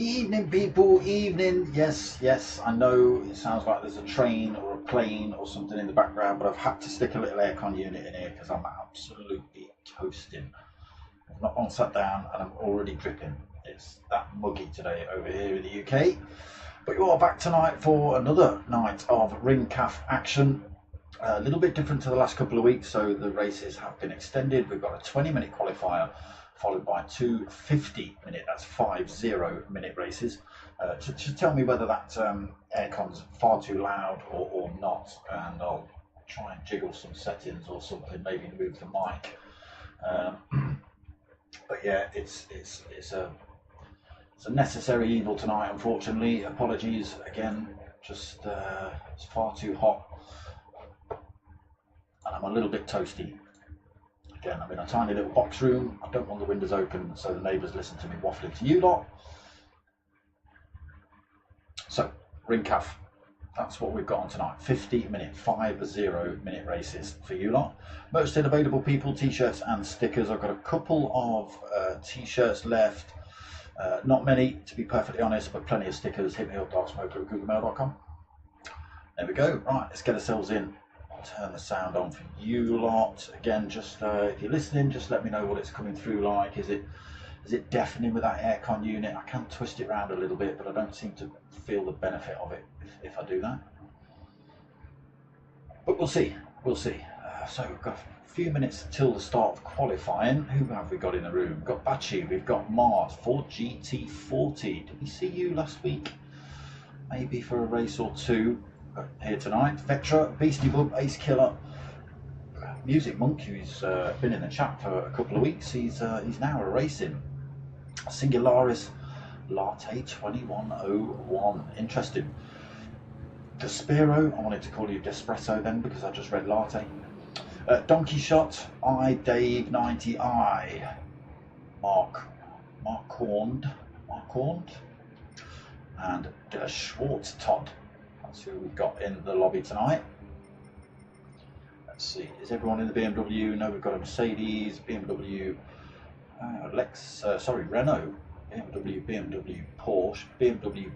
Evening people, evening. Yes, I know it sounds like there's a train or a plane or something in the background, but I've had to stick a little aircon unit in here because I'm absolutely toasting. I've not long sat down and I'm already dripping. It's that muggy today over here in the UK. But you are back tonight for another night of ring calf action. A little bit different to the last couple of weeks, so the races have been extended. We've got a 20-minute qualifier followed by two 50-minute, that's 50-minute races. To tell me whether that aircon's far too loud or not, and I'll try and jiggle some settings or something, maybe move the mic. But yeah, it's a necessary evil tonight, unfortunately. Apologies again, just it's far too hot and I'm a little bit toasty. Again, I'm in a tiny little box room. I don't want the windows open so the neighbours listen to me waffling to you lot. So, ring calf, that's what we've got on tonight. 50-minute races for you lot. Most available people, t-shirts and stickers. I've got a couple of t-shirts left. Not many, to be perfectly honest, but plenty of stickers. Hit me up, darksmoker@googlemail.com. There we go. Right, let's get ourselves in. I'll turn the sound on for you lot. Again, just if you're listening, just let me know what it's coming through like. Is it deafening with that aircon unit? I can twist it around a little bit, but I don't seem to feel the benefit of it if I do that. But we'll see. So we've got a few minutes till the start of qualifying. Who have we got in the room? We've got Bachi, we've got Mars, Ford GT40. Did we see you last week? Maybe for a race or two. Here tonight, Vectra, Beastie Bub, Ace Killer, Music Monk, who's been in the chat for a couple of weeks. He's now racing. Singularis Latte 2101. Interesting. Despero, I wanted to call you Despresso then because I just read Latte. Donkey Shot, I Dave 90i, Mark Horned, and Schwartz Todd. That's who we've got in the lobby tonight. Let's see, is everyone in the BMW? No, we've got a Mercedes, BMW, Renault, BMW, Porsche, BMW,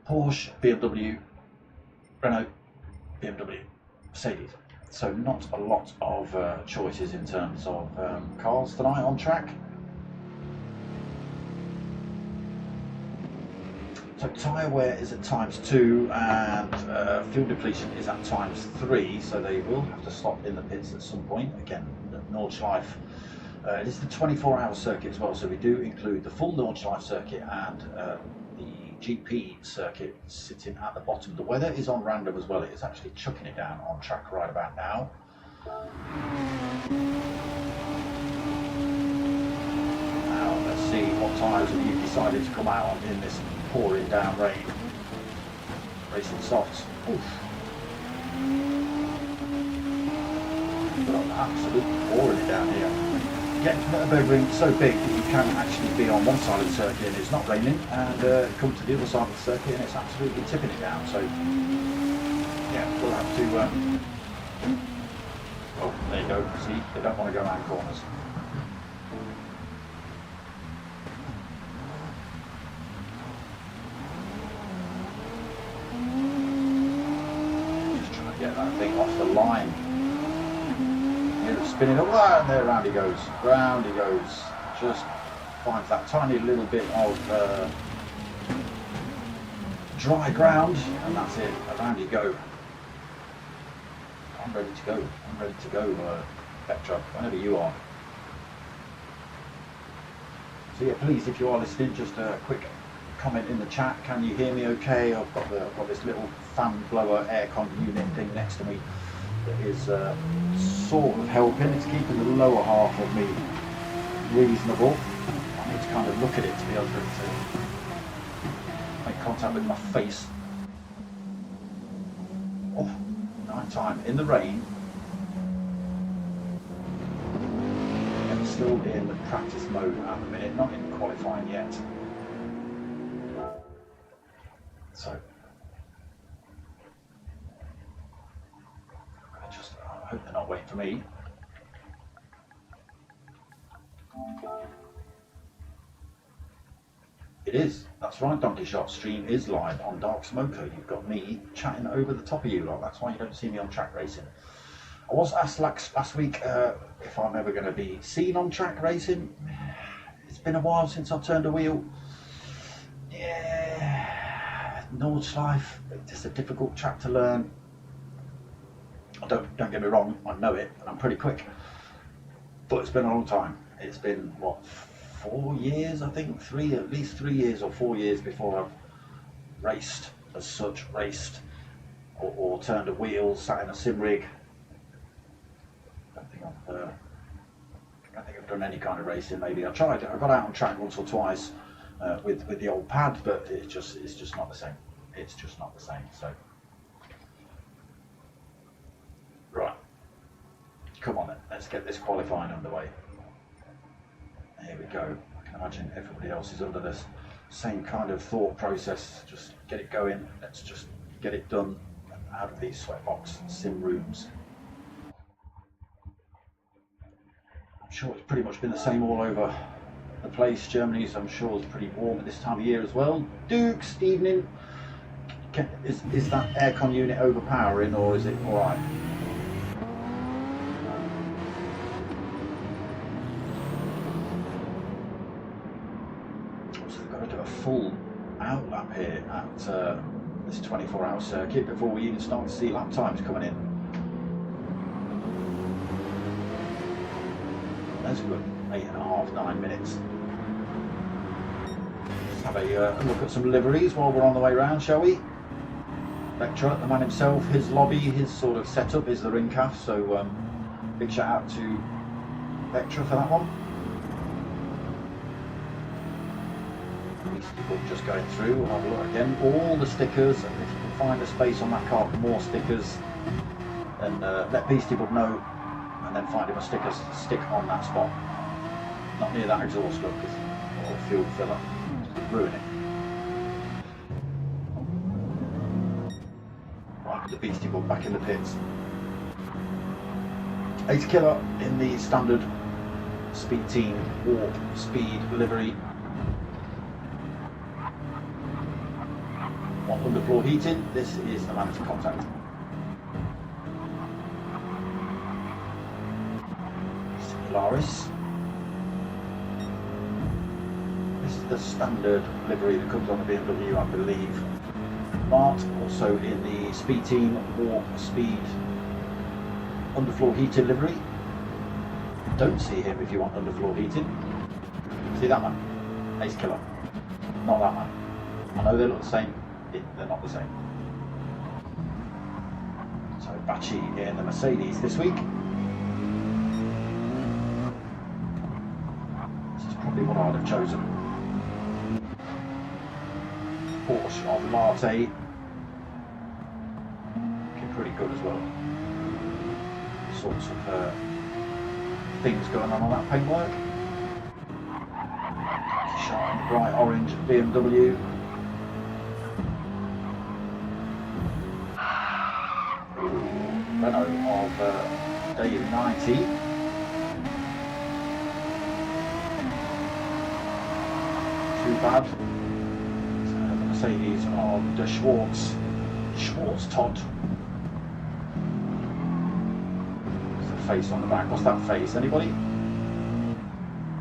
Porsche, BMW, Renault, BMW, Mercedes. So not a lot of choices in terms of cars tonight on track. So tyre wear is at ×2 and fuel depletion is at ×3, so they will have to stop in the pits at some point. Again, Nordschleife, it is the 24-hour circuit as well, so we do include the full Nordschleife circuit and the GP circuit sitting at the bottom. The weather is on random as well. It is actually chucking it down on track right about now. Now let's see what tyres have you decided to come out on in this pouring down rain. Racing softs. Oof. But I'm absolutely pouring it down here. Getting to Nurburgring so big that you can actually be on one side of the circuit and it's not raining, and come to the other side of the circuit and it's absolutely tipping it down. So yeah, we'll have to. Oh, there you go. See, they don't want to go around corners. Get that thing off the line. Here it's spinning up, and there round he goes. Round he goes. Just finds that tiny little bit of dry ground, and that's it. Around you go. I'm ready to go. I'm ready to go, Vectra, whenever you are. So yeah, please, if you are listening, just a quick comment in the chat. Can you hear me okay? I've got this little fan blower aircon unit thing next to me that is sort of helping. It's keeping the lower half of me reasonable. I need to kind of look at it to be able to make contact with my face. Oh, night time in the rain. I'm still in practice mode at the minute, not in qualifying yet. So I hope they're not waiting for me. It is. That's right, Donkey Shot. Stream is live on Dark Smoker. You've got me chatting over the top of you lot. That's why you don't see me on track racing. I was asked last week if I'm ever going to be seen on track racing. It's been a while since I've turned a wheel. Yeah, Nordschleife, just a difficult track to learn. Don't get me wrong, I know it, and I'm pretty quick. But it's been a long time. It's been, what, 4 years, I think? At least 3 years or 4 years before I've raced as such, or turned a wheel, sat in a sim rig. I don't think I've done any kind of racing. Maybe I tried it. I got out on track once or twice with the old pad, but it's just not the same. It's just not the same. So, right, come on then. Let's get this qualifying underway. Here we go. I can imagine everybody else is under this same kind of thought process. Just get it going. Let's just get it done out of these sweatbox sim rooms. I'm sure it's pretty much been the same all over the place. Germany's, I'm sure, is pretty warm at this time of year as well. Dukes, evening. Is that aircon unit overpowering, or is it all right? So we've got to do a full outlap here at this 24-hour circuit before we even start to see lap times coming in. That's good. 8.5, 9 minutes. Let's have a look at some liveries while we're on the way round, shall we? Vectra, the man himself, his lobby, his sort of setup is the ring calf, so big shout out to Vectra for that one. These people just going through, we'll have a look again. All the stickers, and if you can find a space on that car for more stickers, then let Beastiebud know, and then find him a sticker to stick on that spot. Not near that exhaust look, or fuel filler, it ruin it. Right, the Beastiebud back in the pits. Ace Killer in the standard Speed Team Warp Speed livery. On underfloor heating, this is the man to contact. Solaris. This is the standard livery that comes on the BMW, I believe. Mart also in the Speed Team Warp Speed underfloor heating livery. Don't see him if you want underfloor heating. See that man? Ace Killer. Not that man. I know they look the same. They're not the same. So Bachi in the Mercedes this week. This is probably what I'd have chosen. Porsche of Latte. Looking pretty good as well. Sorts of things going on that paintwork. Shiny bright orange BMW. Renault of Day 90. Too bad. The Mercedes of the Schwarz Todd. There's a face on the back. What's that face? Anybody?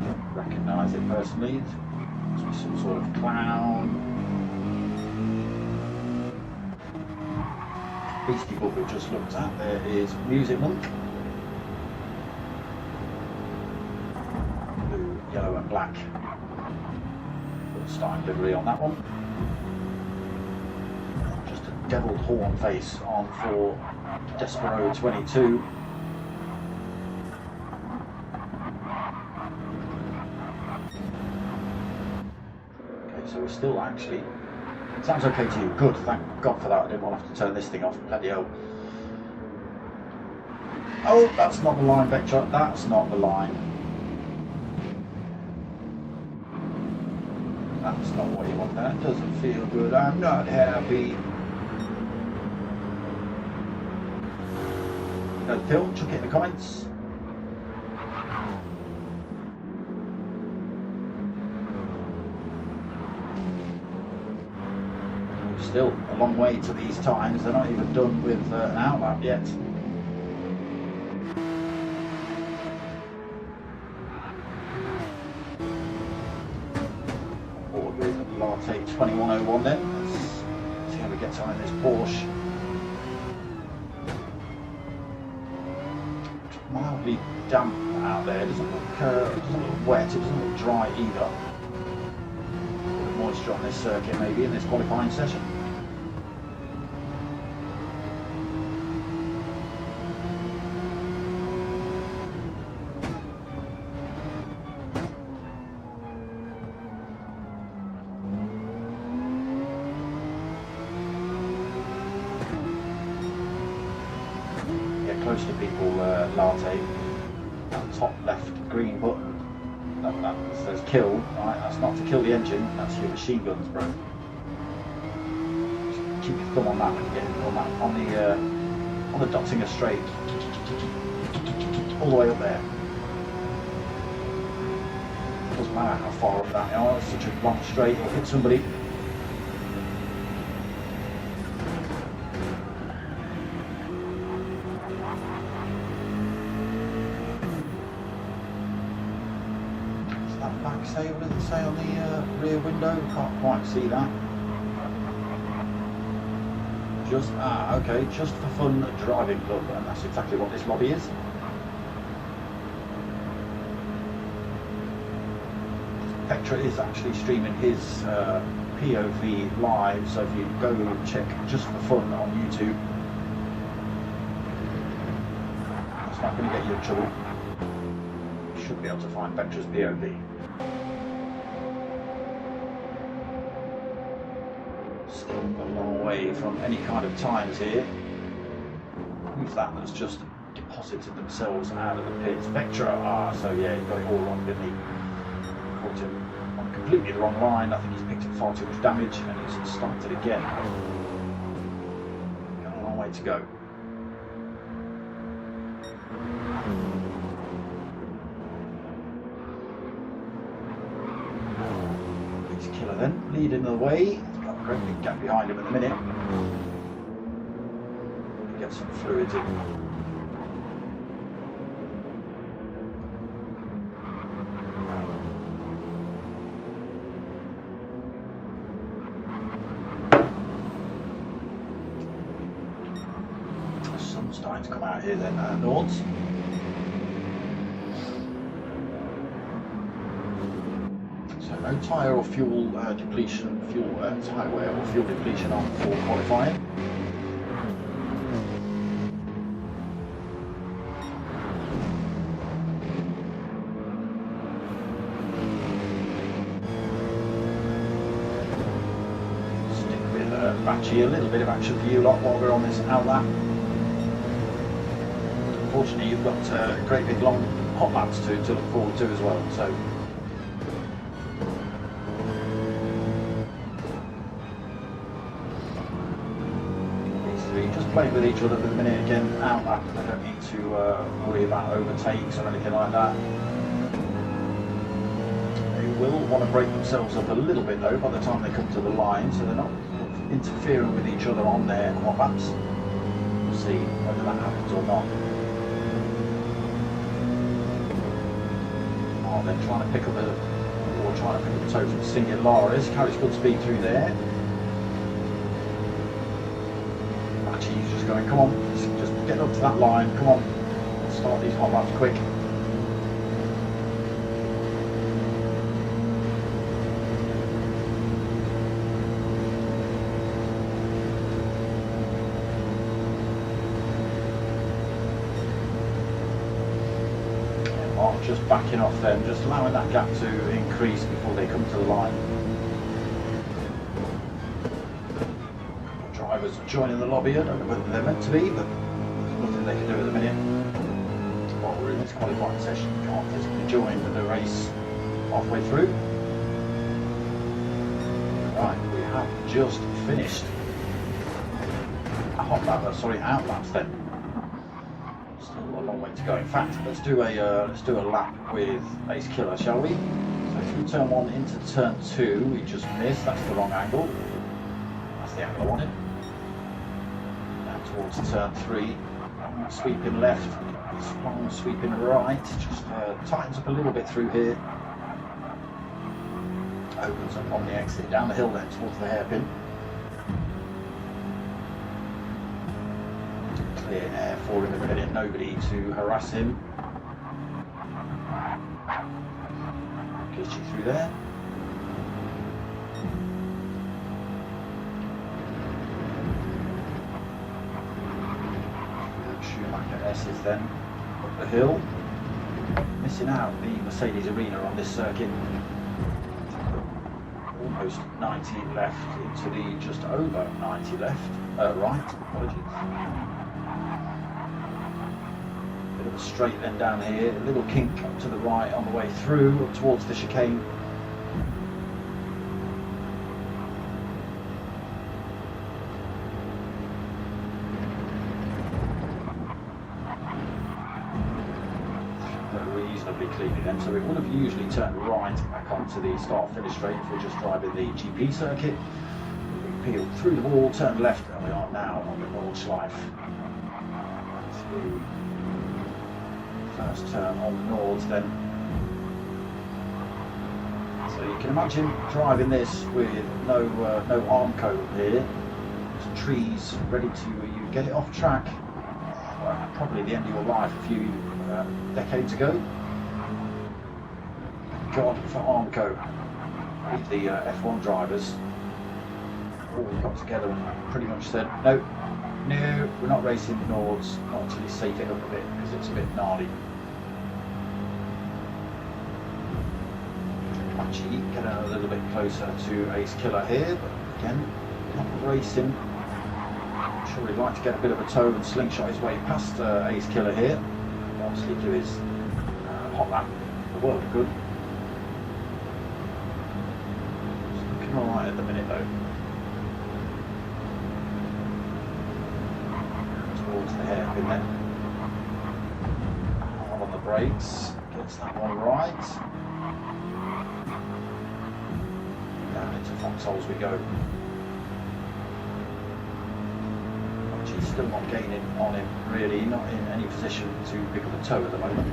Don't recognise it personally. Must be some sort of clown. Beastie Book we've just looked at. There is Music Monk. Blue, yellow and black. Put starting livery on that one. Just a deviled horn face on for Despero 22. Okay, so we're still actually... Sounds okay to you. Good, thank God for that. I didn't want to have to turn this thing off. Bloody hell. Oh, that's not the line, Vector. That's not the line. That's not what you want. That doesn't feel good. I'm not happy. No, Phil, chuck it in the comments. Still a long way to these times. They're not even done with an outlap yet. Forward with Latte 2101 then. Let's see how we get on in this Porsche. Mildly damp out there. It doesn't look wet. It doesn't look dry either. A bit of moisture on this circuit maybe in this qualifying session. Close to people, Latte, that top left green button that says kill, right? That's not to kill the engine, that's your machine guns, bro. Just keep your thumb on that and get on that on the Dottinger straight, all the way up there. Doesn't matter how far up that, you know, it's such a long straight, it'll hit somebody. Back say, what does it say on the rear window? Can't quite see that. Just, okay, just for fun driving club, and that's exactly what this lobby is. Vector is actually streaming his POV live, so if you go check just for fun on YouTube, it's not going to get you in trouble. You should be able to find Vector's POV. Still a long way from any kind of times here. Who's that's just deposited themselves out of the pits? Vector, so yeah, he got it all wrong, didn't he? Caught him on completely the wrong line. I think he's picked up far too much damage and he's started again. Got a long way to go. Killer then, leading the way. He's got a great big gap behind him at the minute. Get some fluids in. The sun's starting to come out here then, Nords. No tyre or fuel depletion, tyre wear or fuel depletion on for qualifying. Stick with Batchy, a little bit of action for you lot while we're on this outlap. Unfortunately, you've got great big long hot laps to look forward to as well. So. Just playing with each other for the minute again, outlap. They don't need to worry about overtakes or anything like that. They will want to break themselves up a little bit though by the time they come to the line, so they're not interfering with each other on their hot laps. We'll see whether that happens or not. Oh, they're trying to pick up a toe from Singularis. Carries good speed through there. Actually, he's just going, come on, just get up to that line, come on, start these hot laps quick. Just backing off them, just allowing that gap to increase before they come to the line. Drivers are joining the lobby. I don't know whether they're meant to be, but there's nothing they can do at the minute. While we're in this qualifying session, you can't physically join the race halfway through. Right, we have just finished a hot lap, out laps then. Still a long way to go. In fact, let's do a lap with Ace Killer, shall we? So through turn 1 into turn 2, we just missed. That's the wrong angle. That's the angle I wanted. Now towards turn 3, sweeping left, long sweeping right. Just tightens up a little bit through here. Opens up on the exit down the hill then towards the hairpin. Clear air for him at the minute, nobody to harass him. Gets you through there. Schumacher S's then up the hill. Missing out the Mercedes Arena on this circuit. Almost 90 left into the just over 90 left. Right, apologies. Bit of a straight then down here, a little kink up to the right on the way through, up towards the chicane. Reasonably cleanly then, so it would have usually turned right back onto the start-finish straight if we're just driving the GP circuit. We peeled through the wall, turned left, and we are now on the Nordschleife. Through first turn on the Nords then. So you can imagine driving this with no Armco here, just trees ready to you get it off track. Well, probably the end of your life a few decades ago. God for Armco. The F1 drivers all got together and pretty much said, no, we're not racing Nords, not until you safe it up a bit because it's a bit gnarly. Actually, getting a little bit closer to Ace Killer here, but again, not racing. I'm sure he'd like to get a bit of a toe and slingshot his way past Ace Killer here. Obviously do his hot lap the world of good. It's looking alright at the minute though. Towards the hairpin then. Hard on the brakes, gets that one right. Down into foxholes we go. She's still not gaining on him really, not in any position to pick up a toe at the moment.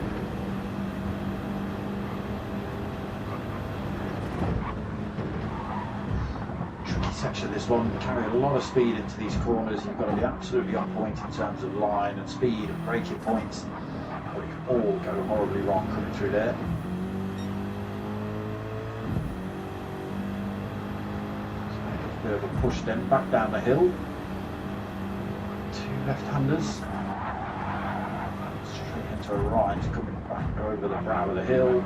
Tricky section this one, carry a lot of speed into these corners. You've got to be absolutely on point in terms of line and speed and braking points, or it can all go horribly wrong coming through there. So a bit of a push then back down the hill. Two left-handers. Straight into a right, coming back over the brow of the hill.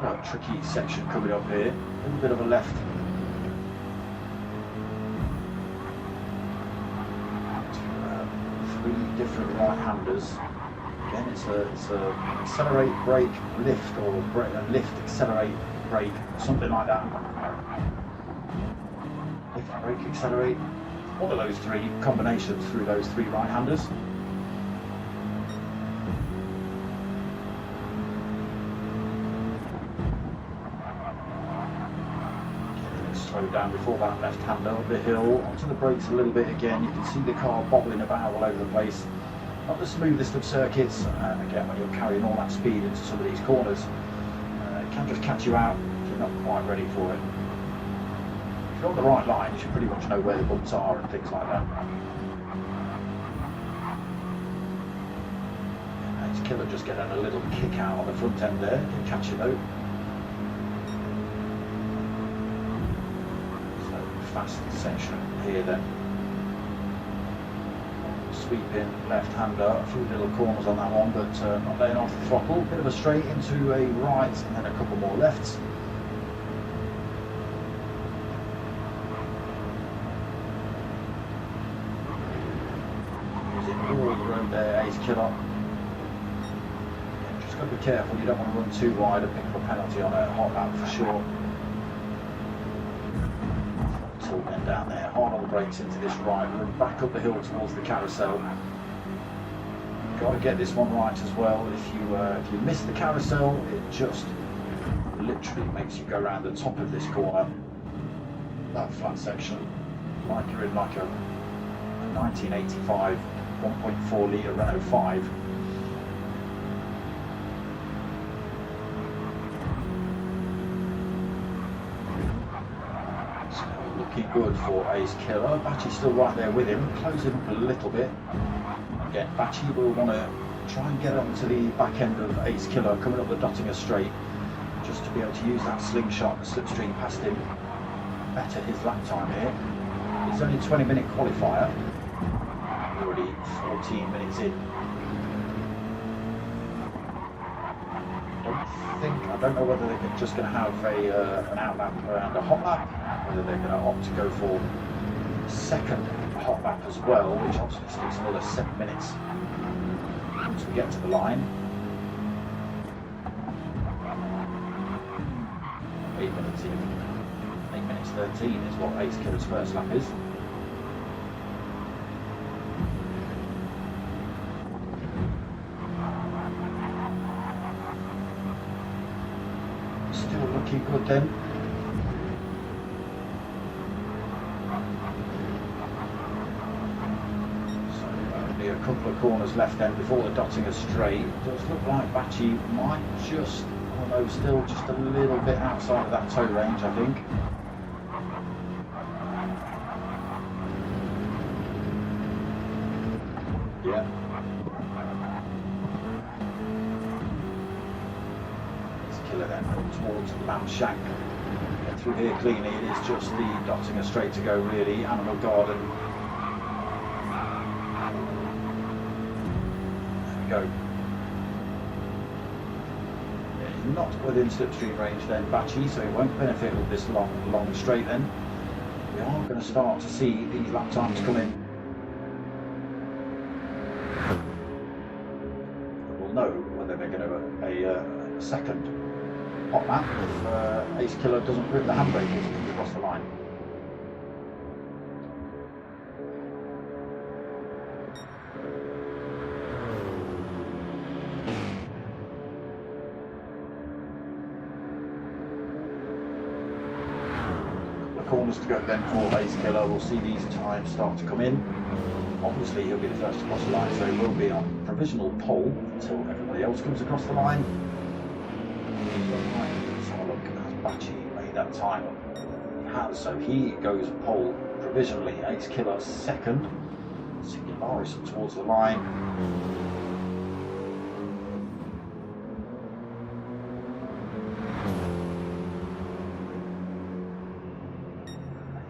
A tricky section coming up here. A little bit of a left. Three different right-handers. Again, it's a accelerate, brake, lift, or lift, accelerate, brake, something like that. Lift, brake, accelerate. All of those three combinations through those three right-handers. Slow down before that left-hander up the hill, onto the brakes a little bit again. You can see the car bobbling about all over the place. Not the smoothest of circuits, again when you're carrying all that speed into some of these corners. It can just catch you out if you're not quite ready for it. if you're on the right line, you should pretty much know where the bumps are and things like that. Ace Killer just getting a little kick out on the front end there. Didn't catch it though. So fast section here then. Sweeping left-hander, a few little corners on that one, but not laying off the throttle. Bit of a straight into a right and then a couple more lefts. Using all the road there, Ace Killer. Just got to be careful, you don't want to run too wide and pick up a penalty on a hot lap for sure. Then down there, hard on the brakes into this right, run back up the hill towards the carousel. Got to get this one right as well. If you miss the carousel, it just literally makes you go around the top of this corner, that flat section, like you're in like a 1985 1.4 litre Renault 5. Looking good for Ace Killer. Bachi's still right there with him, closing up a little bit. Again, Bachi will want to try and get onto the back end of Ace Killer coming up the Dottinger straight, just to be able to use that slingshot and slipstream past him. Better his lap time here. It's only a 20-minute qualifier. Already 14 minutes in. I don't know whether they're just going to have an out lap around a hot lap, whether they're going to opt to go for a second hot lap as well, which obviously takes another 7 minutes once we get to the line. 8 minutes in. 8 minutes 13 is what Ace Killer's first lap is. Looking good then. So only a couple of corners left then before the Dottinger straight. It does look like Bachi might just, although still just a little bit outside of that tow range, I think. Yeah. Killer then towards Lamshank. Get through here cleanly, it is just the Dottinger straight to go really, Animal Garden. There we go. Yeah, he's not within slipstream range then, Bachi, so he won't benefit with this long straight then. We are going to start to see these lap times come in. We'll know whether they're going to a second hot lap if Ace Killer doesn't grip the handbrake as he comes across the line. A couple of corners to go then for Ace Killer. We'll see these times start to come in. Obviously he'll be the first to cross the line, so he will be on provisional pole until everybody else comes across the line. Let's have a look. Has Bachi made that time? He has, so he goes pole provisionally. Ace Killer second. Singularis towards the line.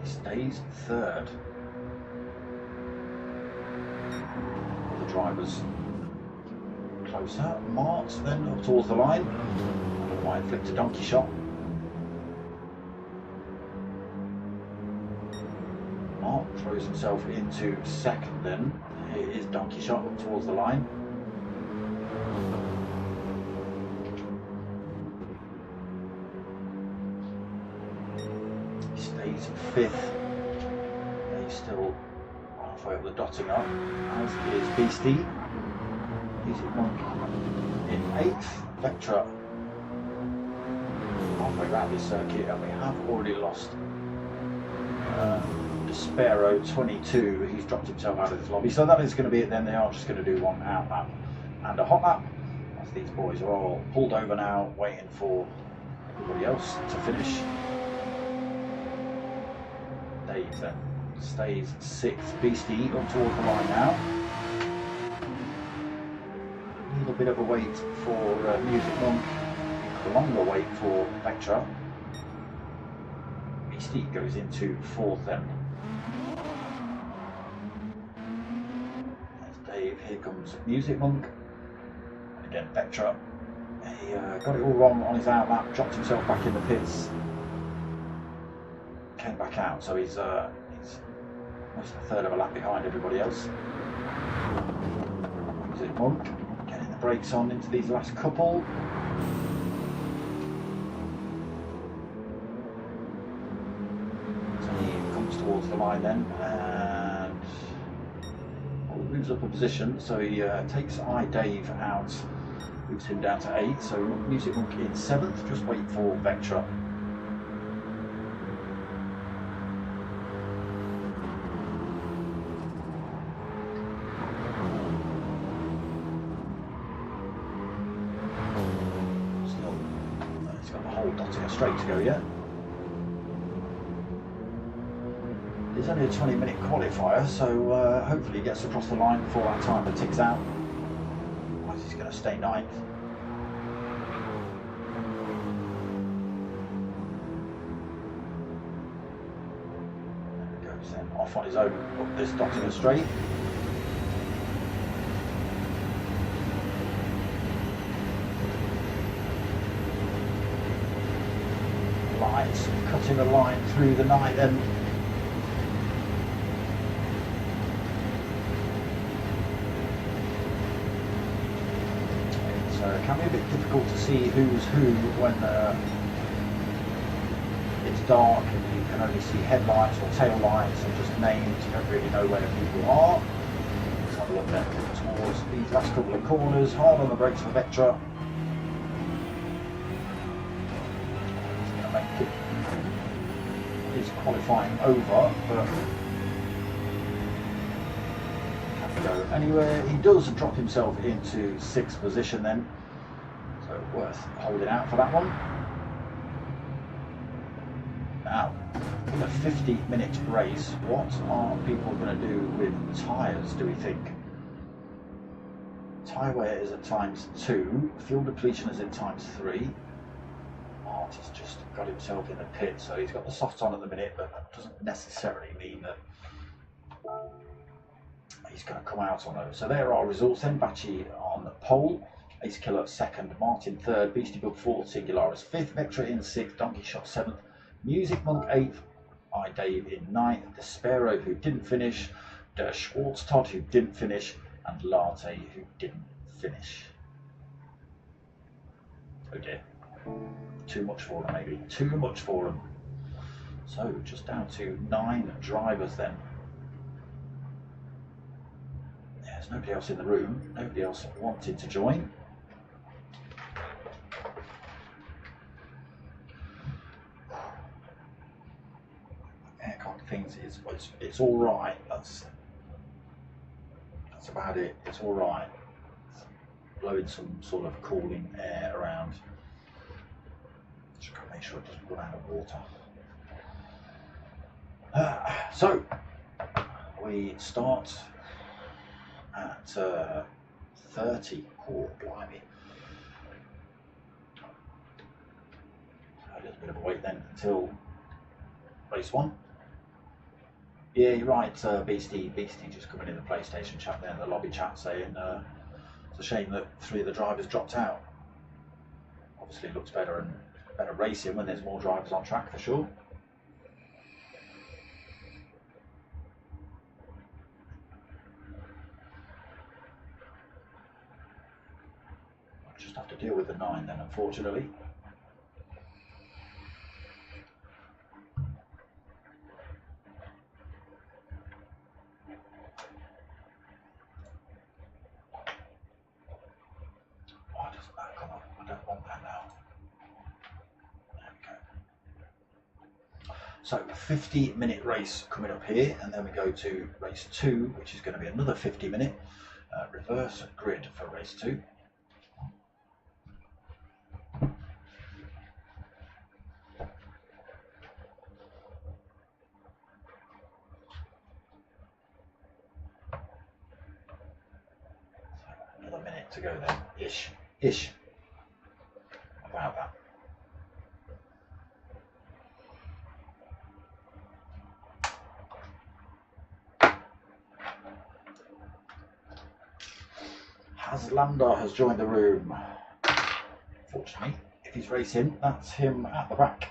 He stays third. The drivers closer. Mart then up towards the line. Wide flick to donkey shot. Mark throws himself into second then. Here is donkey shot up towards the line. He stays fifth. He's still halfway up the Dottinger, as is Beastie. He's in eighth. Vectra halfway around this circuit, and we have already lost Despero 22. He's dropped himself out of this lobby, so that is going to be it then. They are just going to do one out lap and a hot lap, as these boys are all pulled over now, waiting for everybody else to finish. Dave then stays 6th. Beastie up towards the line now. A little bit of a wait for Music Monk. A longer wait for Vectra. Beastie goes into 4th then. There's Dave. Here comes Music Monk. And again Vectra. He got it all wrong on his outlap, dropped himself back in the pits, came back out, so he's almost a third of a lap behind everybody else. Music Monk getting the brakes on into these last couple. So he comes towards the line then, and moves up a position, so he takes Dave out. Moves him down to 8th, so Music Monk in 7th, just wait for Vectra. Still, he's got the whole dotting straight to go yet. It's only a 20-minute qualifier, so hopefully he gets across the line before that timer ticks out. He's going to stay 9th. There he goes then, off on his own up this Nottingham straight. Lights cutting a line through the night then. It can be a bit difficult to see who's who when it's dark and you can only see headlights or tail lights or just names. You don't really know where the people are. Let's have a look then towards these last couple of corners. Hard on the brakes for Vectra. He's going to make it his qualifying over, but go anywhere. He does drop himself into 6th position then, so worth holding out for that one. Now, in a 50-minute race, what are people going to do with tyres, do we think? Tyre wear is at ×2, fuel depletion is at ×3. Mart has just got himself in the pit, so he's got the softs on at the minute, but that doesn't necessarily mean that he's going to come out on those. So there are our results then. Bachi on the pole, Ace Killer 2nd, Martin 3rd, Beastie Bug 4th, Singularis 5th, Vectra in 6th, Donkey Shot 7th, Music Monk 8th, Dave in 9th, Despero who didn't finish, Der Schwarztod who didn't finish, and Latte who didn't finish. Oh dear. Too much for them maybe. Too much for them. So just down to 9 drivers then. There's nobody else in the room, nobody else wanted to join. Aircon things it's all right. That's about it. It's all right. It's blowing some sort of cooling air around. Just gotta make sure it doesn't run out of water. So we start at 30. Oh, blimey. A little bit of a wait then until race 1. Yeah, you're right, Beastie just coming in the PlayStation chat there in the lobby chat saying it's a shame that 3 of the drivers dropped out. Obviously it looks better and better racing when there's more drivers on track for sure. Just have to deal with the 9 then, unfortunately. Why doesn't that come up? I don't want that now. There we go. So 50-minute race coming up here, and then we go to race 2, which is going to be another 50-minute reverse grid for race 2. to go then. Ish. About that. Haslander has joined the room. Fortunately, if he's racing, that's him at the back.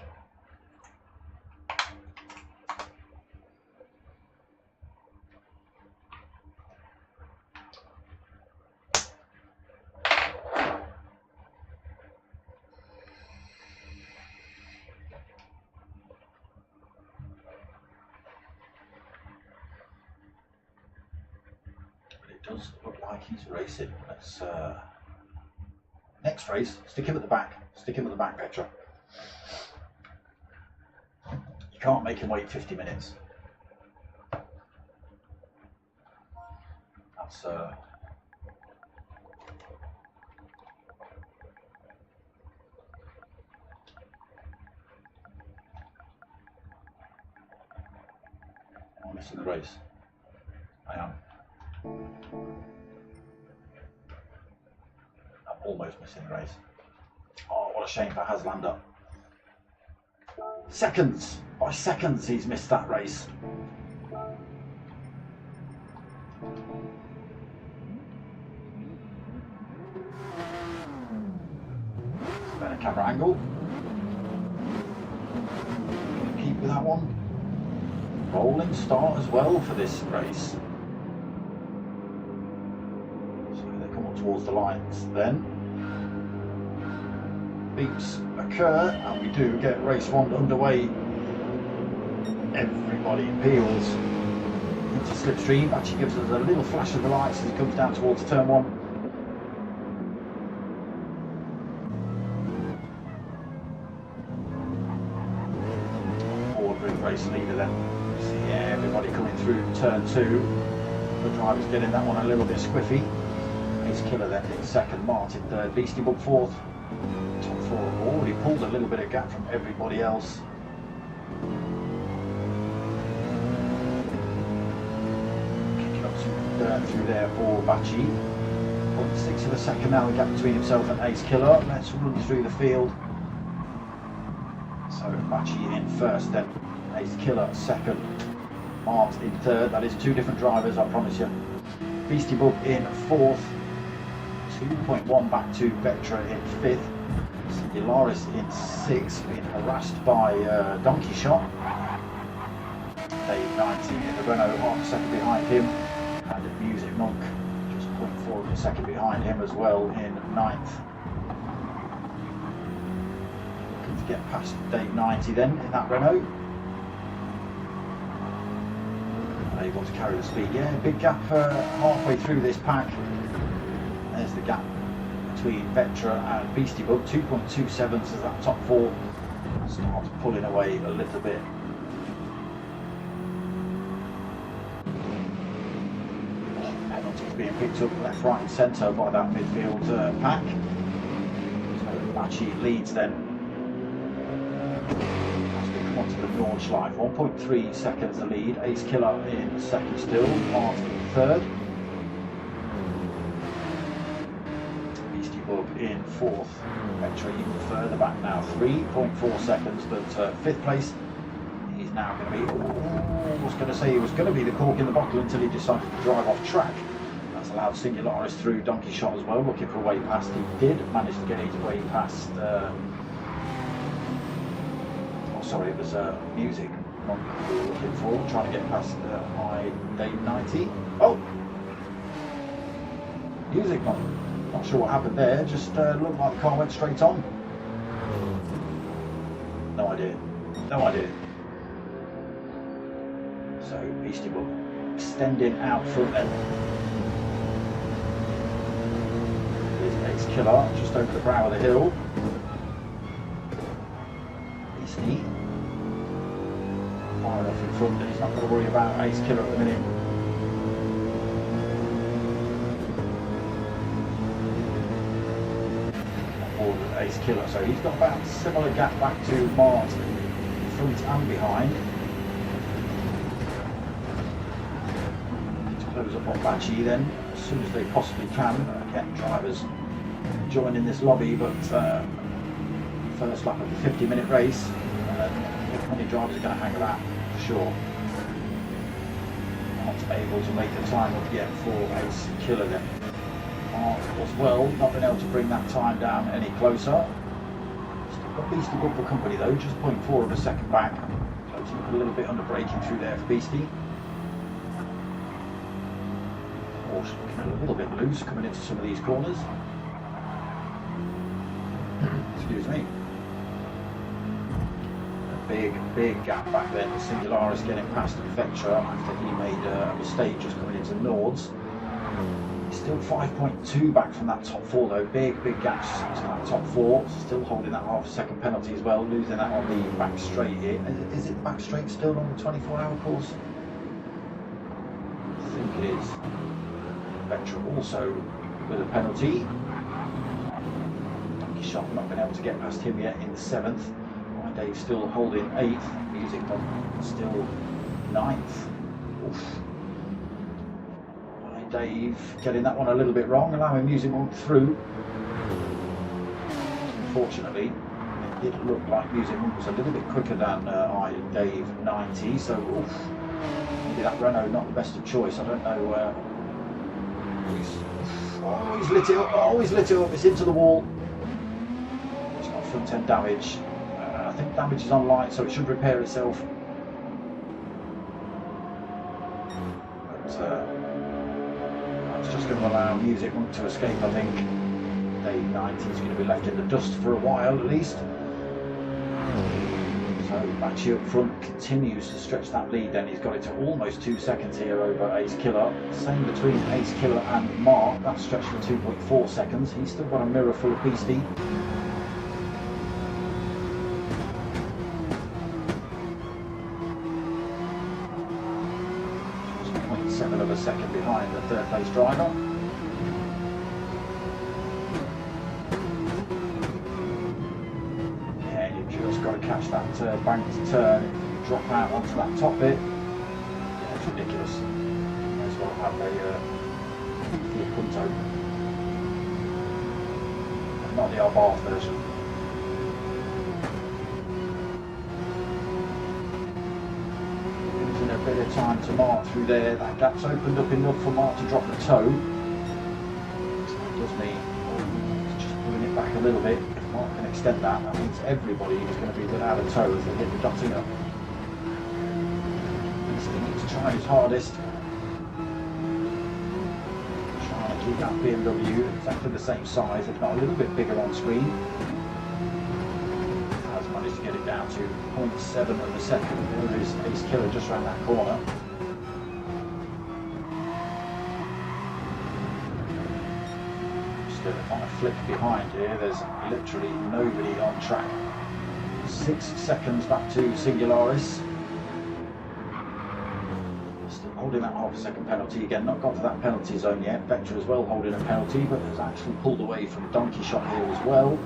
Does look like he's racing. Let's next race, stick him at the back, Petra. You can't make him wait 50 minutes. That's I'm missing the race. I am. I'm almost missing the race. Oh, what a shame for Haslander. By seconds he's missed that race. Better camera angle. Keep with that one. Rolling start as well for this race. Towards the lines then. Beeps occur and we do get race one underway. Everybody peels into slipstream. Actually gives us a little flash of the lights as he comes down towards turn one. Nurburgring race leader then. See everybody coming through turn two. The driver's getting that one a little bit squiffy. Killer then in second, Martin third, Beastie Bug fourth. Top four have already pulled a little bit of gap from everybody else. Kicking up some dirt through there for Bachi. 0.6 of a second now, the gap between himself and Ace Killer. Let's run through the field. So Bachi in first, then Ace Killer second, Mart in third. That is two different drivers, I promise you. Beastie Bug in fourth. 2.1 back to Vectra in fifth. Singularis in sixth, being harassed by Donkey Shot. Dave 90 in the Renault half a second behind him, and Music Monk just 0.4 of a second behind him as well in ninth. Looking to get past Dave 90 then in that Renault. Able to carry the speed. Yeah, big gap halfway through this pack. There's the gap between Vectra and Beastie Bug, 2.27 as that top four starts pulling away a little bit. Penalties being picked up left, right and centre by that midfield pack. So Bachi leads then. As we come onto the Nordschleife, 1.3 seconds the lead. Ace Killer in second still, Mart in third. In fourth, Vectra even further back now, 3.4 seconds, but fifth place he's now going to be, I was going to say he was going to be the cork in the bottle until he decided to drive off track. That's allowed Singularis through, Donkey Shot as well, looking for a way past. He did manage to get his way past, oh sorry, it was Music Monk we were looking for, trying to get past my Dave 90. Oh! Music Monk. Not sure what happened there, just looked like the car went straight on. No idea. So Beastie Bug extending out front then. Here's Ace Killer just over the brow of the hill. Beastie far enough in front that he's not going to worry about Ace Killer at the minute. Ace Killer, so he's got about a similar gap back to Mart, front and behind. To close up on Bachi then, as soon as they possibly can. Again, drivers joining this lobby, but first lap of the 50-minute race, many drivers are going to hang about for sure. Not able to make the time up yet for Ace Killer then. As well, not been able to bring that time down any closer. Still got Beastie good for company though, just 0.4 of a second back. Closing up a little bit under braking through there for Beastie. Porsche looking a little bit loose coming into some of these corners. Excuse me. A big gap back then. Singularis getting past Vectra after he made a mistake just coming into Nords. He's still 5.2 back from that top four though. Big gaps to that top four. Still holding that half a second penalty as well. Losing that on the back straight here. Is it the back straight still on the 24-hour course? I think it is. Vectra also with a penalty. Donkey Shot not been able to get past him yet in the 7th. Dave still holding 8th. Music Monk still 9th. Oof. Dave getting that one a little bit wrong, allowing Music Monk through. Unfortunately, it did look like Music Monk was a little bit quicker than Dave 90, so oof, maybe that Renault not the best of choice. I don't know. He's lit it up. Oh, he's lit it up. It's into the wall. It's got front end damage. I think damage is on light, so it should repair itself. But that's just going to allow Music Monk to escape, I think. Dave 90 is going to be left in the dust for a while at least. So Bachi up front continues to stretch that lead then. He's got it to almost 2 seconds here over Ace Killer. Same between Ace Killer and Mark. That's stretched to 2.4 seconds. He's still got a mirror full of Beastie. 0.7 of a second behind the third place driver. Yeah, you've just got to catch that banked turn. If you drop out onto that top bit, yeah, it's ridiculous. May as well have a Punto. Not the Abarth version. A bit of time to Mark through there. That gap's opened up enough for Mark to drop the toe. So that does mean he's just pulling it back a little bit. If Mark can extend that, that means everybody is going to be without a toe as they hit the dotting up. He's going to try his hardest. Trying to keep that BMW exactly the same size, if not a little bit bigger on screen. Managed to get it down to 0.7 of a second. There is Ace Killer just around that corner. Still on a flick behind here, there's literally nobody on track. 6 seconds back to Singularis. Still holding that half a second penalty again, not got to that penalty zone yet. Vector as well holding a penalty, but has actually pulled away from Donkey Shot here as well.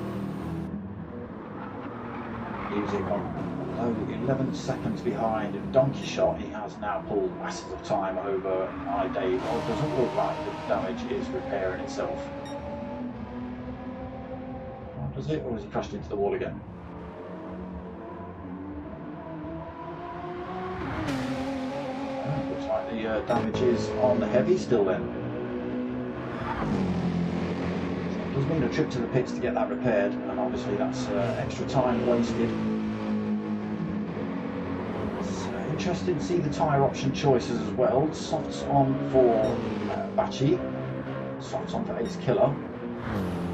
Music on 11 seconds behind Donkey Shot. He has now pulled masses of time over Dave. Oh, it doesn't look like the damage is repairing itself. Oh, does it? Or has he crashed into the wall again? Oh, looks like the damage is on the heavy still then. So it does mean a trip to the pits to get that repaired, and obviously that's extra time wasted. Interesting to see the tyre option choices as well. Softs on for Bachi, softs on for Ace Killer.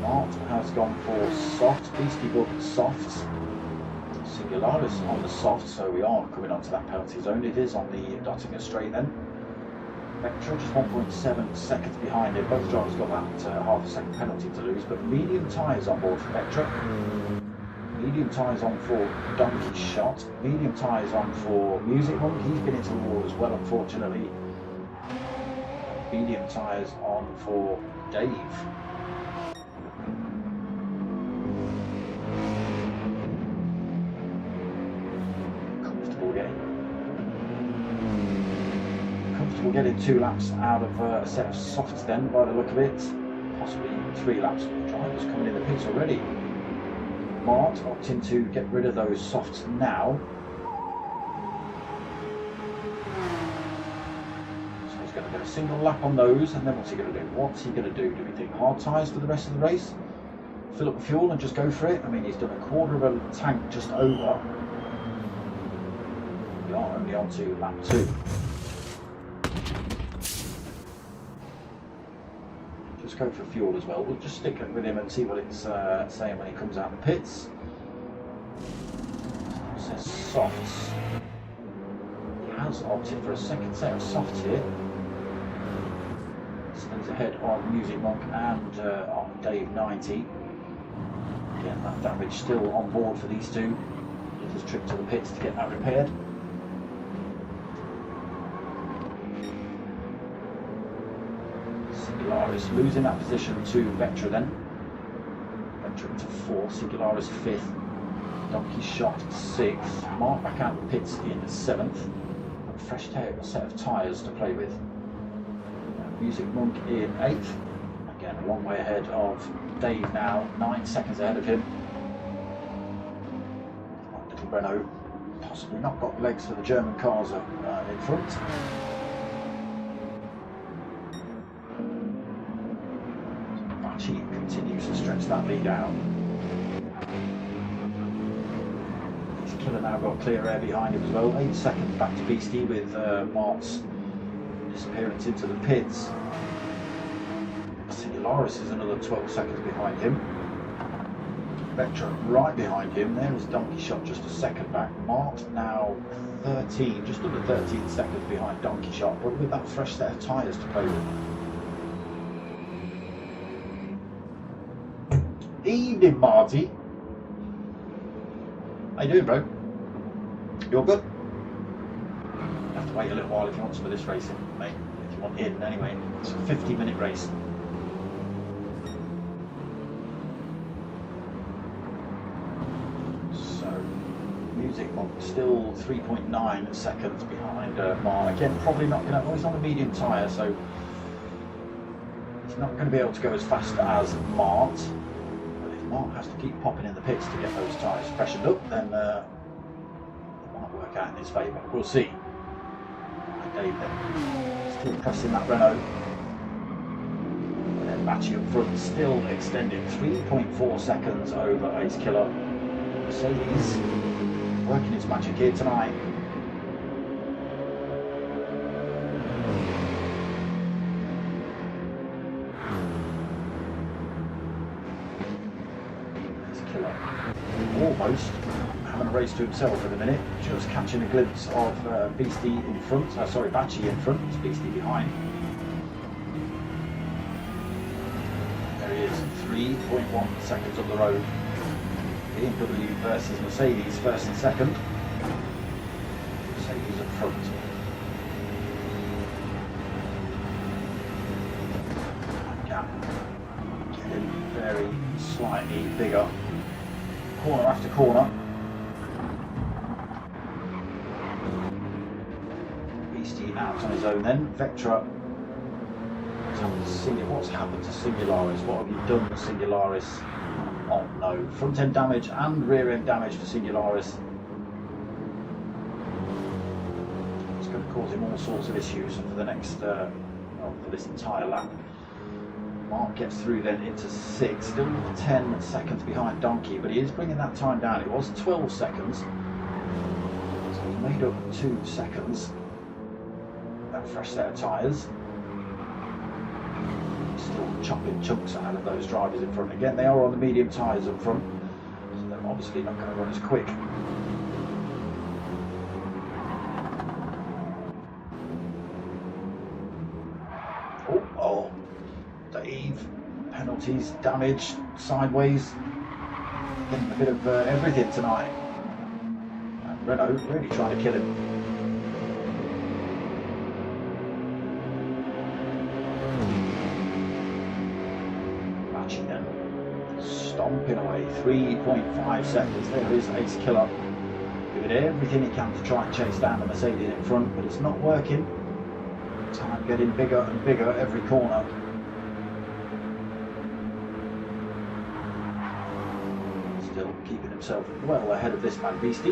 Mark has gone for soft, Beastie Book softs. Singularis on the soft, so we aren't coming onto that penalty zone. It is on the Dottinger straight then. Vectra just 1.7 seconds behind it. Both drivers got that half a second penalty to lose, but medium tyres on board for Vectra. Medium tyres on for Donkey Shot. Medium tyres on for Music Monk. He's been into the wall as well, unfortunately. Medium tyres on for Dave. So we're getting 2 laps out of a set of softs then, by the look of it. Possibly 3 laps. Drivers coming in the pits already. Mart opting to get rid of those softs now. So he's going to get a single lap on those, and then what's he going to do? What's he going to do? Do we think hard tyres for the rest of the race? Fill up the fuel and just go for it? I mean, he's done a quarter of a tank just over. We are only on to lap 2. Just go for fuel as well. We'll just stick it with him and see what it's saying when he comes out of the pits. It says softs. He has opted for a second set of softs here. Stays ahead on Music Monk and on Dave 90. Again, that damage still on board for these two. Little trip to the pits to get that repaired. Singularis losing that position to Vectra then. Vectra into 4th, Singularis 5th, Donkey Shot 6th, Mark back out of the pits in 7th. A fresh set of tyres to play with. Music Monk in 8th. Again, a long way ahead of Dave now, 9 seconds ahead of him. Little Renault, possibly not got legs for the German cars in front. He continues to stretch that lead out. He's Killer now got clear air behind him as well. 8 seconds back to Beastie with Mart's disappearance into the pits. Singularis is another 12 seconds behind him. Vectra right behind him. There is Donkey Shot just a second back. Mart now 13, just under 13 seconds behind Donkey Shot, but with that fresh set of tyres to play with. Evening, Marty. How you doing, bro? You're good? You have to wait a little while if you want some of this racing, mate. If you want in, anyway. It's a 50-minute race. So, Music Monk still 3.9 seconds behind Mar. Again, probably not going to. Well, he's on a medium tyre, so he's not going to be able to go as fast as Mart. Mark has to keep popping in the pits to get those tyres pressured up, then it might work out in his favour. We'll see. Dave then still pressing that Renault. And then Batchy up front, still extending 3.4 seconds over Ace Killer. Mercedes working its magic here tonight. Almost having a race to himself in a minute, just catching a glimpse of Beastie in front, sorry, Batchy in front, it's Beastie behind. There he is, 3.1 seconds up the road. BMW versus Mercedes, first and second. Mercedes up front. Gap getting very slightly bigger. Corner after corner. Beastie out on his own then. Vectra. What's happened to Singularis? What have you done to Singularis? Oh no. Front end damage and rear end damage for Singularis. It's going to cause him all sorts of issues for the next, for this entire lap. Mark gets through then into 6th, still 10 seconds behind Donkey, but he is bringing that time down. It was 12 seconds, so he's made up 2 seconds. That fresh set of tyres. Still chopping chunks out of those drivers in front. Again, they are on the medium tyres up front, so they're obviously not going to run as quick. Oh. Dave, penalties, damage, sideways, getting a bit of everything tonight. And Renault really trying to kill him. Batchy then, stomping away, 3.5 seconds. There is Ace Killer, doing everything he can to try and chase down the Mercedes in front, but it's not working. Time getting bigger and bigger every corner. Still keeping himself well ahead of this man Beastie.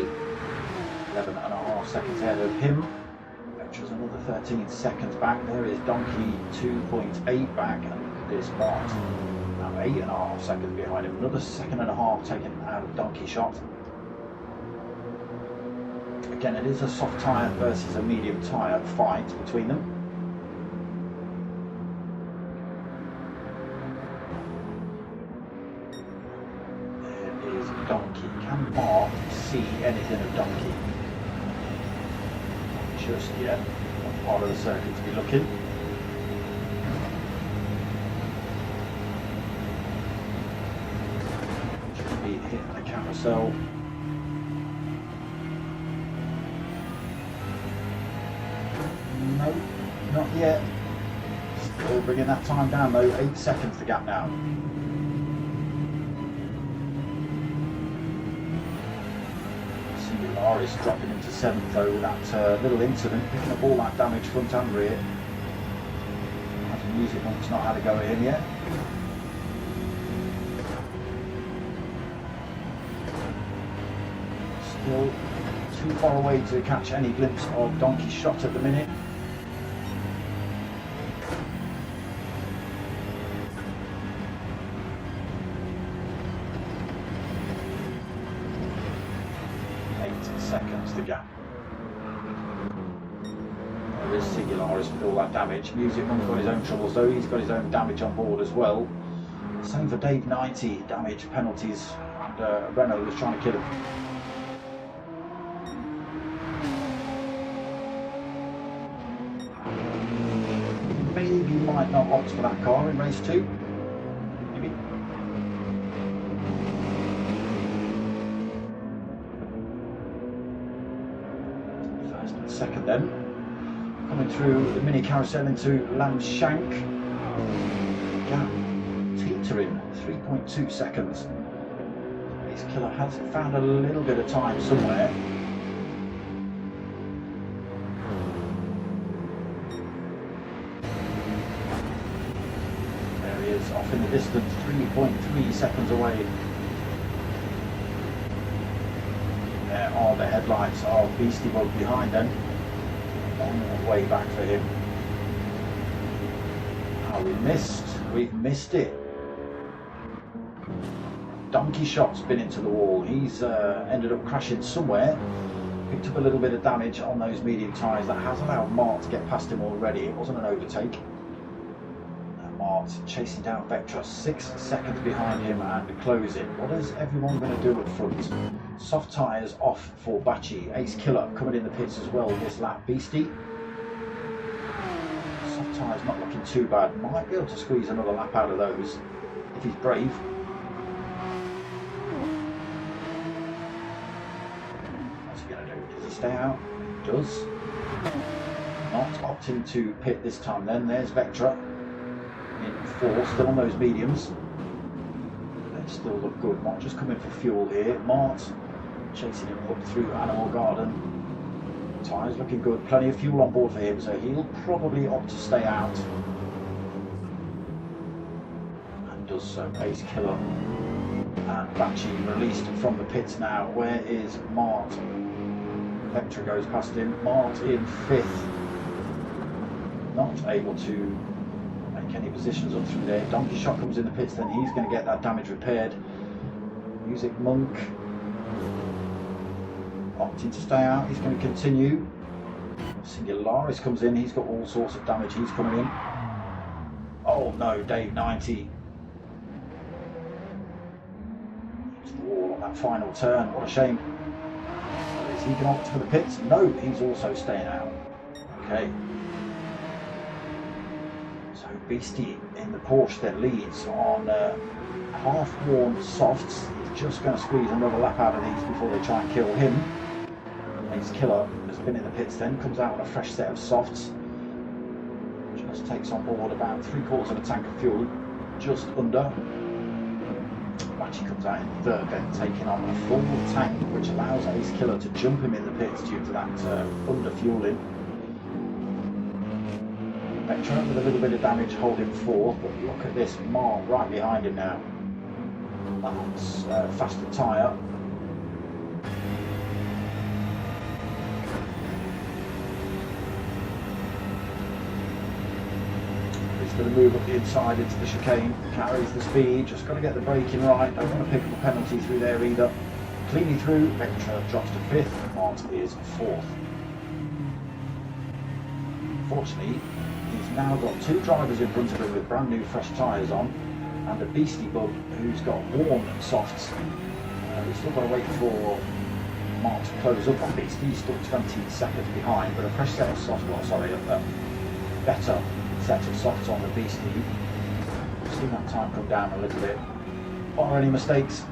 11.5 seconds ahead of him. Vectra's another 13 seconds back. There is Donkey 2.8 back, and look at this Mart. Now 8.5 seconds behind him. Another 1.5 seconds taken out of Donkey Shot. Again, it is a soft tyre versus a medium tyre fight between them. There is Donkey. Can Mark see anything of Donkey? Just yet. What part of the circuit to be looking? Should be hitting the carousel. No, not yet. Still bringing that time down though. 8 seconds the gap now. Singularis dropping into 7th though with that little incident, picking up all that damage front and rear. The Music Monk's not had a go at him yet. Still too far away to catch any glimpse of Donkey Shot at the minute. Seconds the gap. There is Singularis with all that damage. Music Monk's got his own troubles though, he's got his own damage on board as well. Same for Dave 90, damage penalties, and Renault was trying to kill him. Maybe might not opt for that car in race 2. Maybe. Second then, coming through the mini carousel into Lamshank. Gap teetering, 3.2 seconds. Ace Killer has found a little bit of time somewhere. There he is, off in the distance, 3.3 seconds away. There are the headlights of Beastie Bug behind them. Long way back for him. Oh, we've missed it. Donkey Shot's been into the wall. He's ended up crashing somewhere. Picked up a little bit of damage on those medium tyres. That has allowed Mart to get past him already. It wasn't an overtake. Mart chasing down Vectra, 6 seconds behind him and closing. What is everyone going to do up front? Soft tyres off for Bachi. Ace Killer coming in the pits as well this lap. Beastie. Soft tyres not looking too bad. Might be able to squeeze another lap out of those if he's brave. What's he going to do? Does he stay out? He does. Not opting to pit this time then. There's Vectra. In 4th, still on those mediums. They still look good. Mart just coming for fuel here. Mart chasing him up through Animal Garden. Tyres looking good. Plenty of fuel on board for him, so he'll probably opt to stay out. And does so. Ace Killer and Bachi released from the pits now. Where is Mart? Vectra goes past him. Mart in 5th. Not able to any positions up through there. Donkey Shot comes in the pits, then he's going to get that damage repaired. Music Monk opting to stay out, he's going to continue. Singularis comes in, he's got all sorts of damage, he's coming in. Oh no, Dave 90. He's raw on that final turn, what a shame. Is he going to opt for the pits? No, he's also staying out. Okay. Beastie in the Porsche that leads on half-worn softs. He's just going to squeeze another lap out of these before they try and kill him. Ace Killer has been in the pits then, comes out on a fresh set of softs. Just takes on board about 3/4 of a tank of fuel, just under. Bachi comes out in 3rd then, taking on a full tank, which allows Ace Killer to jump him in the pits due to that under-fueling. Vectra with a little bit of damage holding fourth, but look at this Mark right behind him now. That's faster tyre. He's going to move up the inside into the chicane, carries the speed, just got to get the braking right, don't want to pick up a penalty through there either. Cleanly through, Vectra drops to fifth, Mart is fourth. Fortunately, he's now got two drivers in front of him with brand new fresh tyres on, and a beastie bug who's got warm softs. We've still got to wait for Mark to close up on Beastie. He's still 20 seconds behind, but a fresh set of softs, well, sorry, a better set of softs on the Beastie. We've seen that time come down a little bit. Are any mistakes?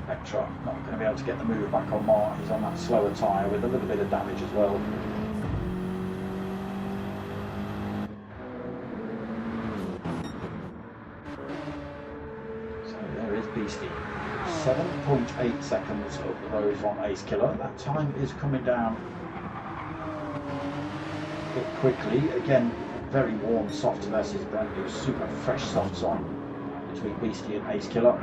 Vectra not going to be able to get the move back on Mark. He's on that slower tyre with a little bit of damage as well. So there is Beastie. 7.8 seconds up the road from Ace Killer. That time is coming down a bit quickly. Again, very warm soft versus brand new super fresh softs on between Beastie and Ace Killer.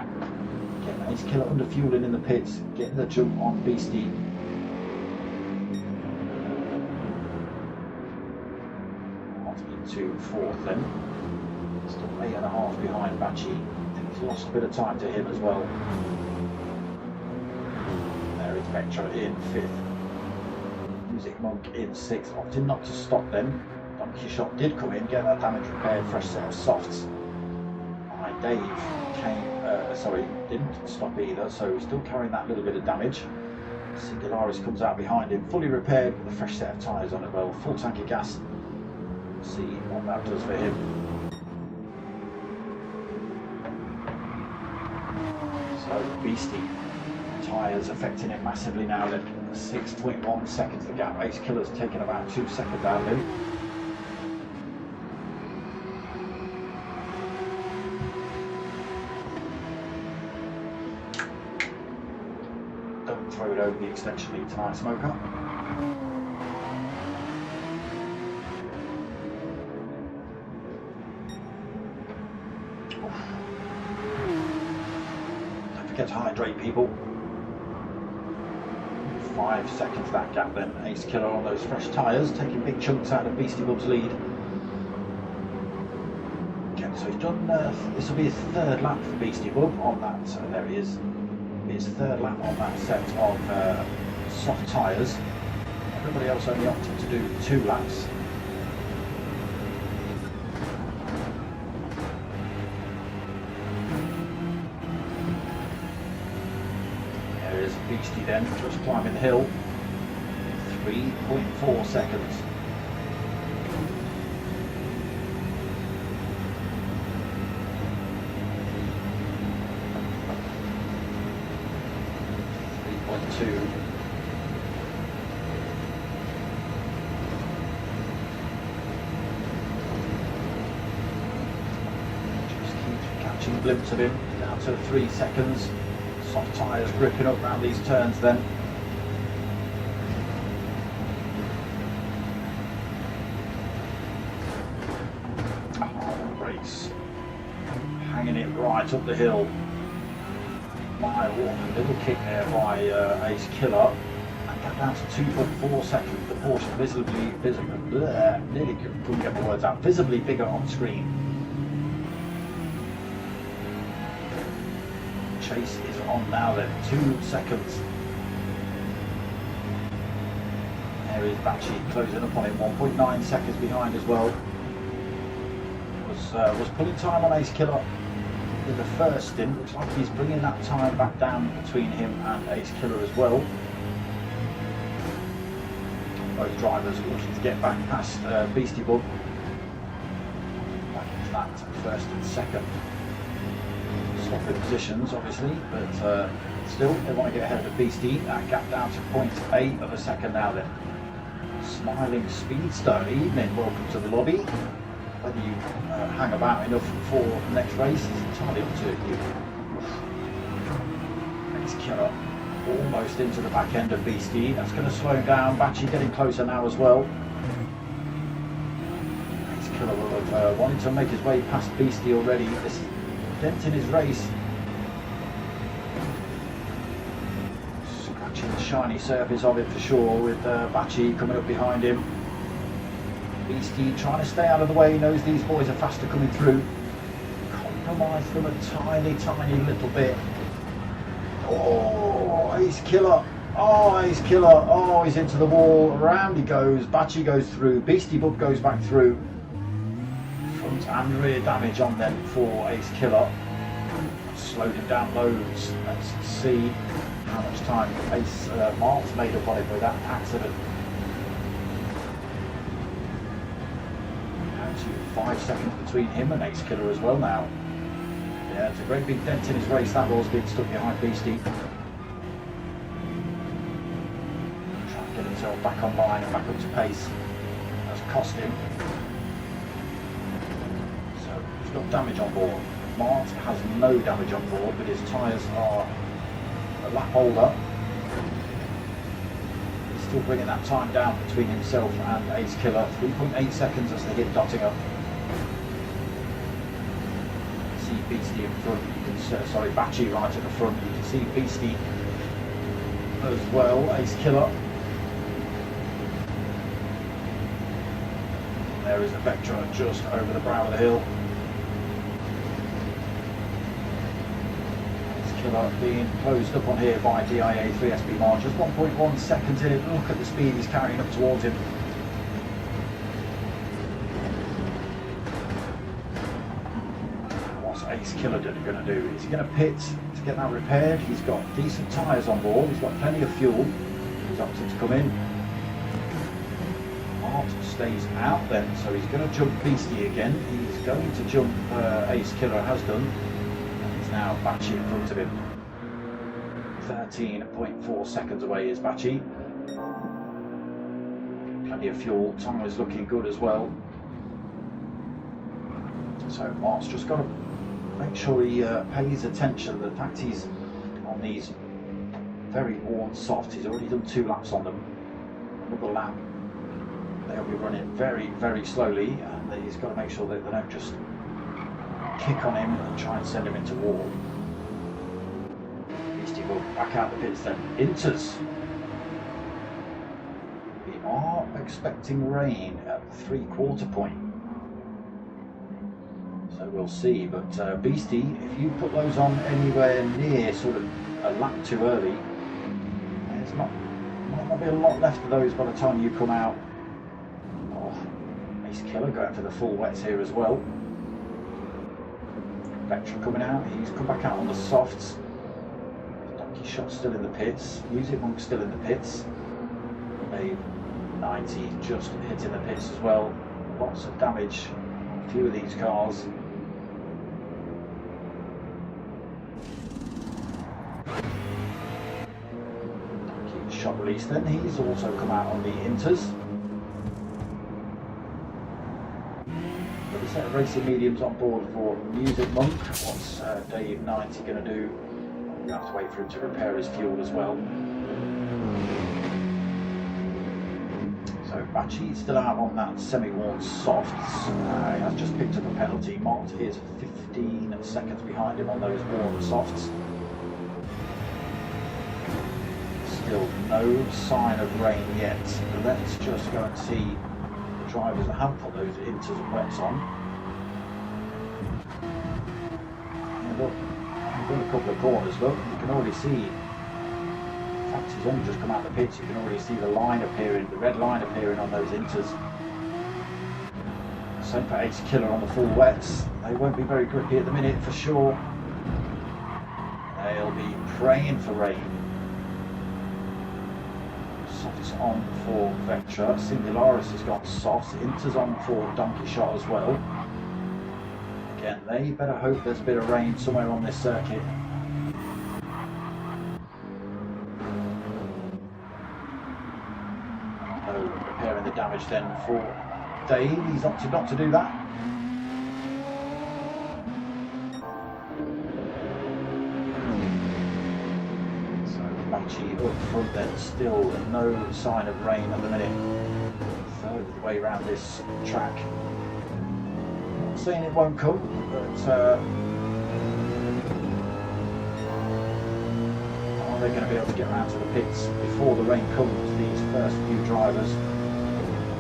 Getting Ace Killer under fueling in the pits, getting the jump on Beastie. Into fourth then. Still 8.5 behind Bachi. I think he's lost a bit of time to him as well. There is Vectra in fifth. Music Monk in sixth. Opting not to stop them. Donkey Shot did come in, get that damage repaired, fresh set of softs. Dave didn't stop either, so still carrying that little bit of damage. Singularis comes out behind him, fully repaired with a fresh set of tyres on it, well, full tank of gas. See what that does for him. So Beastie, tyres affecting him massively now. Then 6.1 seconds the gap. Ace Killer's taking about 2 seconds down of him. Throw it over the extension lead tonight, Smoker. Don't forget to hydrate, people. 5 seconds that gap then. Ace Killer on those fresh tyres, taking big chunks out of Beastie Bub's lead. Okay, so he's done, this will be his third lap for Beastie Bub on that, so there he is. His third lap on that set of soft tyres. Everybody else only opted to do 2 laps. There is Beastie then, just climbing the hill. 3.4 seconds. Two. Just keep catching a glimpse of him, down to 3 seconds. Soft tyres gripping up around these turns then. Brakes. Hanging it right up the hill. A little kick there by Ace Killer, and got down to 2.4 seconds. The Porsche nearly couldn't get the words out. Visibly bigger on screen. Chase is on now then. 2 seconds. There is Bachi closing up on him. 1.9 seconds behind as well. Was pulling time on Ace Killer. In the first stint, looks like he's bringing that time back down between him and Ace Killer as well. Both drivers looking to get back past Beastie Bub. Back into that first and second. Swapping positions obviously, but still they want to get ahead of Beastie. That gap down to 0.8 of a second now then. Smiling Speedster, evening, welcome to the lobby. whether you hang about enough for the next race is entirely up to you. Ace Killer almost into the back end of Beastie. That's going to slow him down. Bachi getting closer now as well. Ace Killer will have wanted to make his way past Beastie already. This is dent in his race. Scratching the shiny surface of it for sure, with Bachi coming up behind him. Beastie trying to stay out of the way, knows these boys are faster coming through. Compromise them a tiny little bit. Oh, Ace Killer. Oh, Ace Killer. Oh, he's into the wall. Around he goes. Bachi goes through. Beastie Bub goes back through. Front and rear damage on them for Ace Killer. Slowed him down loads. Let's see how much time Ace Mark's made up on it with that accident. 5 seconds between him and Ace Killer as well now. Yeah, it's a great big dent in his race, that was being stuck behind Beastie. Trying to get himself back online and back up to pace. That's cost him. So he's got damage on board. Mart has no damage on board, but his tyres are a lap older. He's still bringing that time down between himself and Ace Killer. 3.8 seconds as they hit Dottinger. Beastie in front, you can sorry, Bachi right at the front, you can see Beastie as well, Ace Killer. There is a Vectra just over the brow of the hill. Ace Killer being closed up on here by DIA 3SB March, just 1.1 seconds in it. Look at the speed he's carrying up towards him. Ace Killer going to do? Is he going to pit to get that repaired? He's got decent tyres on board, he's got plenty of fuel, he's opted to come in. Mart stays out then, so he's going to jump Beastie again. He's going to jump Ace Killer, has done, and he's now Bachi in front of him. 13.4 seconds away is Bachi. Plenty of fuel, tyres looking good as well. So Mart's just got to make sure he pays attention to the fact he's on these very worn softs. He's already done 2 laps on them. Another lap, they'll be running very slowly, and he's got to make sure that they don't just kick on him and try and send him into wall. Beastie will back out the pits then. Inters. We are expecting rain at the 3/4 point. So we'll see, but Beastie, if you put those on anywhere near sort of a lap too early, there's might not be a lot left of those by the time you come out. Oh, Ace Killer going for the full wets here as well. Vectra coming out, he's come back out on the softs. Donkey Shot still in the pits, Music Monk still in the pits. They've 90 just hitting the pits as well. Lots of damage on a few of these cars. Shot release then, he's also come out on the Inters. Got a set of racing mediums on board for Music Monk. What's Dave 90 going to do? We're going to have to wait for him to repair his fuel as well. So Bachi's still out on that semi-worn softs. He has just picked up a penalty. Mart is 15 seconds behind him on those worn softs. Still no sign of rain yet. Let's just go and see the drivers that have put those Inters and wets on. And look, I've done a couple of corners, look, you can already see, in fact he's only just come out of the pits, you can already see the line appearing, the red line appearing on those Inters. Same for Ace Killer on the full wets. They won't be very grippy at the minute for sure. They'll be praying for rain. Softs on for Vectra, Singularis has got softs, Inters on for Donkey Shot as well. Again, they better hope there's a bit of rain somewhere on this circuit. So repairing the damage then for Dave, he's opted not to do that. So Bachi up front then, still no sign of rain at the minute. Third of the way around this track. Not saying it won't come, but are they going to be able to get around to the pits before the rain comes, these first few drivers?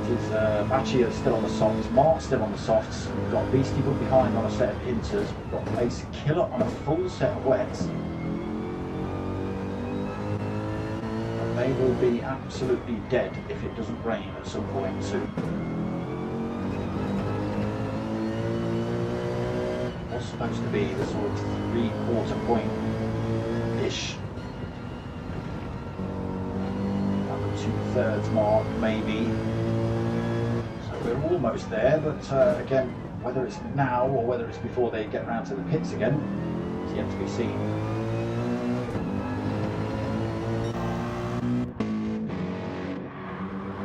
It is Bachi still on the softs, Mark's still on the softs, we've got Beastie Book behind on a set of inters, we've got Ace Killer on a full set of wets. And they will be absolutely dead if it doesn't rain at some point soon. It was supposed to be the sort of 3/4 point-ish. 2/3 mark maybe, so we're almost there, but again, whether it's now or whether it's before they get round to the pits again is yet to be seen.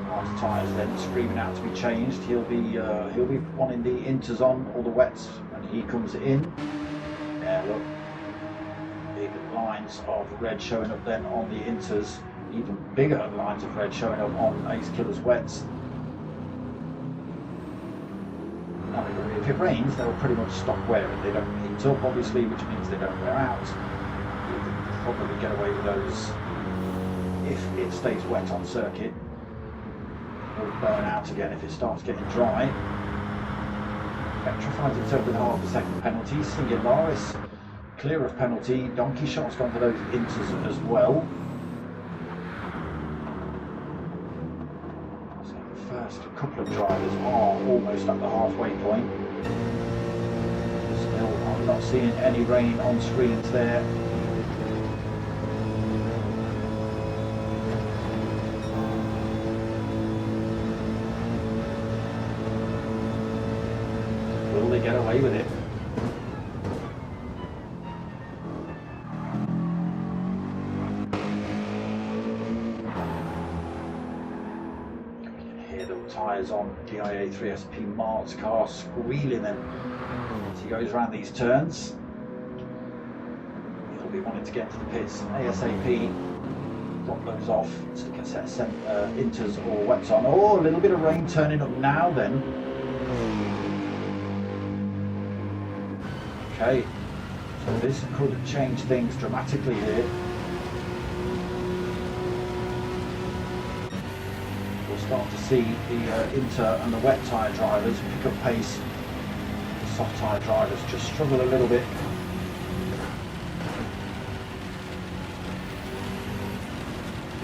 Mark's tyres then screaming out to be changed. He'll be wanting the inters on, all the wets, when he comes in. Yeah, look, big lines of red showing up then on the inters. Even bigger lines of red showing up on Ace Killer's wets. Now, if it rains, they'll pretty much stop wearing. They don't heat up, obviously, which means they don't wear out. You can probably get away with those if it stays wet on circuit. Will burn out again if it starts getting dry. Vectra finds himself with half a second penalty. Singularis clear of penalty. Donkey Shot's gone for those inters as well. First couple of drivers are almost at the halfway point. Still, I'm not seeing any rain on screens there. Will they get away with it? Tyres on GR3 SP Mark's car squealing then as he goes around these turns. He'll be wanting to get to the pits ASAP. Drop those off, stick a set of inters or wets on. Oh, a little bit of rain turning up now then. Okay, so this could change things dramatically here. Start to see the inter and the wet tyre drivers pick up pace. The soft tyre drivers just struggle a little bit.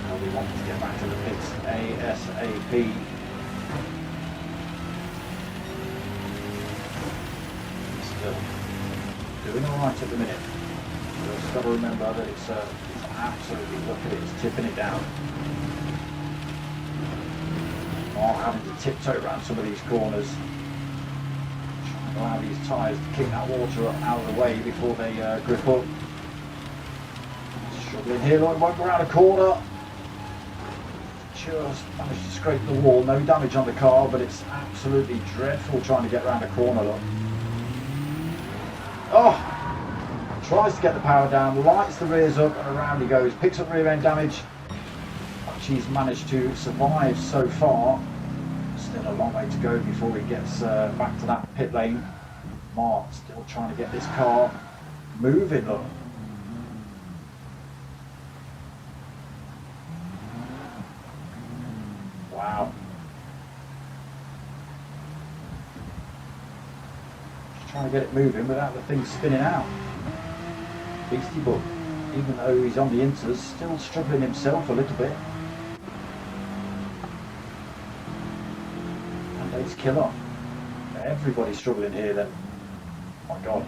They'll be wanting to get back to the pits ASAP. Still doing alright at the minute. But I've got to remember that it's absolutely, look at it, it's tipping it down. Mark having to tiptoe around some of these corners, trying to allow these tyres to kick that water out of the way before they grip up. Struggling here, like won't go around a corner. Just managed to scrape the wall, no damage on the car, but it's absolutely dreadful trying to get around a corner. Look. Oh, tries to get the power down, lights the rears up, and around he goes, picks up rear end damage. She's managed to survive so far. Still a long way to go before he gets back to that pit lane. Mark still trying to get this car moving. Look. Wow. Just trying to get it moving without the thing spinning out. Beastie Book, even though he's on the inters, still struggling himself a little bit. Ace Killer. Everybody's struggling here then. Oh my god.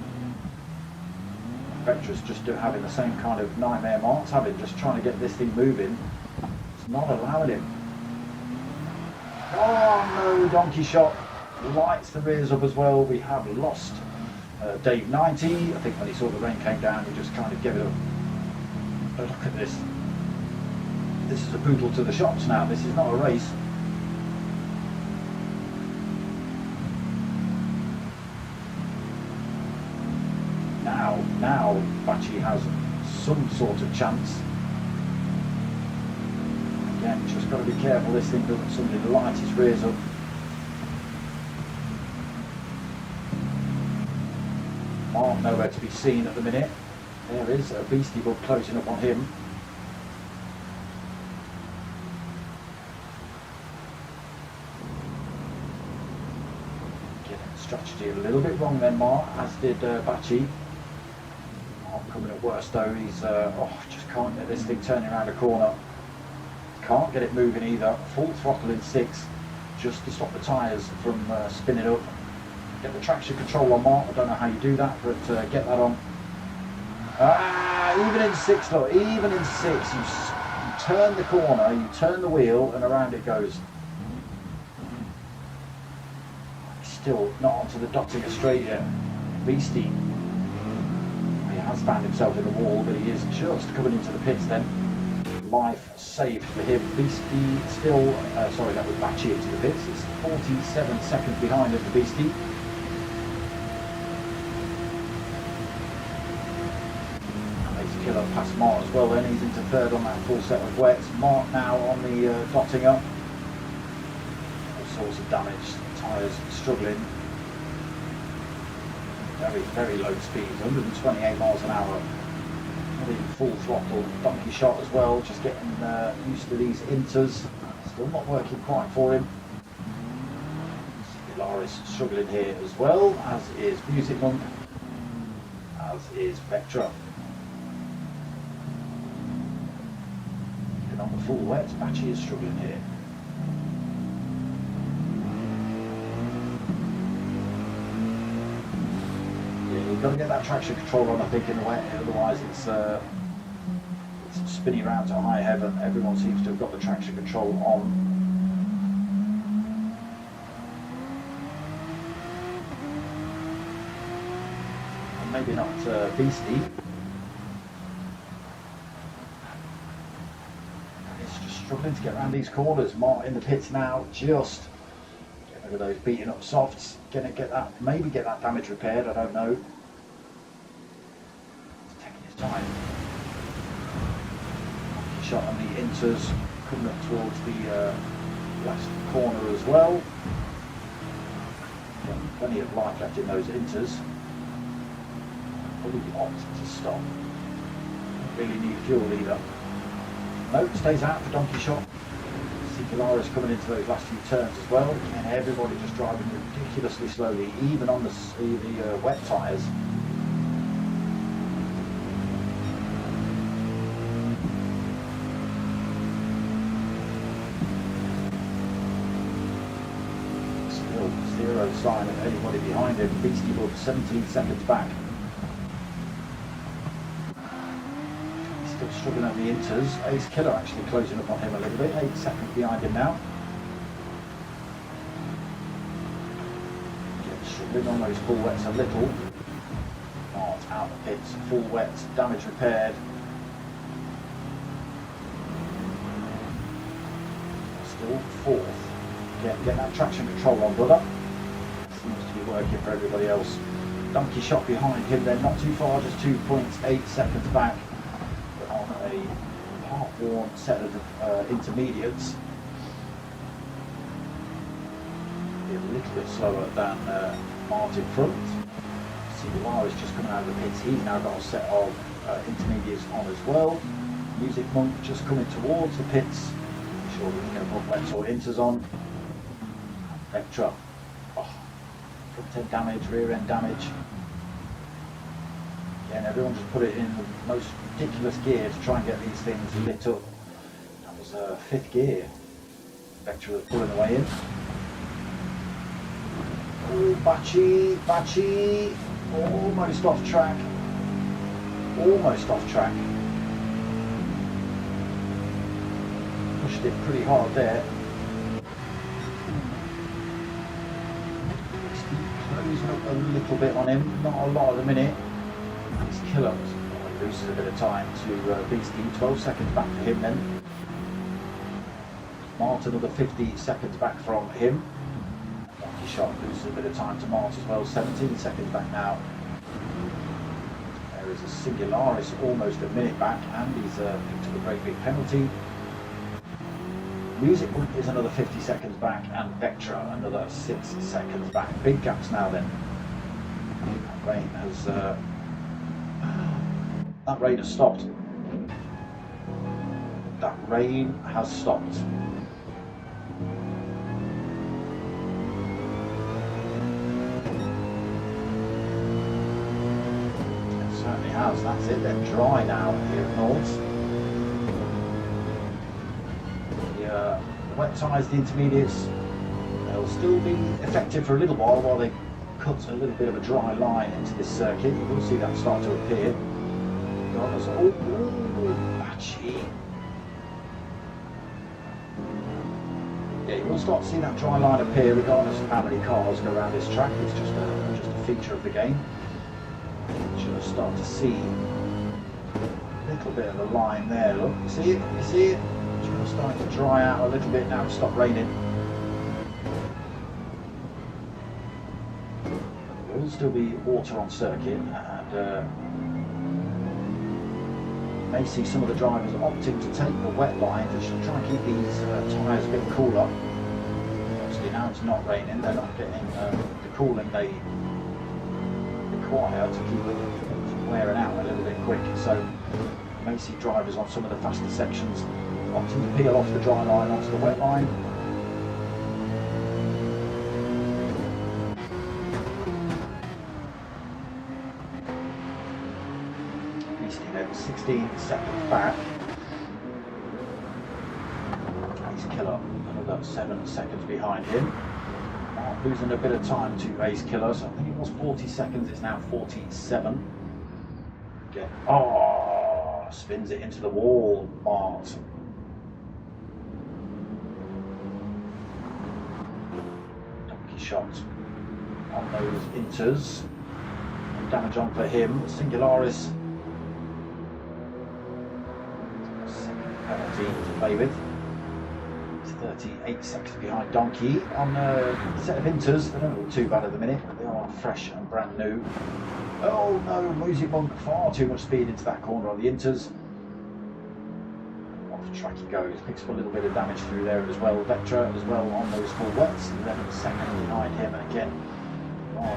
Vectra's just having the same kind of nightmare Mark's having, just trying to get this thing moving. It's not allowing him. Oh no, Donkey Shot lights the rears up as well. We have lost Dave 90. I think when he saw the rain came down, he just kind of gave it a look at this. This is a poodle to the shops now. This is not a race. Now Bachi has some sort of chance. Again, just got to be careful this thing doesn't suddenly light its rears up. Mark nowhere to be seen at the minute. There is a beastie bug closing up on him. Getting the strategy a little bit wrong then, Mark, as did Bachi. Mark coming at worst though. He's just can't get this thing turning around a corner. Can't get it moving either. Full throttle in 6 just to stop the tyres from spinning up. Get the traction control on, Mark. I don't know how you do that, but get that on. Even in 6, look, even in 6, you turn the corner, you turn the wheel, and around it goes. Still not onto the Dottinger straight yet. Beastie. He has found himself in the wall, but he is just coming into the pits then. Life saved for him. Beastie still, sorry, that was Bachi into the pits. It's 47 seconds behind of the Beastie. Killer past Mark as well then, he's into third on that full set of wets. Mark now on the Dottinger. All sorts of damage, tyres struggling. Very, very low speeds, 128 miles an hour. Not even full throttle. Donkey shot as well, just getting used to these inters. Still not working quite for him. Solaris struggling here as well, as is Music Monk, as is Vectra. On the full wet, Bachi is struggling here. Yeah, you've got to get that traction control on, I think, in the wet, otherwise it's spinning around to high heaven. Everyone seems to have got the traction control on. And maybe not Beastie. Struggling to get around these corners. Mark in the pits now, just get rid of those beating up softs. Gonna get that, maybe get that damage repaired, I don't know. He's taking his time. Shot on the inters, coming up towards the last corner as well. Getting plenty of life left in those inters. Probably opt to stop. Don't really need fuel either. Nope, stays out for Donkey Shot. Polaris coming into those last few turns as well, and everybody just driving ridiculously slowly, even on the wet tyres. Still zero sign of anybody behind him. Beastie Bug 17 seconds back. Still struggling on the inters. Ace Killer actually closing up on him a little bit, 8 seconds behind him now. Struggling on those full wets a little. Art out the pits, full wets, damage repaired. Still fourth. Get that traction control on, brother. Seems to be working for everybody else. Donkey Shot behind him then, not too far, just 2.8 seconds back. A half-worn set of intermediates. Be a little bit slower than Martin front. Polaris is just coming out of the pits. He's now got a set of intermediates on as well. Music Monk just coming towards the pits. I'm sure we're going to put wets or inters on. Vectra. Front end damage, rear end damage. Again, everyone just put it in the most ridiculous gear to try and get these things lit up. That was 5th gear. Vectra was pulling away in. Oh, Bachi, almost off track. Almost off track. Pushed it pretty hard there. Closing up a little bit on him, not a lot at the minute. His Killer loses a bit of time to Beastie, 12 seconds back for him then. Mart another 50 seconds back from him. Shot loses a bit of time to Mart as well, 17 seconds back now. There is a Singularis almost a minute back, and he's picked up a great big penalty. Music is another 50 seconds back, and Vectra another 6 seconds back. Big gaps now then. That rain has stopped. That rain has stopped. It certainly has. That's it. They're dry now here at Nords. The wet tyres, the intermediates, they'll still be effective for a little while they cut a little bit of a dry line into this circuit. You will see that start to appear. Patchy. Yeah, you will start to see that dry line appear regardless of how many cars go around this track. It's just a feature of the game. You should start to see a little bit of a line there. Look, you see it? You see it? It's going to start to dry out a little bit now. It's stopped raining. There will still be water on circuit, and you may see some of the drivers opting to take the wet line to try and keep these tyres a bit cooler. Obviously now it's not raining, they're not getting the cooling they require to keep it from wearing out a little bit quick. So you may see drivers on some of the faster sections opting to peel off the dry line onto the wet line. Then 16 seconds back. Ace Killer, another 7 seconds behind him. Losing a bit of time to Ace Killer, so I think it was 40 seconds, it's now 47. Again, spins it into the wall, Mart. Donkey shot on those inters. Damage on for him. Singularis. Penalty to play with. It's 38 seconds behind Donkey on a set of inters. They don't look too bad at the minute, but they are fresh and brand new. Oh no, Music Monk, far too much speed into that corner on the inters. Off the track he goes, picks up a little bit of damage through there as well. Vectra as well on those full wets, 11 seconds behind him, and again,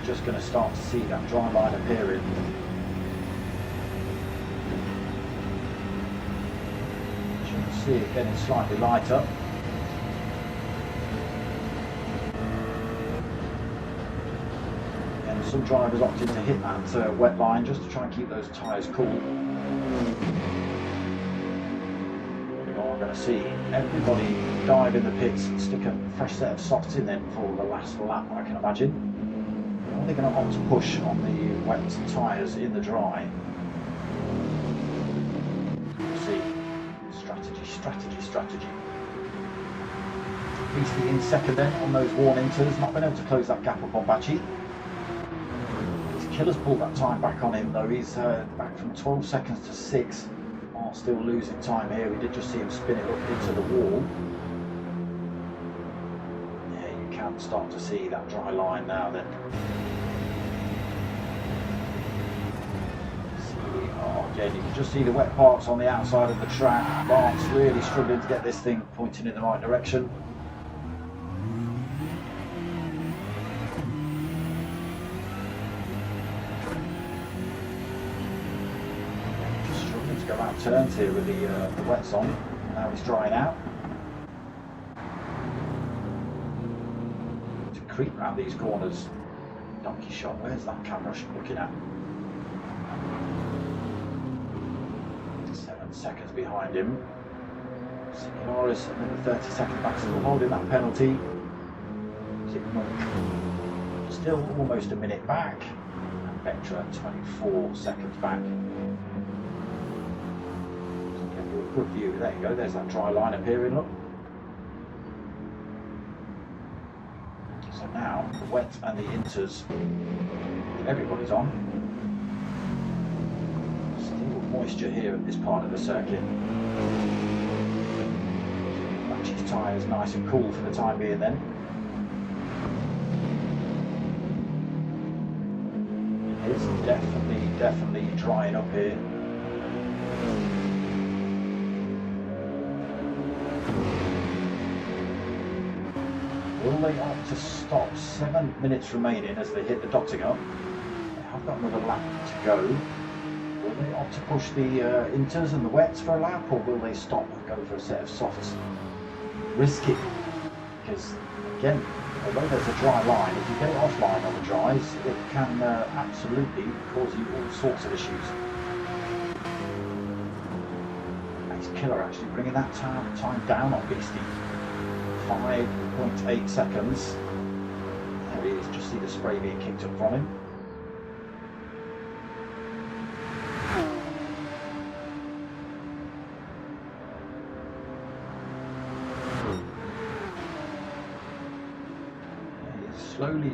just going to start to see that dry line appearing. See it getting slightly lighter. And some drivers opted to hit that wet line just to try and keep those tyres cool. We're going to see everybody dive in the pits and stick a fresh set of softs in them for the last lap, I can imagine. They're only going to opt to push on the wet tyres in the dry. Strategy. Beastie in second then on those worn inters, not been able to close that gap up on Bachi. His Killer's pulled that time back on him though, he's back from 12 seconds to 6. Still losing time here, we did just see him spin it up into the wall. Yeah, you can start to see that dry line now then. Again, you can just see the wet parts on the outside of the track. Bart's really struggling to get this thing pointing in the right direction. Just struggling to go out turns here with the wets on. Now it's drying out. To creep around these corners. Donkey shot, where's that camera looking at? 7 seconds behind him. Singularis another 30 seconds back, still holding that penalty. Still almost a minute back. And Vectra 24 seconds back. Give you a good view. There you go, there's that dry line appearing, look. So now the wet and the inters, everybody's on. Moisture here at this part of the circuit. Bachi's tyres nice and cool for the time being then. It is definitely definitely drying up here. Will they opt to stop? 7 minutes remaining as they hit the dotting up. They have got another lap to go. Will they opt to push the inters and the wets for a lap, or will they stop and go for a set of softs? Risky, because again, although there's a dry line, if you get it offline on the dries, it can absolutely cause you all sorts of issues. Nice killer actually bringing that time down on Beastie. 5.8 seconds. There he is, just see the spray being kicked up from him.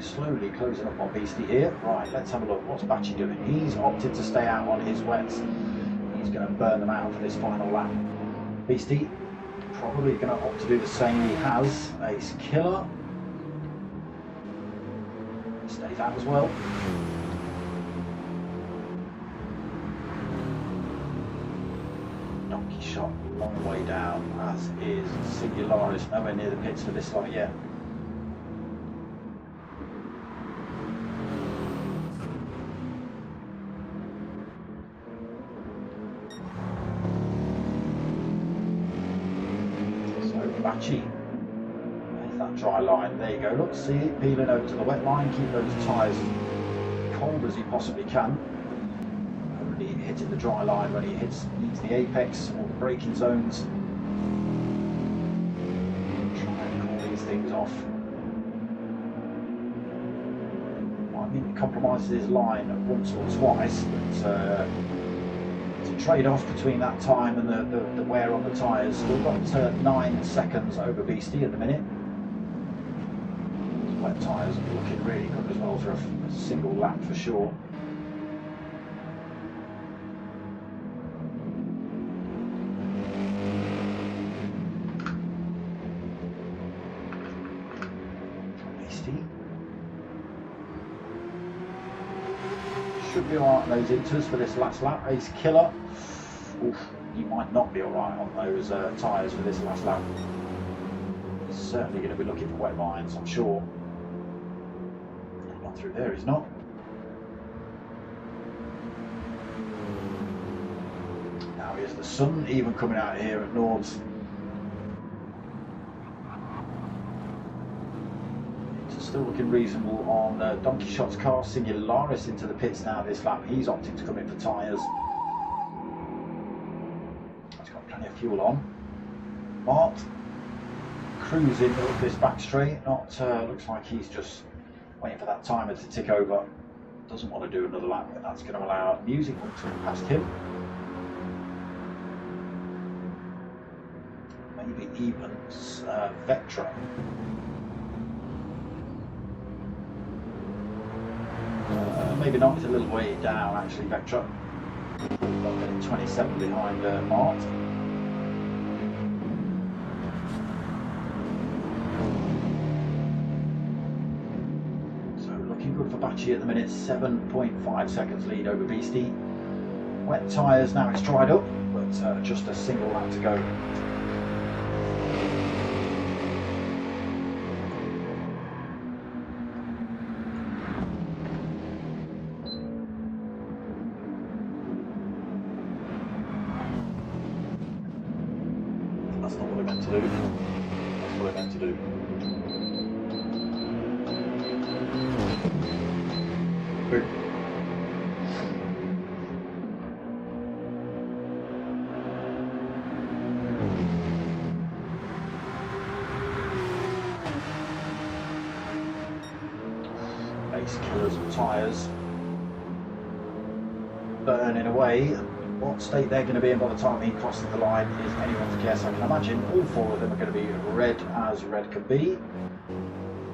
Slowly closing up on Beastie here. Right, let's have a look. What's Batchy doing? He's opted to stay out on his wets. He's going to burn them out for this final lap. Beastie probably going to opt to do the same. He has. Ace Killer stays out as well. Donkey Shot long way down, as is Singularis nowhere near the pits for this lot yet. Batchy, there's that dry line, there you go, look, see it peeling over to the wet line. Keep those tyres cold as you possibly can, only hitting the dry line when he hits the apex or the braking zones. Try and cool these things off. I mean, it compromises his line once or twice, but it's a trade-off between that time and the wear on the tyres. We've got 9 seconds over Beastie at the minute. Those wet tyres are looking really good as well for a single lap for sure. Beastie should be alright on those inters for this last lap. Ace Killer, oof, you might not be alright on those tyres for this last lap. He's certainly going to be looking for wet lines, I'm sure. Not through there, he's not. Now here's the sun even coming out here at Nords. Still looking reasonable on Donkey Shot's car. Singularis into the pits now this lap. He's opting to come in for tyres. He's got plenty of fuel on. Mart cruising up this back straight. Not looks like he's just waiting for that timer to tick over. Doesn't want to do another lap, but that's going to allow Music to come past him. Maybe even Vectra. Maybe not, it's a little way down actually, Vectra. 27 behind Mart. So looking good for Batchy at the minute, 7.5 seconds lead over Beastie. Wet tyres, now it's dried up, but just a single lap to go. That's not what I meant to do. That's what I meant to do. Boom. Ace Killers and tyres burning away. What state they're going to be in by the time he crosses the line is anyone's guess. I can imagine all 4 of them are going to be red as red can be.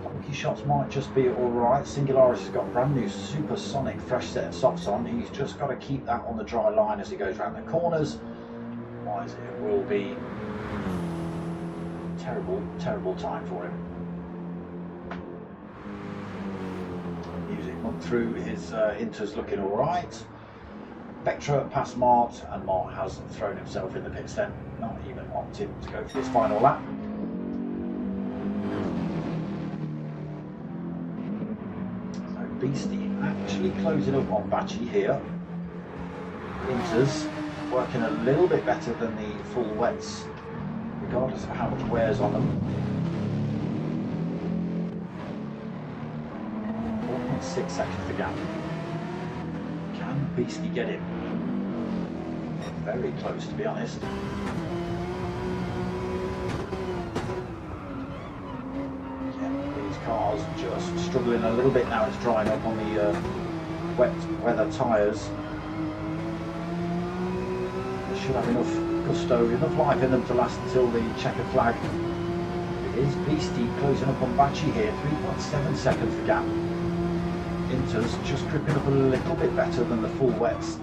Donkey Shots might just be alright. Singularis has got a brand new supersonic fresh set of softs on. He's just got to keep that on the dry line as he goes around the corners. Otherwise it will be terrible time for him. Music went through his inters looking alright. Vectra past Mart, and Mart has thrown himself in the pits then, not even opted to go for this final lap. So Beastie actually closing up on Bachi here. Inters working a little bit better than the full wets, regardless of how much wears on them. 4.6 seconds to gap. Can Beastie get him? Very close, to be honest. Yeah, these cars just struggling a little bit now. It's drying up on the wet weather tyres. They should have enough gusto, enough life in them to last until the checkered flag. It is Beastie closing up on Bachi here, 3.7 seconds to gap. Inters just gripping up a little bit better than the full wets.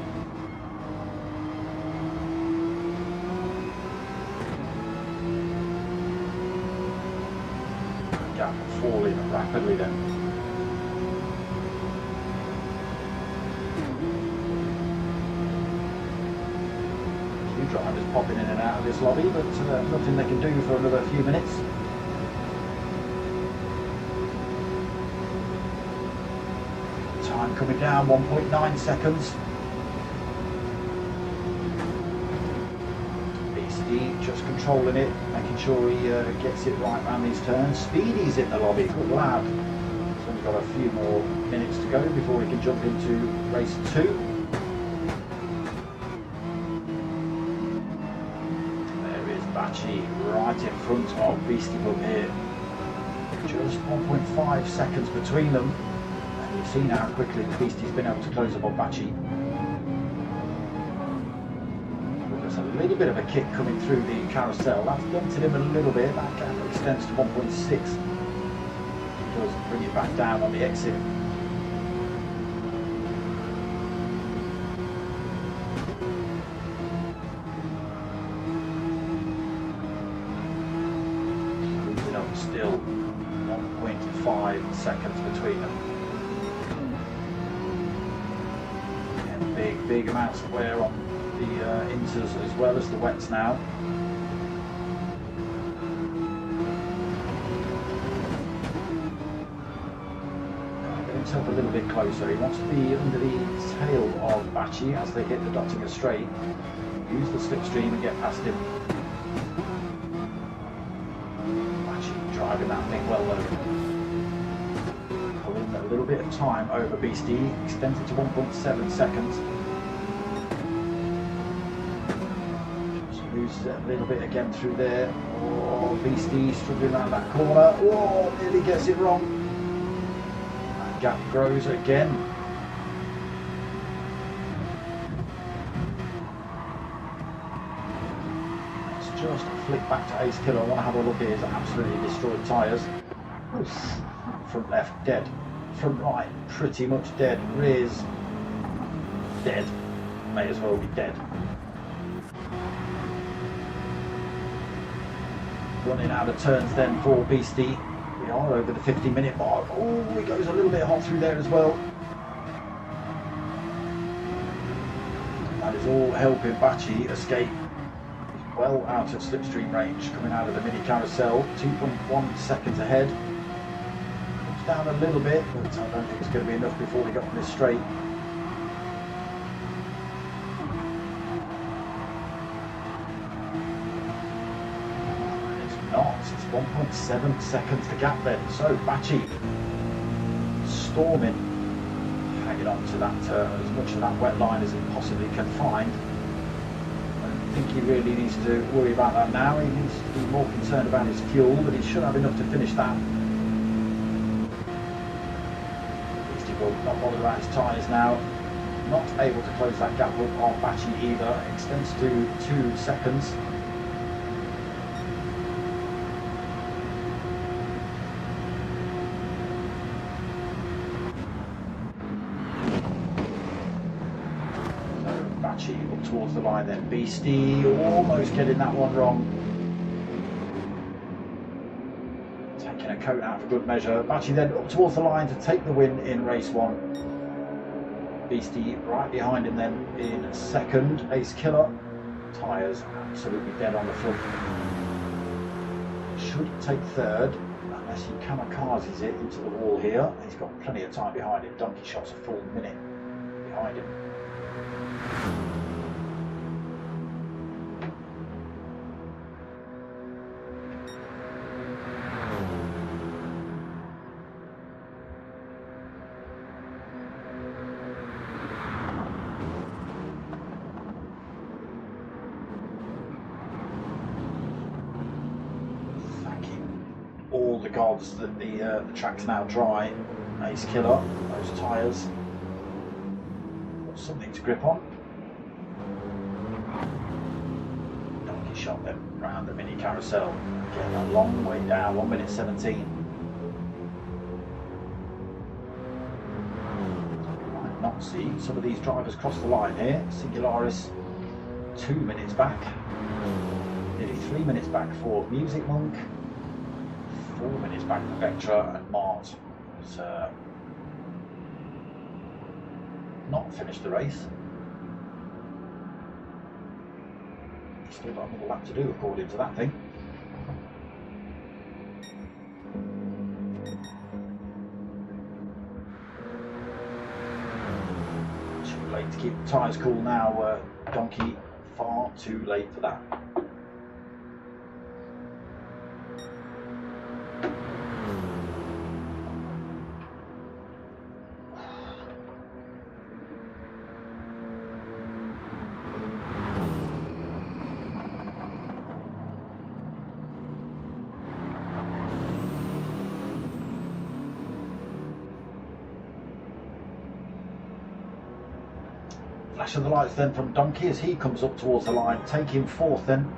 Gap falling rapidly then. A few drivers popping in and out of this lobby, but nothing they can do for another few minutes. Time coming down, 1.9 seconds. Beastie just controlling it, making sure he gets it right around these turns. Speedy's in the lobby, good lad. He's only got a few more minutes to go before he can jump into race 2. There is Bachi right in front of Beastie Bum here. Just 1.5 seconds between them. You see now how quickly Beastie's been able to close up on Bachi. There's a little bit of a kick coming through the carousel. That's dented him a little bit. That gap extends to 1.6. It does bring it back down on the exit. Closing up still 1.5 seconds between them. Big amounts of wear on the inters as well as the wets now. Get himself a little bit closer. He wants to be under the tail of Bachi as they hit the Dottinger straight. Use the slipstream and get past him. Bachi driving that thing well though. Pulling a little bit of time over Beastie, extends it to 1.7 seconds. A little bit again through there. Oh, Beastie struggling around that corner. Oh, nearly gets it wrong. That gap grows again. Let's just flick back to Ace Killer. I want to have a look at his absolutely destroyed tyres. Front left, dead. Front right, pretty much dead. Rear's dead. May as well be dead. Running out of turns then for Beastie. We are over the 50-minute mark. Oh, he goes a little bit hot through there as well. That is all helping Bachi escape. He's well out of slipstream range coming out of the mini carousel. 2.1 seconds ahead. Comes down a little bit, but I don't think it's going to be enough before we get on this straight. It's 1.7 seconds to gap then. So Bachi storming, hanging on to that as much of that wet line as he possibly can find. I don't think he really needs to worry about that now. He needs to be more concerned about his fuel, but he should have enough to finish that. Beastie will not bother about his tyres now. Not able to close that gap up on Bachi either. Extends to 2 seconds. Up towards the line then. Beastie almost getting that one wrong. Taking a coat out for good measure. Bachi then up towards the line to take the win in race 1. Beastie right behind him then in second. Ace Killer. Tyres absolutely dead on the front. Should take third, unless he kamikazes it into the wall here. He's got plenty of time behind him. Donkey Shot's a full minute behind him. All the gods that the track's now dry. Ace Killer, those tyres, got something to grip on. Donkey Shot them round the mini carousel, getting a long way down, 1 minute 17. You might not see some of these drivers cross the line here. Singularis 2 minutes back, nearly 3 minutes back for Music Monk. 4 minutes back for Vectra, and Mart has not finished the race. Still got another lap to do according to that thing. Too late to keep the tyres cool now, Donkey. Far too late for that. Flash of the lights then from Donkey as he comes up towards the line, taking fourth then.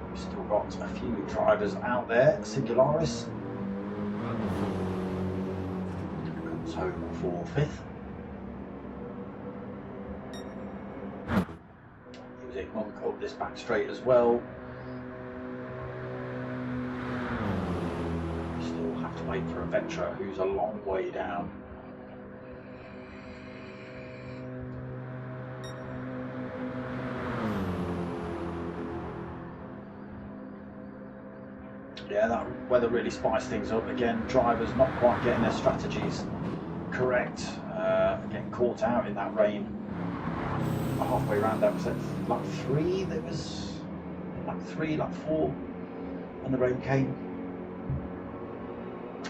We've still got a few drivers out there. Singularis comes home for fifth. Music Monk up this back straight as well. We still have to wait for a Vectra who's a long way down. Yeah, that weather really spiced things up again. Drivers not quite getting their strategies correct, getting caught out in that rain. Halfway around that was at lap 3. There was lap 3, lap 4, and the rain came.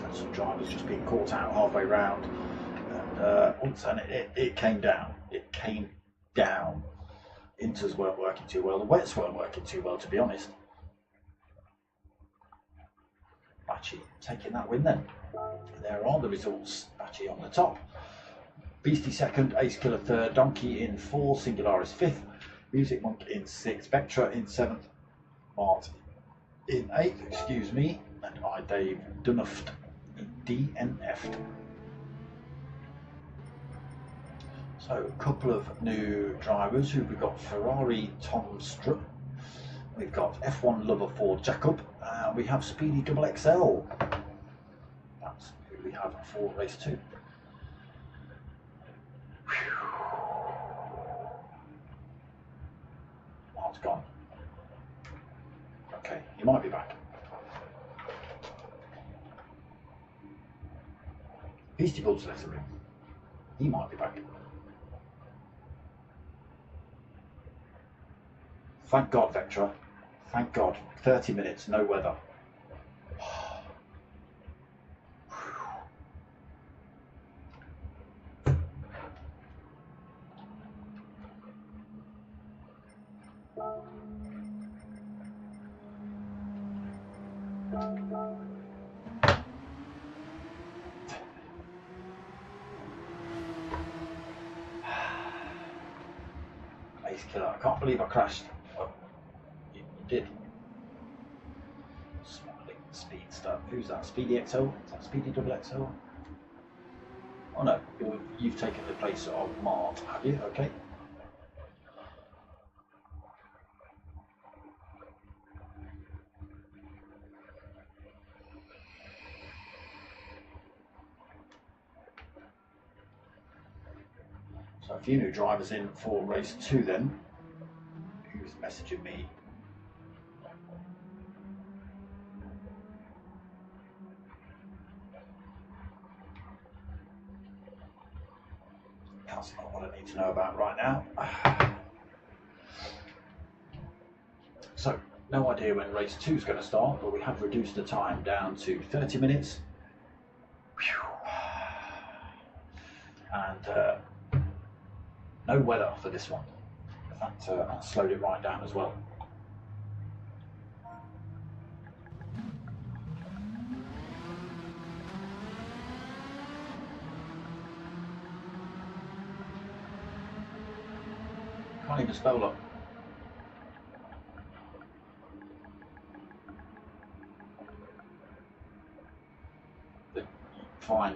And some drivers just being caught out halfway round, and all of a sudden it came down. It came down. Inters weren't working too well. The wets weren't working too well, to be honest. Bachi taking that win then. There are the results. Bachi on the top. Beastie second, Ace Killer third, Donkey in 4, Singularis 5th, Music Monk in 6th, Vectra in 7th, Mart in 8th, excuse me, and I, Dave, DNF'd. So a couple of new drivers who we've got: Ferrari Tom Strutt, we've got F1 Lover Ford Jacob, and we have Speedy Double XL. That's who we have for race 2. Mart's gone. Okay, he might be back. Beastie Bull's left the room. He might be back. Thank God, Vectra. Thank God. 30 minutes, no weather. Ace Killer, I can't believe I crashed. Well, you did. Smiling Speedster. Who's that? Speedy XL? Is that Speedy Double XL? Oh no, you've taken the place of Mart, have you? Okay. So a few new drivers in for race 2 then. Who's messaging me? That's not what I need to know about right now. So, no idea when race 2 is going to start, but we have reduced the time down to 30 minutes. And no weather for this one. That slowed it right down as well. Can't even spell up. Fine.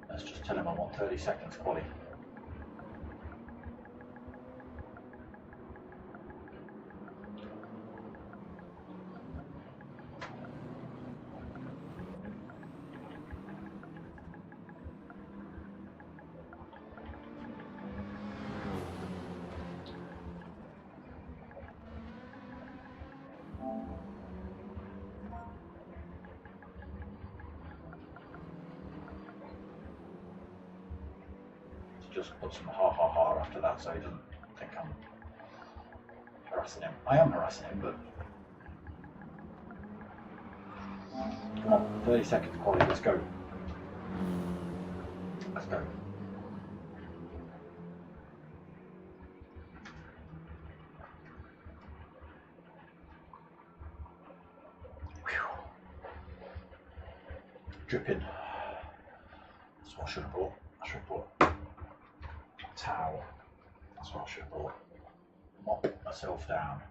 Let's just tell him I want 30 seconds quality. Just put some ha ha ha after that so he doesn't think I'm harassing him. I am harassing him, but come on, 30 seconds quality, let's go. Let's go. Dripping. That's what I should have bought. I should have bought towel. That's what I should have bought. Mop myself down.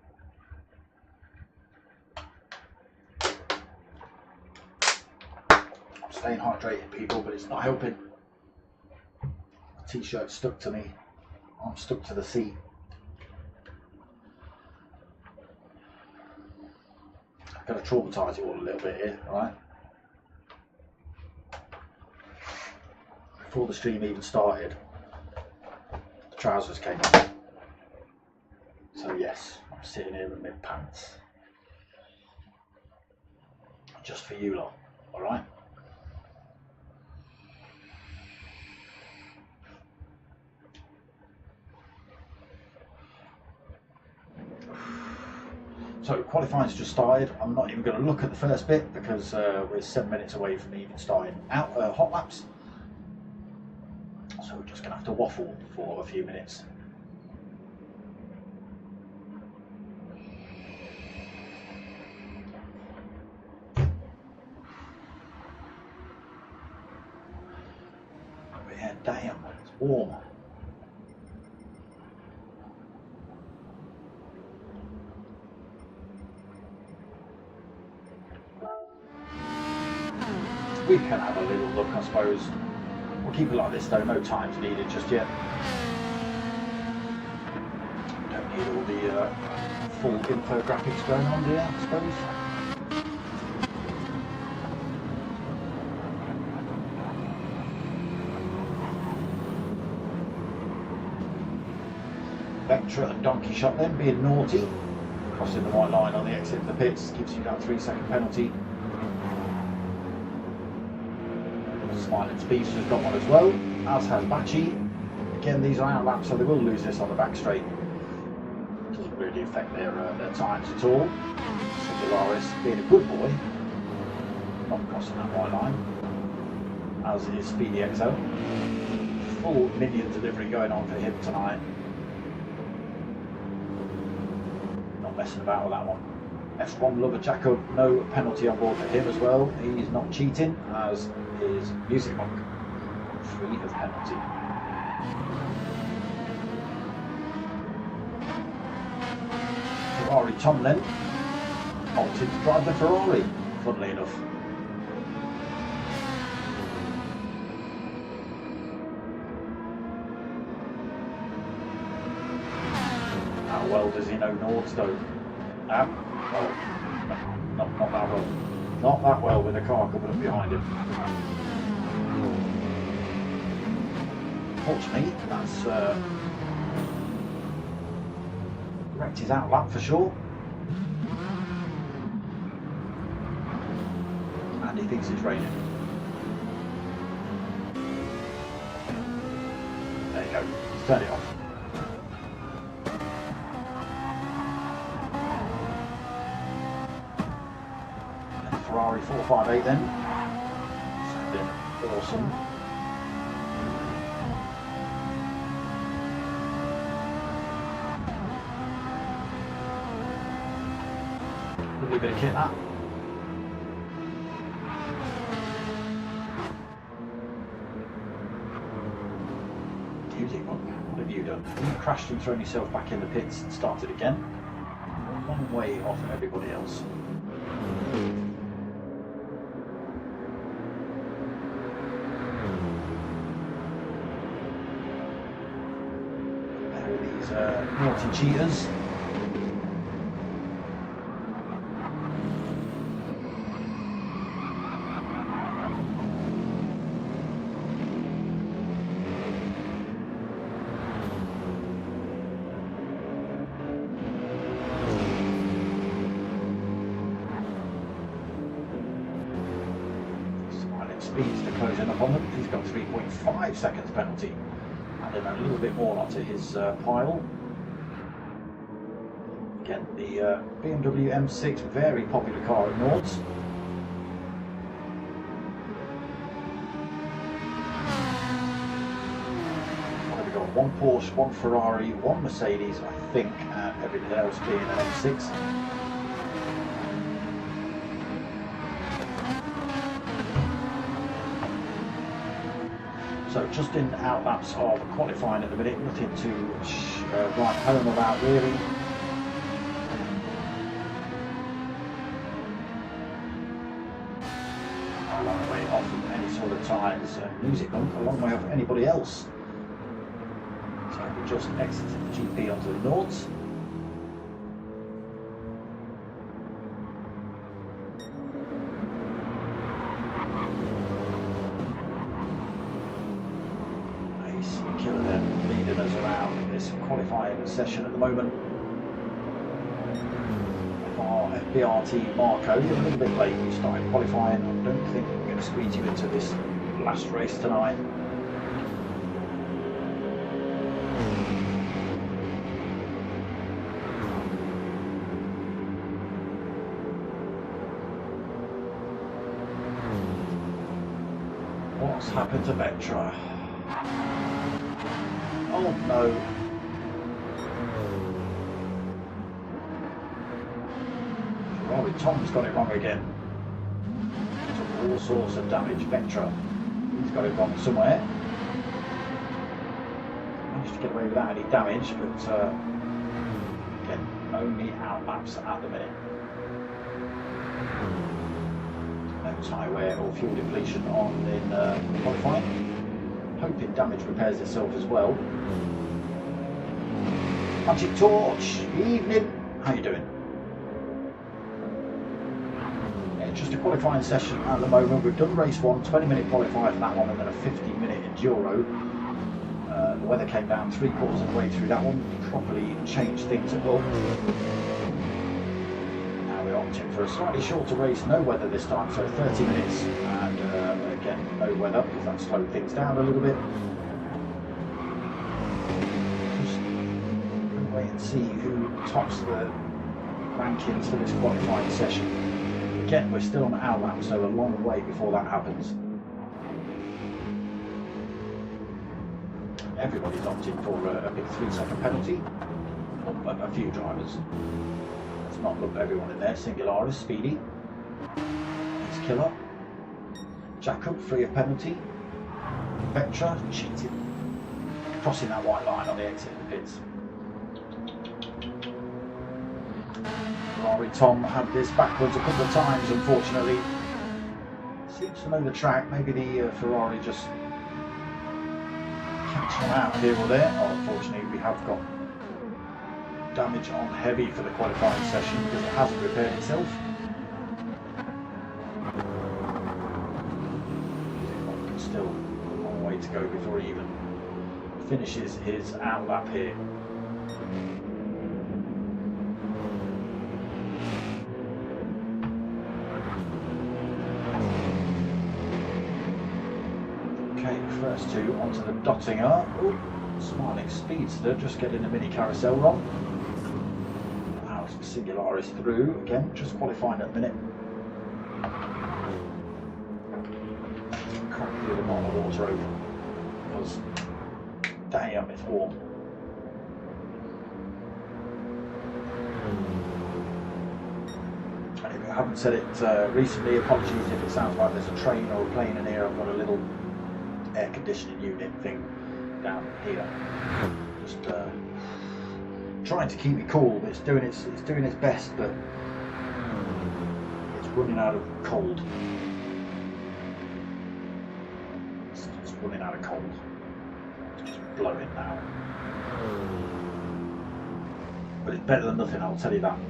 I'm staying hydrated, people, but it's not helping. The t-shirt's stuck to me. I'm stuck to the seat. I've got to traumatise you all a little bit here, right? Before the stream even started, the trousers came off. So yes, I'm sitting here in my pants. Just for you lot, alright? So qualifying's just started. I'm not even going to look at the first bit because we're 7 minutes away from even starting out hot laps. So we're just going to have to waffle for a few minutes. But yeah, damn, it's warm. We can have a little look, I suppose. We'll keep it like this though, no time's needed just yet. Don't need all the full infographics going on here, I suppose. Vectra and Donkey Shot then being naughty. Crossing the white line on the exit of the pits gives you that 3-second penalty. Smiling Speedster's has got one as well, as has Bachi. Again, these are out laps, so they will lose this on the back straight. Doesn't really affect their times at all. Singularis being a good boy, not crossing that white line, as is Speedy XL. Full minion delivery going on for him tonight. Not messing about with that one. F1 lover Jacob, no penalty on board for him as well. He's not cheating, as is Music Monk, free of penalty. Ferrari Tom then opted to drive the Ferrari, funnily enough. How well does he know Nords though? Oh, not that well. Not that well with the car coming up behind him. Fortunately, that's wrecked his outlap for sure. And he thinks it's raining. There you go, he's turned it off. Ferrari 458 then, sounding awesome. Lovely bit of kit that. Music Monk, what have you done? You crashed and thrown yourself back in the pits and started again. A long way off everybody else. Naughty cheaters. Smiling speeds to closing up on them. He's got 3.5 seconds penalty. Adding a little bit more onto his pile. Again, the BMW M6, very popular car at Nords. What have we got? One Porsche, one Ferrari, one Mercedes, I think, and everything else being an M6. So just in outlaps of qualifying at the minute, nothing to write home about really. A long way off from any sort of times. Music Monk a long way off anybody else. So we just exited the GP onto the Nords. Killer then leading us around this qualifying session at the moment. Our FBRT Marco, you're a little bit late, you started qualifying. I don't think we're going to squeeze you into this last race tonight. What's happened to Vectra? Oh no. Ferrari Tom's got it wrong again. Took all sorts of damage. Vectra, he's got it wrong somewhere. Managed to get away without any damage, but again, only outlaps at the minute. No tyre wear or fuel depletion on in qualifying. Hoping damage repairs itself as well. Magic Torch, evening. How you doing? Yeah, just a qualifying session at the moment. We've done race 1, 20-minute qualifier for that one, and then a 15-minute enduro. The weather came down 3/4 of the way through that one, properly changed things up. Now we're opting for a slightly shorter race, no weather this time, so 30 minutes, and again, no weather because that slowed things down a little bit. Just gonna wait and see who tops the rankings for this qualifying session. Again, we're still on outlap, so a long way before that happens. Everybody's opted for a big 3-second penalty, a few drivers. Let's Let's not lump everyone in there. Singularis, Speedy. Ace Killer. Jacob, free of penalty. Vectra, cheated. Crossing that white line on the exit of the pits. Ferrari Tom had this backwards a couple of times, unfortunately. Seems to know the track. Maybe the Ferrari just catch him out here or there. Oh, unfortunately, we have got damage on heavy for the qualifying session because it hasn't repaired itself. Still a long way to go before he even finishes his outlap here. Okay, first two onto the Dottinger. Ooh, smiling speedster, just getting a mini carousel run. Allows Singularis through again, just qualifying at the minute. Crack the other bottle of water over because damn, it's warm. And if I haven't said it recently, apologies if it sounds like there's a train or a plane in here. I've got a little air conditioning unit thing down here. Just trying to keep me cool, but it's doing its best, but it's running out of cold. It's running out of cold. It's just blowing now. But it's better than nothing, I'll tell you that. I'm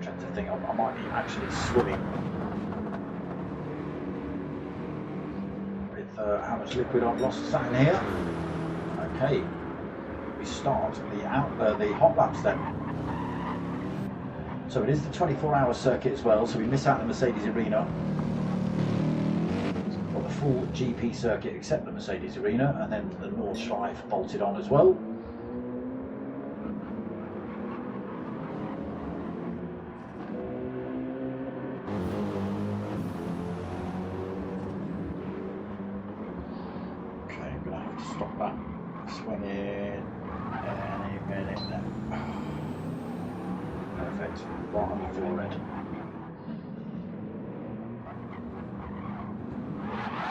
trying to think, I might be actually swimming. How much liquid I've lost sat in here. Okay, we start the hot laps then. So it is the 24-hour circuit as well, so we miss out the Mercedes Arena. We've got the full GP circuit except the Mercedes Arena, and then the Nordschleife bolted on as well. Stop that swing in any minute then. Perfect, right on the forehead.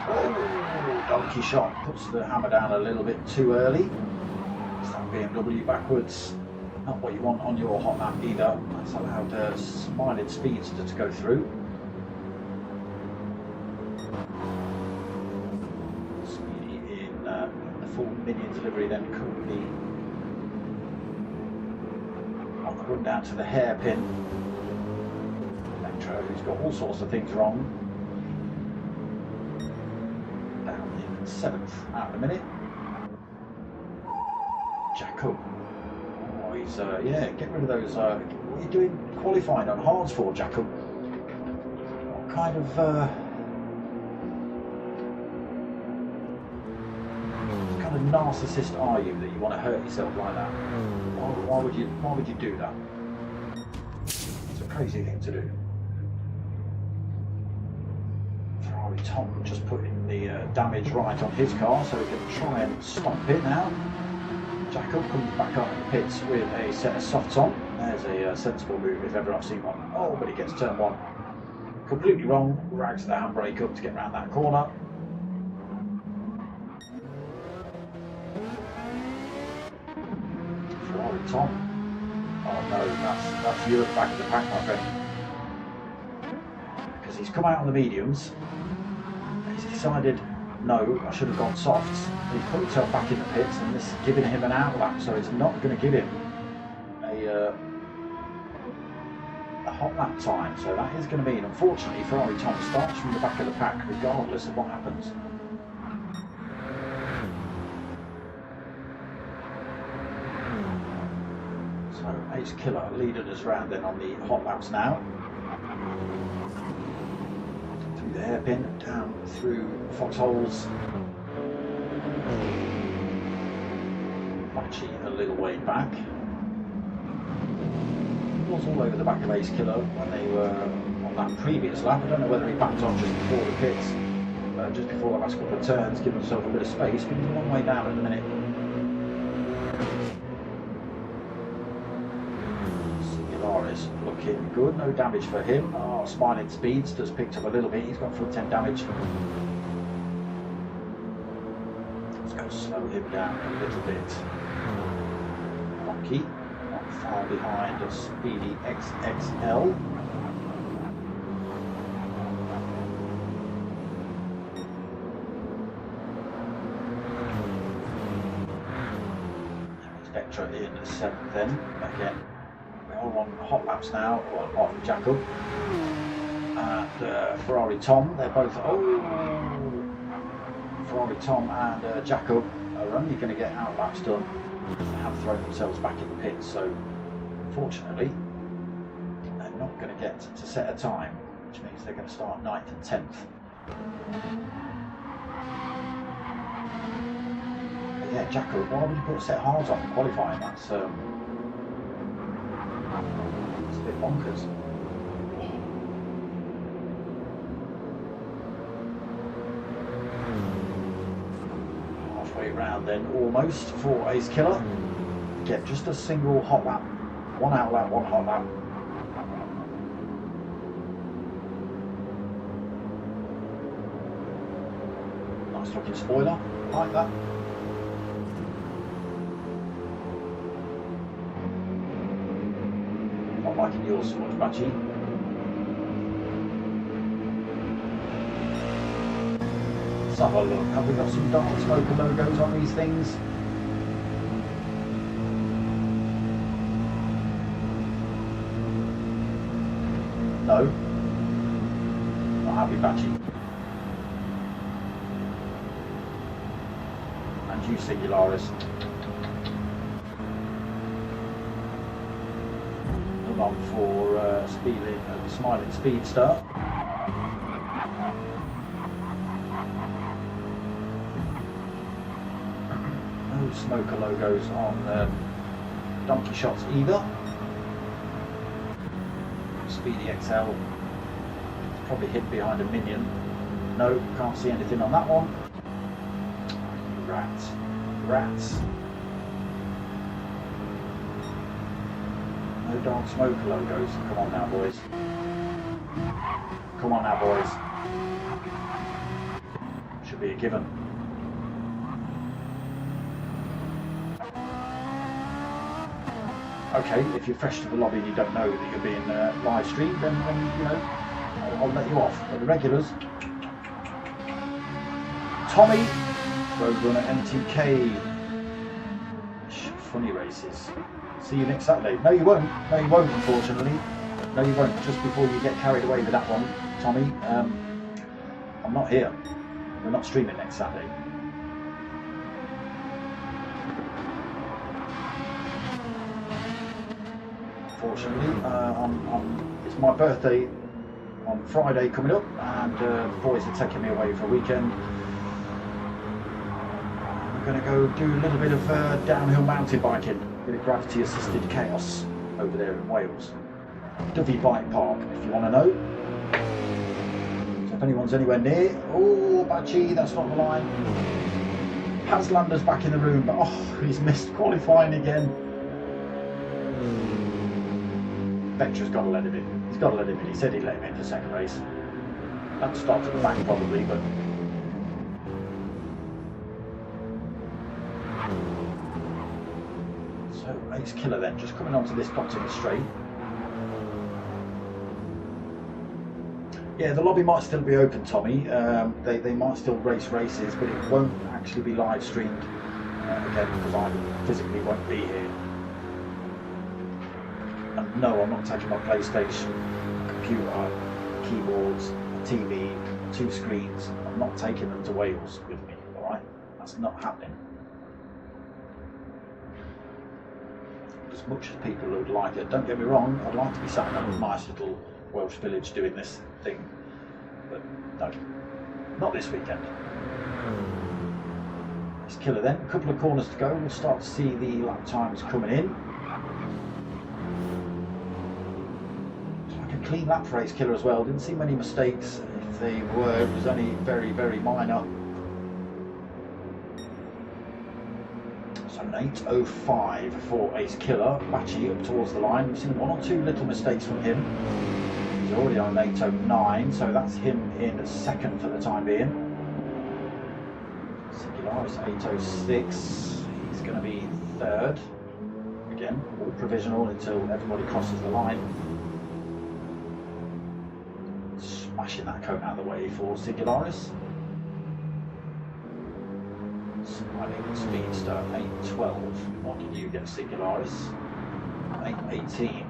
Oh, donkey shot, puts the hammer down a little bit too early. It's that BMW backwards, not what you want on your hot lap either. That's allowed Smiled Speedster to go through. Full Minions livery then could be on the run down to the hairpin. Electro, who's got all sorts of things wrong, down in 7th out of the minute. Jacob, oh, he's yeah, get rid of those. What are you doing qualifying on hards for, Jacob? What kind of narcissist are you that you want to hurt yourself like that? Why would you do that? It's a crazy thing to do. Ferrari Tom just putting the damage right on his car so he can try and stop it now. Jacob comes back up in the pits with a set of softs on. There's a sensible move if ever I've seen one. Oh, but he gets turn one completely wrong, rags the handbrake up to get around that corner. Tom. Oh no, that's you at the back of the pack, my friend. Because he's come out on the mediums. He's decided, no, I should have gone softs. He's put himself back in the pits, and this is giving him an outlap, so it's not going to give him a hot lap time. So that is going to mean, unfortunately, Ferrari Tom starts from the back of the pack, regardless of what happens. So Ace Killer leading us round then on the hot laps now. Through the hairpin, down through foxholes. Matchy a little way back. It was all over the back of Ace Killer when they were on that previous lap. I don't know whether he backed on just before the pits, just before the last couple of turns, giving himself a bit of space, but he's a long way down at the minute. Yularis looking good, no damage for him. Oh, Smiling Speeds just picked up a little bit, he's got full 10 damage. Let's go slow him down a little bit. Rocky, not far behind a Speedy XXL. Spectra in 7th then, again. We're all on hot laps now, or off Jacob. And Ferrari Tom, they're both, Ferrari Tom and Jacob are only going to get out laps done. They have thrown themselves back in the pits, so unfortunately they're not going to get to set a time, which means they're going to start 9th and 10th. Yeah, Jacob, why would you put set halves on in qualifying? That's a bit bonkers. Halfway round then, almost, for Ace Killer. Get just a single hot lap, one out lap, one hot lap. Nice looking spoiler, like that. Not liking yours so much, Batchy. Let's have a look. Have we got some dark smoker logos on these things? No. Not happy, Batchy. And you, Singularis. On for Smiling Speedster. No smoker logos on Donkey Shots either. Speedy XL probably hid behind a minion. No, can't see anything on that one. Rats. No dark smoker logos. Come on now, boys. Come on now, boys. Should be a given. Okay, if you're fresh to the lobby and you don't know that you're being live streamed, then you know, I'll let you off. But the regulars, Tommy, Roadrunner MTK, funny races. See you next Saturday. No, you won't. No, you won't, unfortunately. No, you won't. Just before you get carried away with that one, Tommy, I'm not here. We're not streaming next Saturday. Unfortunately, it's my birthday on Friday coming up, and the boys are taking me away for a weekend. We're going to go do a little bit of downhill mountain biking. Bit of gravity assisted chaos over there in Wales. Dovey Bike Park, if you want to know. So if anyone's anywhere near, oh, Bachi, that's not the line. Haslander's back in the room, but oh, he's missed qualifying again. Vectra's got to let him in. He's got to let him in. He said he'd let him in for second race. That starts at the back probably, but. So Ace Killer then, just coming onto this bottom straight. Yeah, the lobby might still be open, Tommy. They might still race races, but it won't actually be live streamed again because I physically won't be here. And no, I'm not taking my PlayStation, computer, keyboards, TV, 2 screens. I'm not taking them to Wales with me, alright? That's not happening. As much as people would like it, don't get me wrong, I'd like to be sat in a nice little Welsh village doing this thing, but no, not this weekend. It's Killer then, a couple of corners to go, we'll start to see the lap times coming in. It's like a clean lap for Ace Killer as well, didn't see many mistakes. If they were, it was only very, very minor. So an 8:05 for Ace Killer. Bachi up towards the line. We've seen one or two little mistakes from him. He's already on 8:09, so that's him in second for the time being. Singularis 8:06. He's going to be third. Again, all provisional until everybody crosses the line. Smashing that coat out of the way for Singularis. Smiling Speedster 8:12. What did you get, Singularis? 8:18.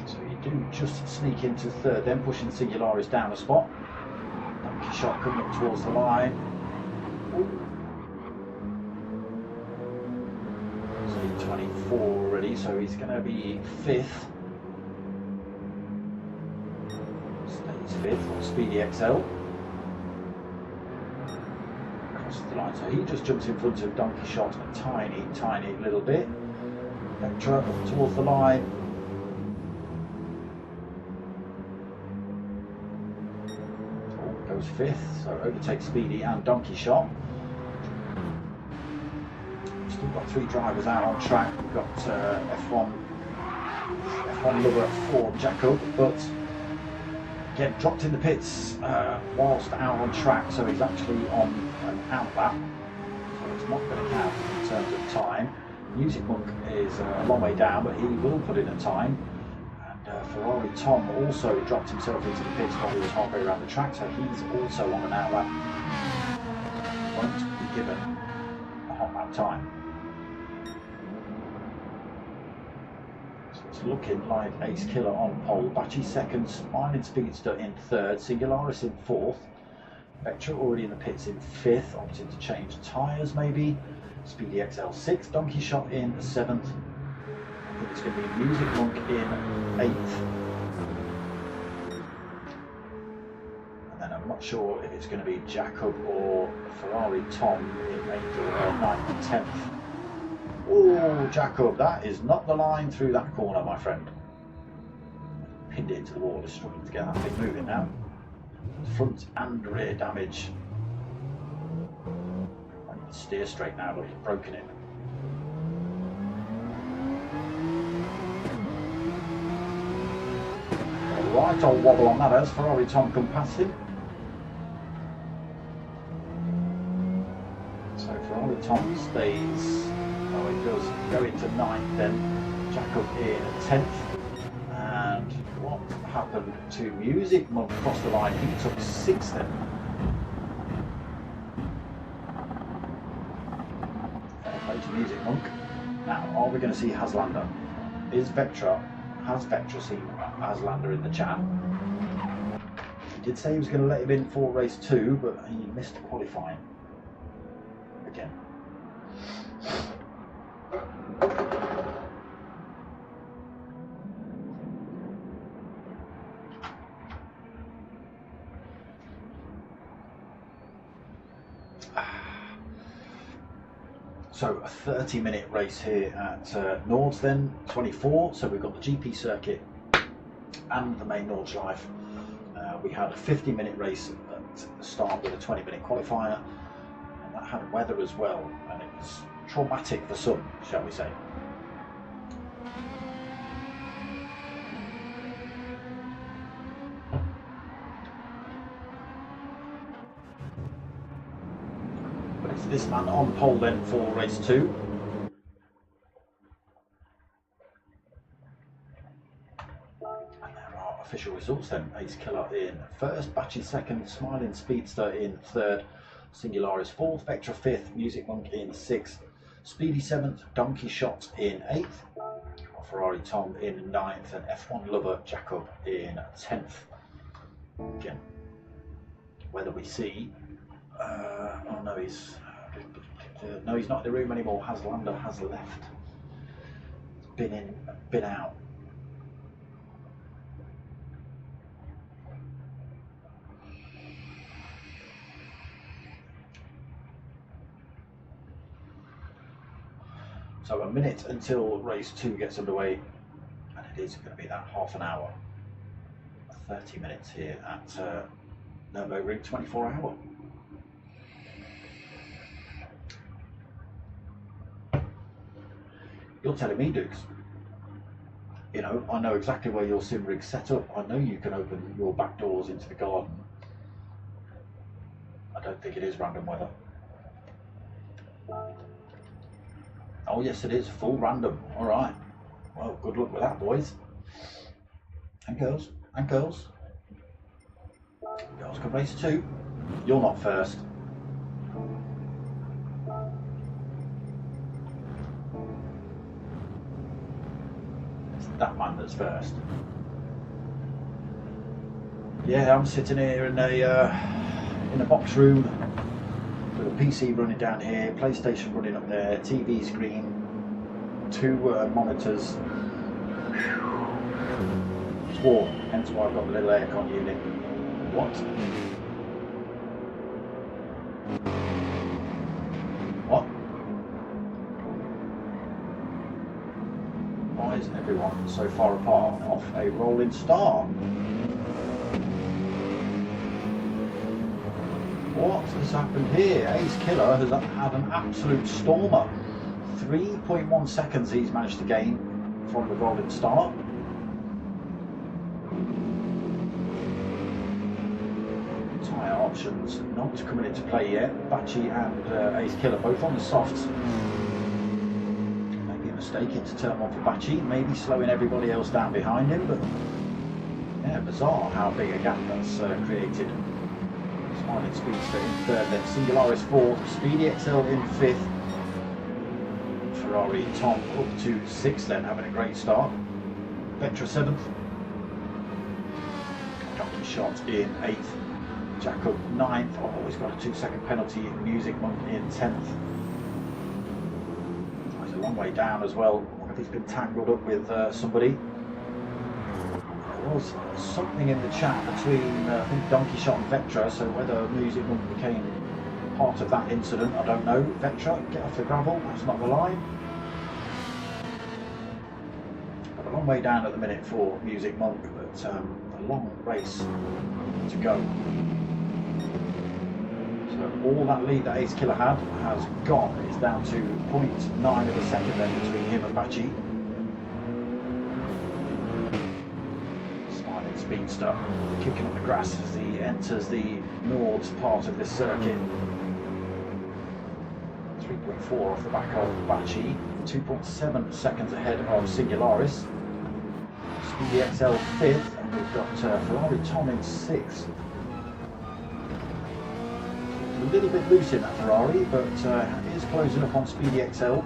So you do just sneak into third, then pushing Singularis down a spot. Donkey shot coming up towards the line. So 24 already, so he's going to be fifth. Stays fifth on Speedy XL. The line, so he just jumps in front of Donkey Shot a tiny little bit. Vectra up towards the line. Oh, goes fifth, so overtakes Speedy and Donkey Shot. Still got three drivers out on track. We've got F1 lover at Ford, Jacob, but again dropped in the pits whilst out on track, so he's actually on an out lap, so it's not going to count in terms of time. Music Monk is a long way down, but he will put in a time. And Ferrari Tom also dropped himself into the pits while he was halfway around the track, so he's also on an out lap. Won't be given a hot lap time. So it's looking like Ace Killer on pole, Bachi second, Smiling Speedster in third, Singularis in fourth. Vectra already in the pits in fifth, opting to change tyres maybe. Speedy XL 6th, Donkey Shot in 7th. I think it's going to be Music Monk in 8th. And then I'm not sure if it's going to be Jacob or Ferrari Tom in 8th or 9th and 10th. Oh, Jacob, that is not the line through that corner, my friend. Pinned it into the wall, is struggling to get that thing moving now. Front and rear damage. I need to steer straight now, but he's broken it. Right old wobble on that as Ferrari Tom come past him. So Ferrari Tom stays, oh he does go into 9th then, Jacob in 10th. And what happened to Music Monk across the line? He took 6th then. Play to Music Monk. Now, are we going to see Haslander? Has Vectra seen Haslander in the chat? He did say he was going to let him in for race 2, but he missed qualifying again. So a 30-minute race here at Nords then, 24. So we've got the GP circuit and the main Nordschleife. We had a 50-minute race at the start with a 20-minute qualifier, and that had weather as well, and it was traumatic for some, shall we say. But it's this man on pole then for race 2. Official results then. Ace Killer in first, Bachi second, Smiling Speedster in third, Singularis fourth, Vectra fifth, Music Monk in sixth, Speedy seventh, Donkey Shot in eighth, Ferrari Tom in ninth, and F1 Lover Jacob in 10th. Again, whether we see, oh no, he's not in the room anymore. Haslander has left. Been out. So a minute until race 2 gets underway, and it is going to be that half an hour, 30 minutes here at Nurburgring 24 hour. You're telling me, Dukes. You know, I know exactly where your sim rig's set up. I know you can open your back doors into the garden. I don't think it is random weather. Oh yes, it is full random. All right. Well, good luck with that, boys and girls and girls. Girls can race too. You're not first. It's that man that's first. Yeah, I'm sitting here in a box room with a PC running down here, PlayStation running up there, TV screen, 2 monitors. It's warm, hence why I've got the little aircon unit. What? What? Why is everyone so far apart off a rolling start? What has happened here? Ace Killer has had an absolute stormer. 3.1 seconds he's managed to gain from the rolling start. Tyre options not coming into play yet. Bachi and Ace Killer both on the softs. Maybe a mistake into turn 1 for Bachi, maybe slowing everybody else down behind him, but yeah, bizarre how big a gap that's created. Smiling Speedster in 3rd, then Singularis 4th, Speedy XL in 5th. Ferrari Tom up to 6th then, having a great start. Vectra 7th. Donkey Shot in 8th. Jacob 9th. Oh, he's got a 2-second penalty. Music Monk in 10th. Oh, he's a long way down as well. I wonder if he's been tangled up with somebody. There was something in the chat between I think Donkey Shot and Vectra, so whether Music Monk became part of that incident, I don't know. Vectra, get off the gravel, that's not the line. Got a long way down at the minute for Music Monk, but a long race to go. So all that lead that Ace Killer had has gone. It's down to 0.9 of a second then between him and Bachi. Smiling Speedster kicking up the grass as he enters the Nords part of this circuit. 3.4 off the back of Bachi, 2.7 seconds ahead of Singularis. Speedy XL 5th, and we've got Ferrari Tom in 6th. A little bit loose in that Ferrari, but it is closing up on Speedy XL.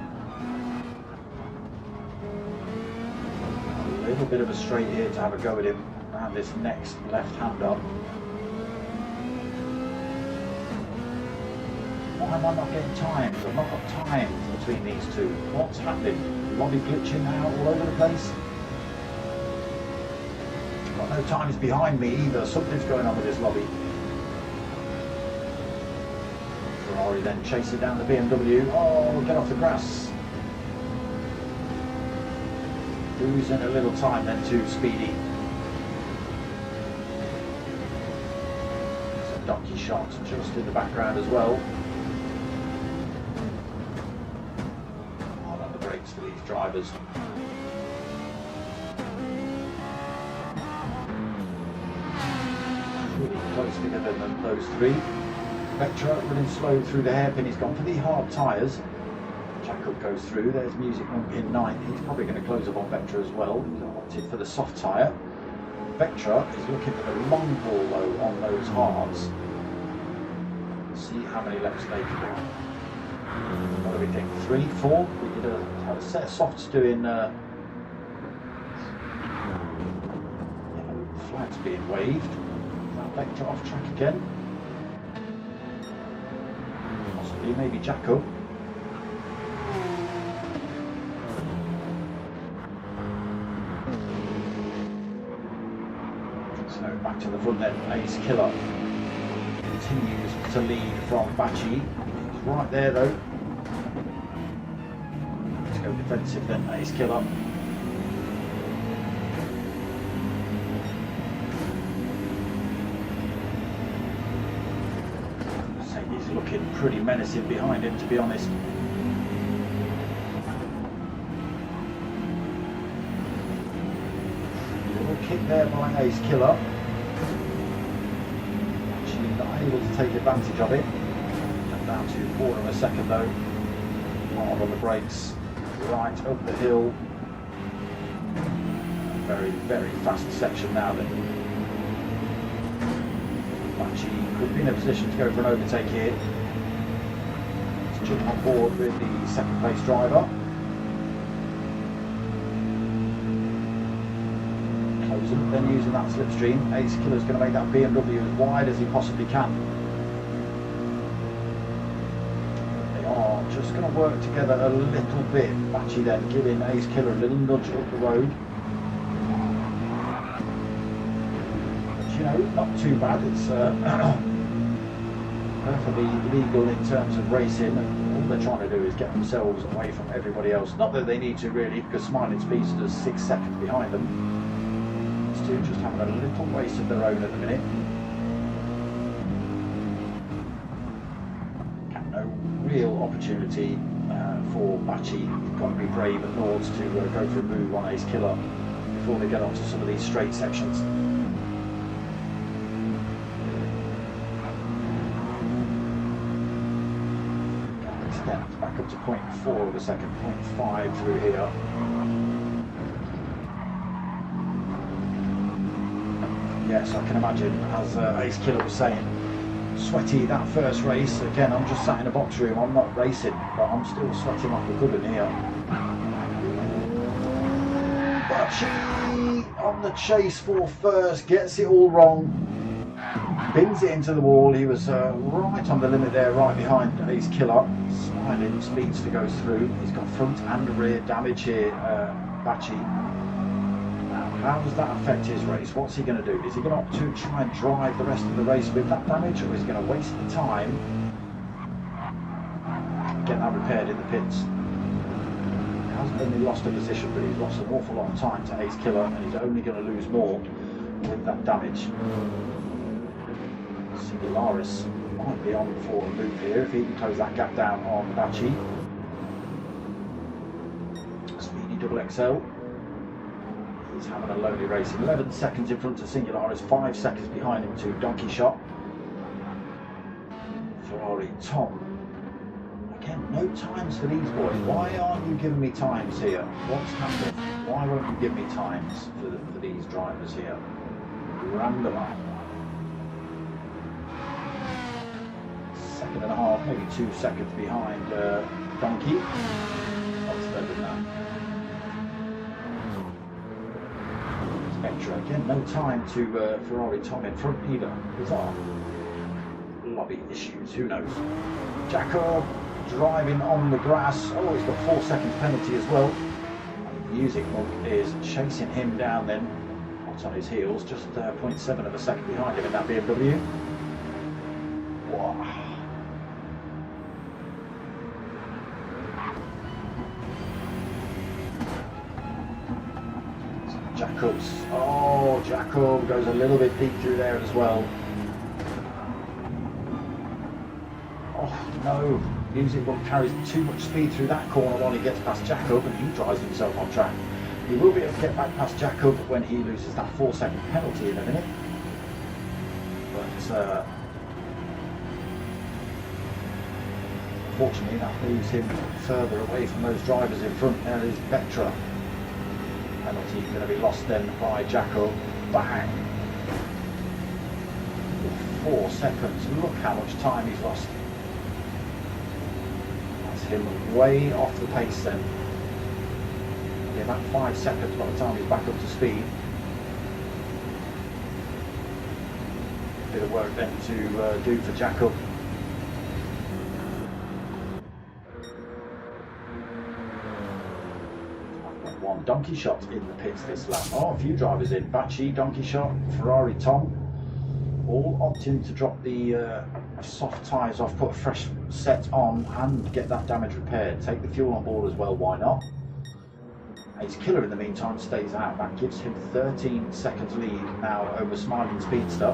A little bit of a straight here to have a go at him around this next left-hander. Why am I not getting times? I've not got times between these two. What's happening? Lobby glitching now all over the place. Got no times behind me either. Something's going on with this lobby. Ferrari then chasing down the BMW. Oh, get off the grass. Losing a little time then to Speedy. There's a Donkey Shot just in the background as well. For these drivers. Really close together than those three. Vectra running slow through the hairpin. He's gone for the hard tyres. Jacob goes through. There's Music Monk in 9th. He's probably going to close up on Vectra as well. He's opted for the soft tyre. Vectra is looking for the long ball though on those hards. See how many laps they can do. What do we think? 3, 4? We did a set of softs doing flags being waved. That Vectra off track again. Possibly, maybe Jacob. So back to the front then, Ace Killer continues to lead from Bachi. He's right there though. Let's go defensive then, Ace Killer. He's looking pretty menacing behind him, to be honest. kick there by Ace Killer. Actually not able to take advantage of it. Down to 1/4 of a second though. Hard on the brakes. Right up the hill. Very, very fast section now then. Bachi could be in a position to go for an overtake here. Let's jump on board with the second place driver. Closing, then using that slipstream. Ace Killer's going to make that BMW as wide as he possibly can. They are just going to work together a little bit. Bachi then giving Ace Killer a little nudge up the road. You know, not too bad. It's perfectly legal in terms of racing. All they're trying to do is get themselves away from everybody else. Not that they need to really, because Smiling Speedster's 6 seconds behind them. These two just having a little race of their own at the minute. No real opportunity for Bachi. You've got to be brave at Nords to go for a move on Ace Killer before they get onto some of these straight sections. Back up to 0.4 of a second, 0.5 through here. Yes, I can imagine, as Ace Killer was saying, sweaty that first race. Again, I'm just sat in a box room, I'm not racing, but I'm still sweating like a good in here. Bachi on the chase for first, gets it all wrong. Bins it into the wall. He was right on the limit there, right behind Ace Killer. Smiling Speeds to go through. He's got front and rear damage here, Bachi. Now, how does that affect his race? What's he going to do? Is he going to opt to try and drive the rest of the race with that damage, or is he going to waste the time, get that repaired in the pits? He hasn't only lost a position, but he's lost an awful lot of time to Ace Killer, and he's only going to lose more with that damage. Singularis might be on for a move here if he can close that gap down on Bachi. Speedy Double XL. He's having a lonely race. 11 seconds in front of Singularis, 5 seconds behind him to Donkey Shot. Ferrari Tom. Again, no times for these boys. Why aren't you giving me times here? What's happening? Why won't you give me times for these drivers here? Randomize. 1.5, maybe 2 seconds behind Donkey. What's better than that? Spectra again, no time to Ferrari Tom in front either. Bizarre. Lobby issues, who knows? Jacob driving on the grass. Oh, he's got 4 seconds penalty as well. Music Monk is chasing him down then, hot on his heels, just 0.7 of a second behind him in that BMW. Wow. Jacobs. Oh, Jacob goes a little bit deep through there as well. Oh no, Music Book carries too much speed through that corner while he gets past Jacob, and he drives himself on track. He will be able to get back past Jacob when he loses that 4-second penalty in a minute. But unfortunately that moves him further away from those drivers in front. There is Vectra. Penalty going to be lost then by Jacob. Bang! 4 seconds. Look how much time he's lost. That's him way off the pace then. Only about 5 seconds by the time he's back up to speed. Bit of work then to do for Jacob. Donkey Shot in the pits this lap. Oh, a few drivers in. Bachi, Donkey Shot, Ferrari Tom, all opting to drop the soft tyres off, put a fresh set on and get that damage repaired. Take the fuel on board as well, why not? Ace Killer in the meantime stays out. That gives him 13 seconds lead now over Smiling Speedster.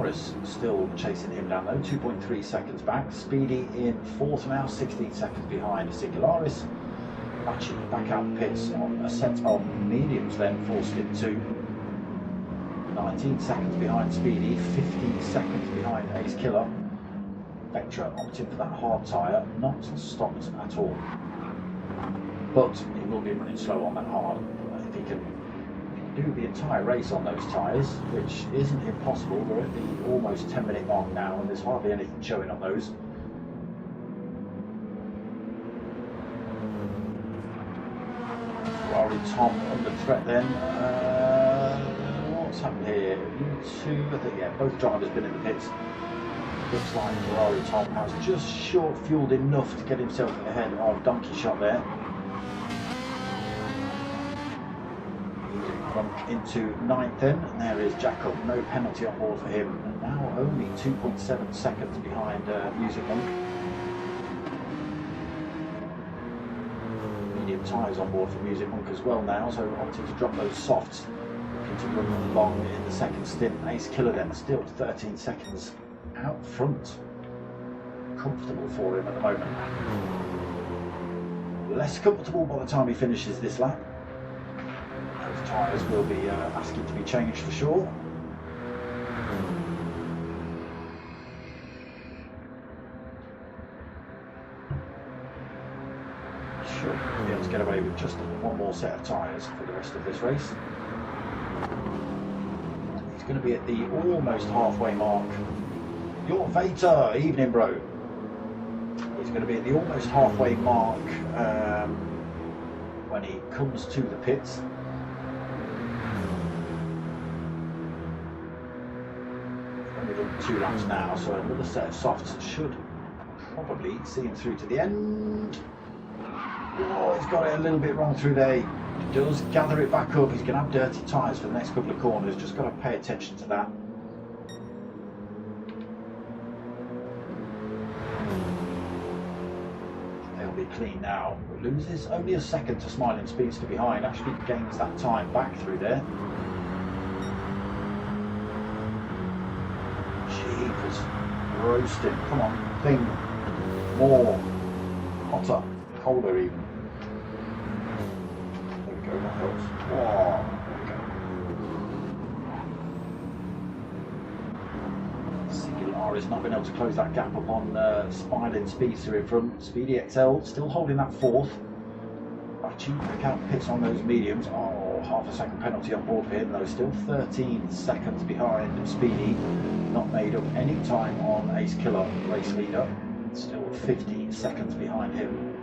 Norris still chasing him down though, 2.3 seconds back. Speedy in fourth now, 16 seconds behind Sigularis. Actually back out pits on a set of mediums then, forced it to 19 seconds behind Speedy, 15 seconds behind Ace Killer. Vectra opting for that hard tyre, not stopped at all. But he will be running slow on that hard. If he can do the entire race on those tyres, which isn't impossible. We're at the almost 10-minute mark now and there's hardly anything showing on those. Ferrari Tom under threat then. What's happened here? I think, yeah, both drivers been in the pits. Looks like Ferrari Tom has just short fueled enough to get himself ahead of Donkey Shot there. Into ninth then, and there is Jacob, no penalty on board for him, and now only 2.7 seconds behind Music Monk. Medium tyres on board for Music Monk as well now, so opting to drop those softs, looking to run along in the second stint. Ace Killer then, still 13 seconds out front, comfortable for him at the moment. Less comfortable by the time he finishes this lap. Tyres will be asking to be changed for sure. Should be able to get away with just one more set of tyres for the rest of this race. He's going to be at the almost halfway mark. Your Vader, evening bro. He's going to be at the almost halfway mark when he comes to the pits. Only done 2 laps now, so another set of softs should probably see him through to the end. Oh, he's got it a little bit wrong through there. He does gather it back up. He's going to have dirty tyres for the next couple of corners. Just got to pay attention to that. They'll be clean now. Loses only a second to Smiling Speedster behind. Actually gains that time back through there. Jeepers. Roasting. Come on. Thing. More. Hotter. Colder even. There we go, that helps. Oh, there we go. Sigularis not been able to close that gap up on Smiling Speedster in front. Speedy XL still holding that fourth. Bachi back out pits on those mediums. Oh, half a second penalty on board for him though. Still 13 seconds behind Speedy. Not made up any time on Ace Killer, race leader. Still 50 seconds behind him.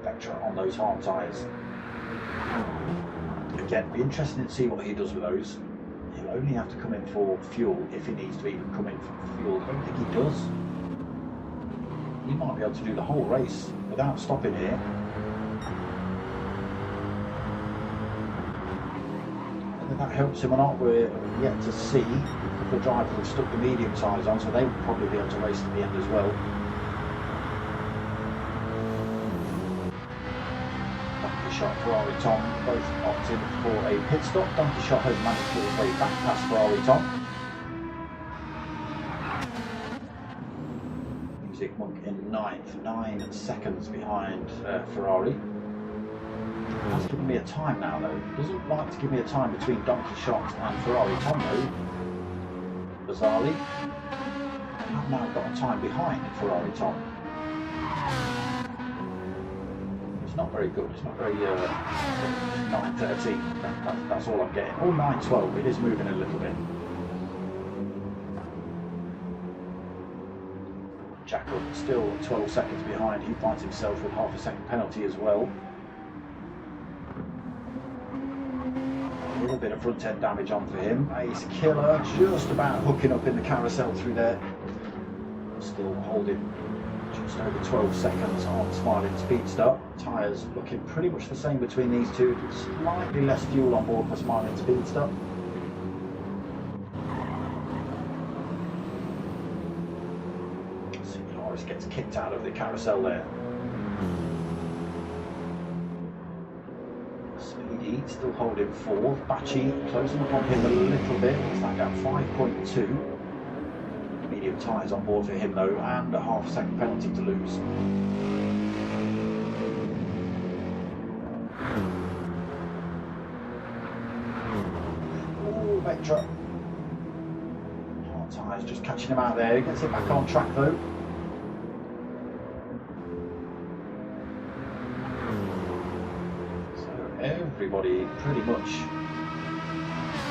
Vectra on those hard tyres. Again, be interesting to see what he does with those. He'll only have to come in for fuel if he needs to even come in for fuel. I don't think he does. He might be able to do the whole race without stopping here. Whether that helps him or not, we're yet to see. A couple of drivers have stuck the medium tyres on, so they would probably be able to race to the end as well. Shot Ferrari Tom both opted for a pit stop. Donkey Shot has managed to get his way back past Ferrari Tom. Music Monk in ninth, 9 seconds behind Ferrari. That's given me a time now though. Doesn't like to give me a time between Donkey Shot and Ferrari Tom though. Bizarrely. I have now got a time behind Ferrari Tom. It's not very good. It's not very 9:13. That's all I'm getting. Or 9:12. It is moving a little bit. Jacob still 12 seconds behind. He finds himself with half a second penalty as well. A little bit of front end damage on for him. Ace Killer just about hooking up in the carousel through there. Still holding just over 12 seconds on Smiling Speedster. Tyres looking pretty much the same between these two. Slightly less fuel on board for Smiling Speedster. Sigularis gets kicked out of the carousel there. Speedy still holding fourth. Bachi closing up on him a little bit. It's like at 5.2. tyres on board for him though, and a half-second penalty to lose. Oh, Vectra. Hard tyres just catching him out there. He gets it back on track though. So everybody pretty much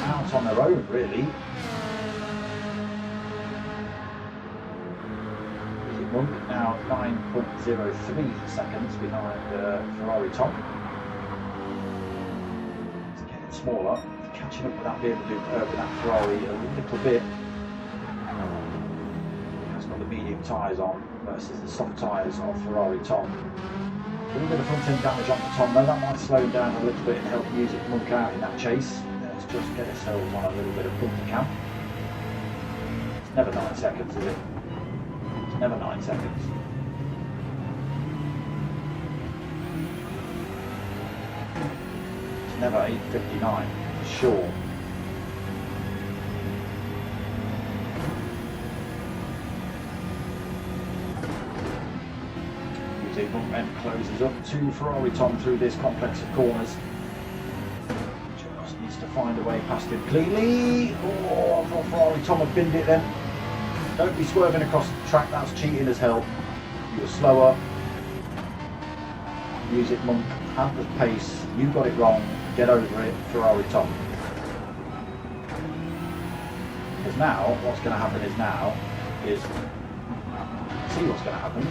out on their own really. Monk now 9.03 seconds behind Ferrari Tom. It's getting smaller, catching up with that BMW, with that Ferrari a little bit. It's got the medium tyres on versus the soft tyres of Ferrari Tom. A little bit of front end damage on the Tom though, that might slow him down a little bit and help Music Monk out in that chase. Let's just get ourselves on a little bit of bumpy camp. It's never 9 seconds, is it? Never 9 seconds. It's never 8:59 for sure. Music Monk then closes up to Ferrari Tom through this complex of corners. Just needs to find a way past him cleanly. Oh, I thought Ferrari Tom had binned it then. Don't be swerving across the track, that's cheating as hell. You were slower. Music Monk had the pace, you got it wrong, get over it, Ferrari Tom. Because now, what's going to happen is, see what's going to happen.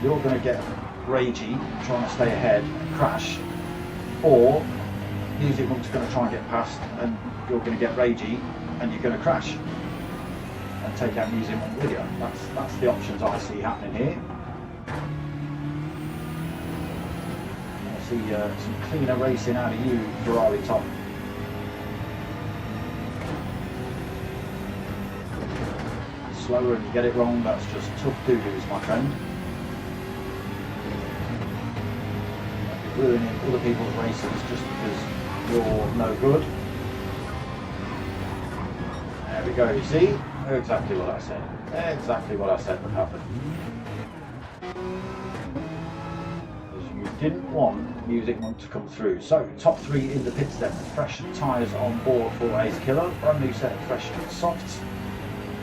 You're going to get ragey, trying to stay ahead and crash, or Music Monk's going to try and get past and you're going to get ragey and you're going to crash and take out Music Monk with you. That's the options I see happening here. I see some cleaner racing out of you, Ferrari Tom. Slower and you get it wrong, that's just tough doo-doos, my friend. Ruining other people's races just because you're no good. There we go, you see? Exactly what I said. Exactly what I said would happen. Because you didn't want Music Monk to come through. So, top three in the pits then. Fresh tyres on board for Ace Killer. Brand new set of fresh softs.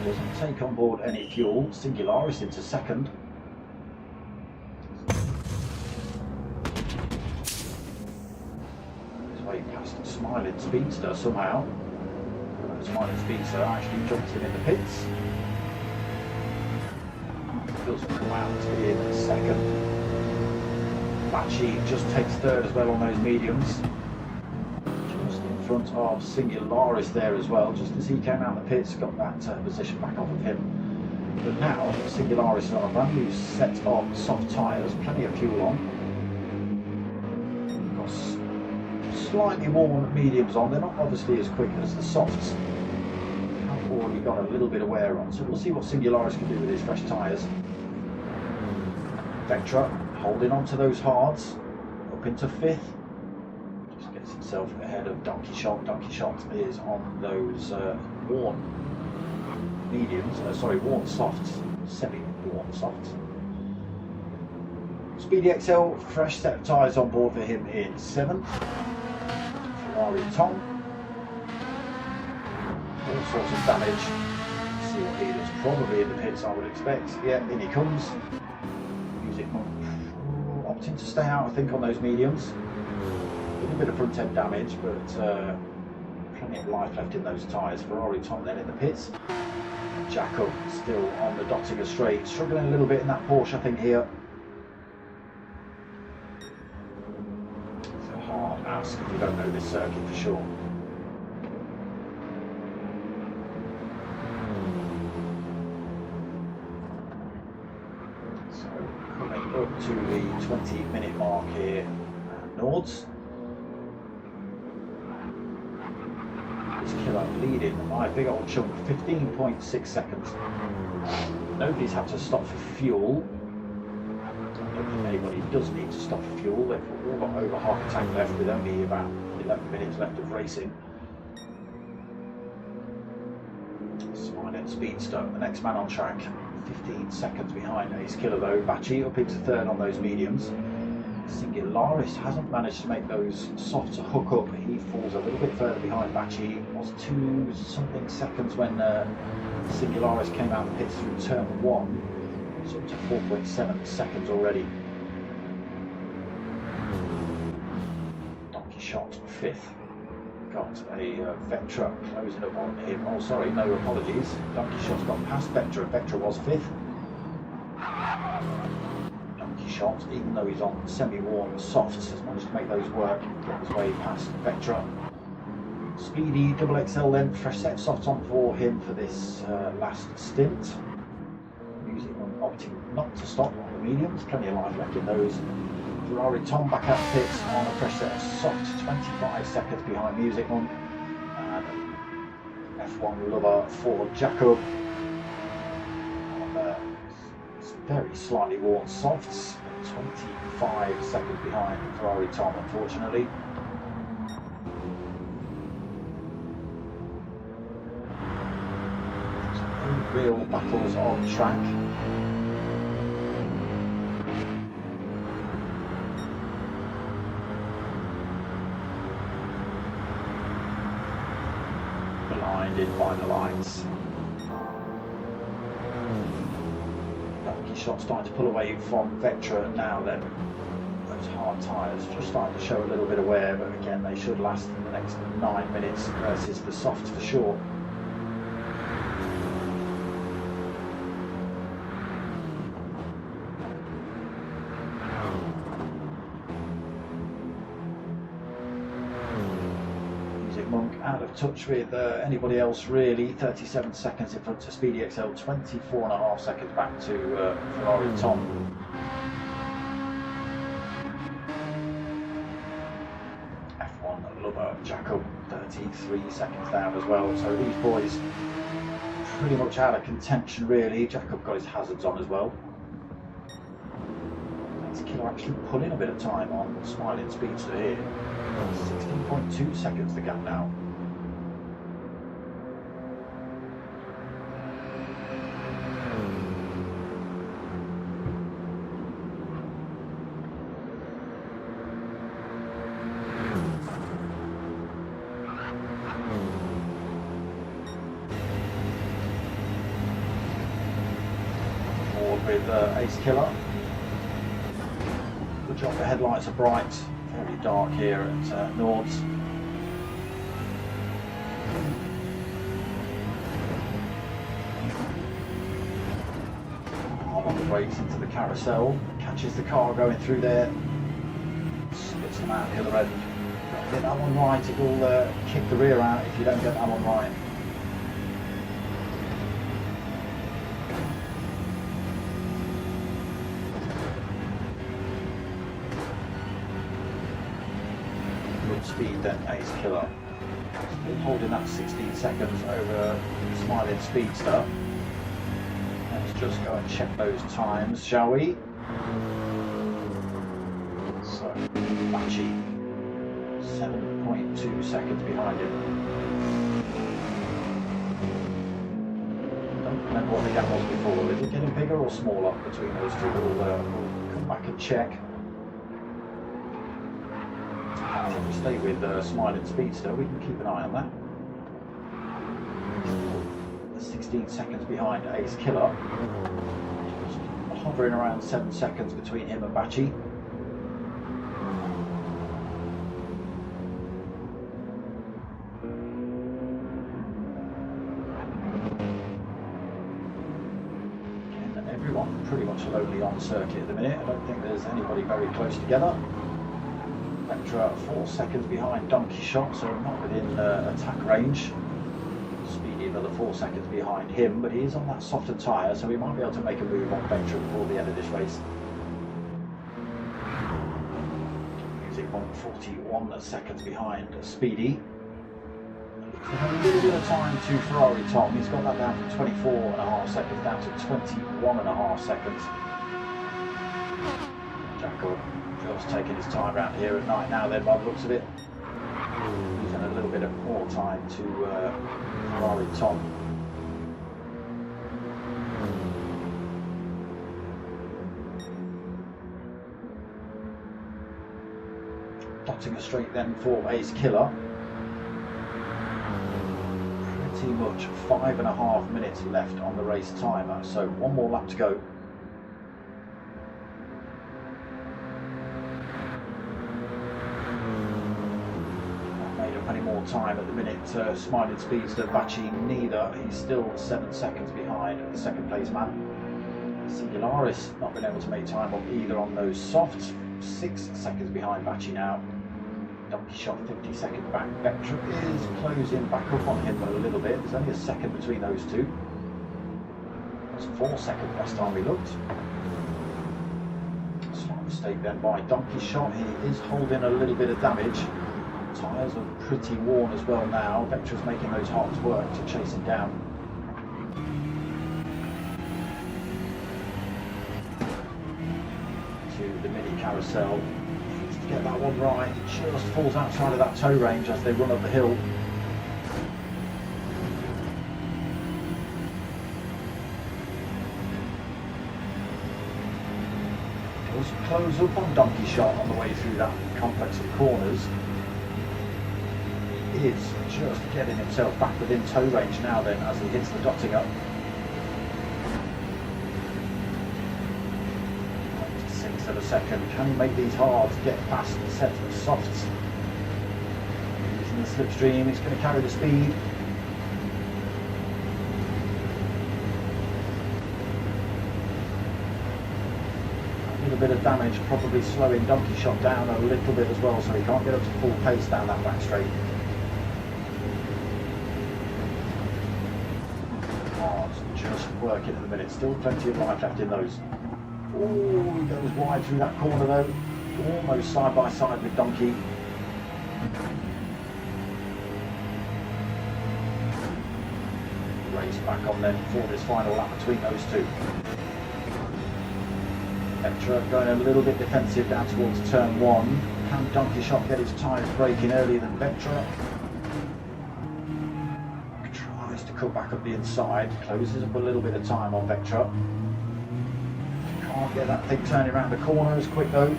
Doesn't take on board any fuel. Singularis into second. His way past Smiling Speedster somehow. Smiling Speedster actually jumps in the pits. Doesn't come out in second. Batchy just takes third as well on those mediums. Just in front of Singularis there as well, just as he came out the pits, got that position back off of him. But now Singularis is on a brand new set of soft tyres, plenty of fuel on. Slightly worn mediums on, they're not obviously as quick as the softs. I've already got a little bit of wear on, so we'll see what Singularis can do with his fresh tyres. Vectra holding on to those hards, up into fifth. Just gets himself ahead of Donkey Shot. Donkey Shot is on those worn mediums, worn softs, semi-worn softs. Speedy XL, fresh set of tyres on board for him in 7th. Ferrari Tom. All sorts of damage. Let's see what he does. Probably in the pits, I would expect. Yeah, in he comes. Music Monk opting to stay out, I think, on those mediums. A little bit of front end damage, but plenty of life left in those tyres. Ferrari Tom then in the pits. Jacob still on the Dottinger straight. Struggling a little bit in that Porsche, I think, here. If you don't know this circuit for sure. So coming up to the 20-minute mark here at Nords. This Killer leading by a big old chunk, 15.6 seconds. Nobody's had to stop for fuel. I don't think anybody does need to stop for fuel. They've all got over half a tank left with only about 11 minutes left of racing. Smiling Speedster, the next man on track. 15 seconds behind Ace Killer though. Bachi up into third on those mediums. Singularis hasn't managed to make those softs a hook up. He falls a little bit further behind Bachi. It was 2 something seconds when Singularis came out and pits through turn 1. It's up to 4.7 seconds already. Donkey Shot 5th. Got a Vectra closing up on him. Oh, sorry, no apologies. Donkey Shot's got past Vectra. Vectra was 5th. Donkey Shot, even though he's on semi-worn softs, has managed to make those work. Get his way past Vectra. Speedy double XL then, fresh set of softs on for him for this last stint. Music opting not to stop on the mediums. Plenty of life left in those. Ferrari Tom back out pits on a fresh set of soft, 25 seconds behind Music Monk. And F1 lover for Jacob on very slightly worn softs, 25 seconds behind Ferrari Tom, unfortunately. No real battles on track. Blinded by the lights. Donkey Shot starting to pull away from Vectra now then. Those hard tyres just starting to show a little bit of wear, but again they should last in the next 9 minutes versus the softs for sure. Monk out of touch with anybody else really. 37 seconds in front to Speedy XL, 24.5 seconds back to Ferrari Tom. F1 lover Jacob, 33 seconds down as well. So these boys pretty much out of contention really. Jacob got his hazards on as well. Ace Killer actually pulling a bit of time on Smiling Speedster here. 16.2 seconds the gap now. Forward with Ace Killer. Good job, the headlights are bright. Very dark here at Nords. On the brakes into the carousel, catches the car going through there, spits them out the other end. Get that one right, it will kick the rear out if you don't get that one right. Speed then Ace Killer. Still holding that 16 seconds over Smiling Speedster. Let's just go and check those times, shall we? So, Bachi, 7.2 seconds behind him. Don't remember what the gap was before. Is it getting bigger or smaller between those two? We'll come back and check. If we stay with Smiling Speedster, we can keep an eye on that. 16 seconds behind Ace Killer. Just hovering around 7 seconds between him and Bachi. Again, everyone pretty much lonely on circuit at the minute. I don't think there's anybody very close together. Vectra 4 seconds behind Donkey Shot, so not within attack range. Speedy another 4 seconds behind him, but he is on that softer tyre, so we might be able to make a move on Vectra before the end of this race. Music Monk 41 seconds behind Speedy. A little bit of time to Ferrari Tom. He's got that down from 24.5 seconds down to 21.5 seconds. Jacob just taking his time around here at night now then by the looks of it. Losing a little bit of more time to Ferrari Tom. dotting a straight then for Ace Killer. Pretty much 5.5 minutes left on the race timer, so one more lap to go. Any more time at the minute. Smiling Speedster, Bachi neither. He's still 7 seconds behind the second place man. Singularis not been able to make time up either on those softs. 6 seconds behind Bachi now. Donkey Shot 50 seconds back. Vectra is closing back up on him a little bit. There's only a second between those two. That's 4 seconds last time we looked. Slight mistake then by Donkey Shot. He is holding a little bit of damage. Tyres are pretty worn as well now. Vectra's making those hards work to chase him down. To the mini carousel. He needs to get that one right. It just falls outside of that tow range as they run up the hill. Does close up on Donkey Shot on the way through that complex of corners. Is just getting himself back within tow range now then as he hits the dotting up. 96 of a second. Can he make these hards get past the set of softs? Using the slipstream, he's going to carry the speed. A little bit of damage, probably slowing Donkey Shot down a little bit as well, so he can't get up to full pace down that back straight. Just working at the minute, still plenty of life left in those. Oh, he goes wide through that corner though, almost side by side with Donkey. Race back on then for this final lap between those two. Vectra going a little bit defensive down towards turn 1. Can Donkey Shot get his tyres braking earlier than Vectra? Cut back up the inside, closes up a little bit of time on Vectra. Can't get that thing turning around the corner as quick though.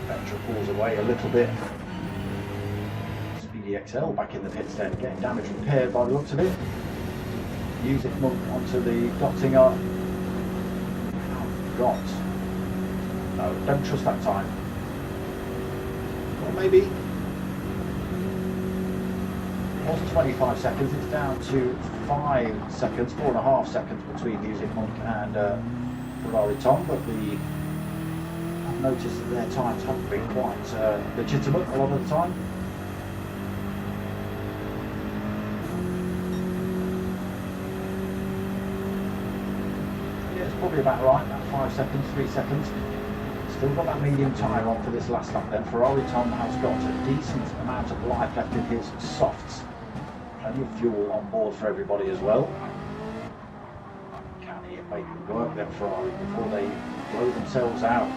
Vectra pulls away a little bit. Speedy XL back in the pits then, getting damage repaired by the looks of it. Music Monk onto the dotting up. Got. No, don't trust that time. Or maybe. It was 25 seconds, it's down to 5 seconds, 4.5 seconds between Music Monk and Ferrari Tom, but I've noticed that their times haven't been quite legitimate a lot of the time. Yeah, it's probably about right, about 5 seconds, 3 seconds. Still got that medium tyre on for this last lap then. Ferrari Tom has got a decent amount of life left in his softs. Plenty of fuel on board for everybody as well. Can he make it work then, Ferrari, before they blow themselves out?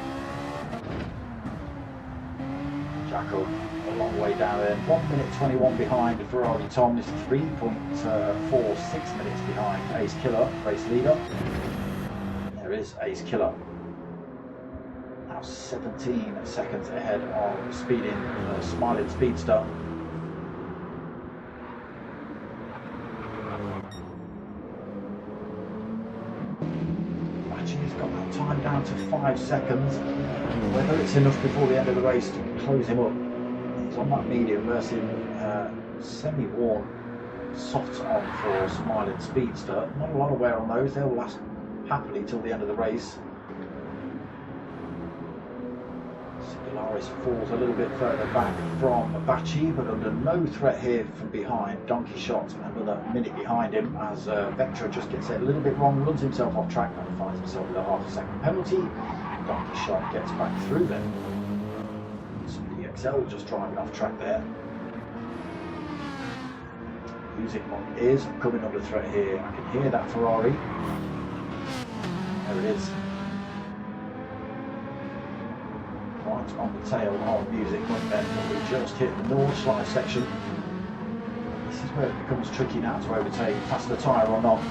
Jacko a long way down there. 1 minute 21 behind Ferrari Tom. Is 3.46 minutes behind Ace Killer, race leader. There is Ace Killer. Now 17 seconds ahead of Smiling Speedster. He's got that time down to 5 seconds. Whether it's enough before the end of the race to close him up. He's on that medium versus semi-worn softs on for Smiling Speedster. Not a lot of wear on those, they'll last happily till the end of the race. Singularis falls a little bit further back from Bachi, but under no threat here from behind. Donkey Shot another minute behind him as Vectra just gets it a little bit wrong, runs himself off track and finds himself with a half-a-second penalty. Donkey Shot gets back through then. Speedy XL just driving off track there. Music Monk is coming under threat here. I can hear that Ferrari. There it is. Right on the tail of Music Monk then, but we just hit the North Slide section. This is where it becomes tricky now to overtake, pass the tyre or not.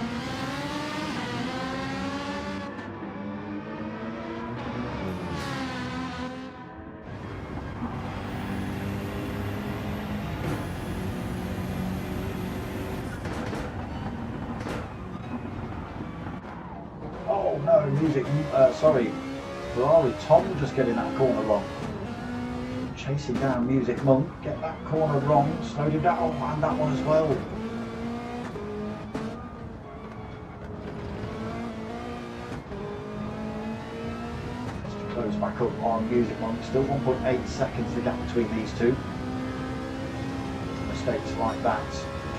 sorry, Ferrari Tom just getting that corner wrong. Chasing down Music Monk, get that corner wrong, slowed him down, and that one as well. Just to close back up on Music Monk, still 1.8 seconds the gap between these two. Mistakes like that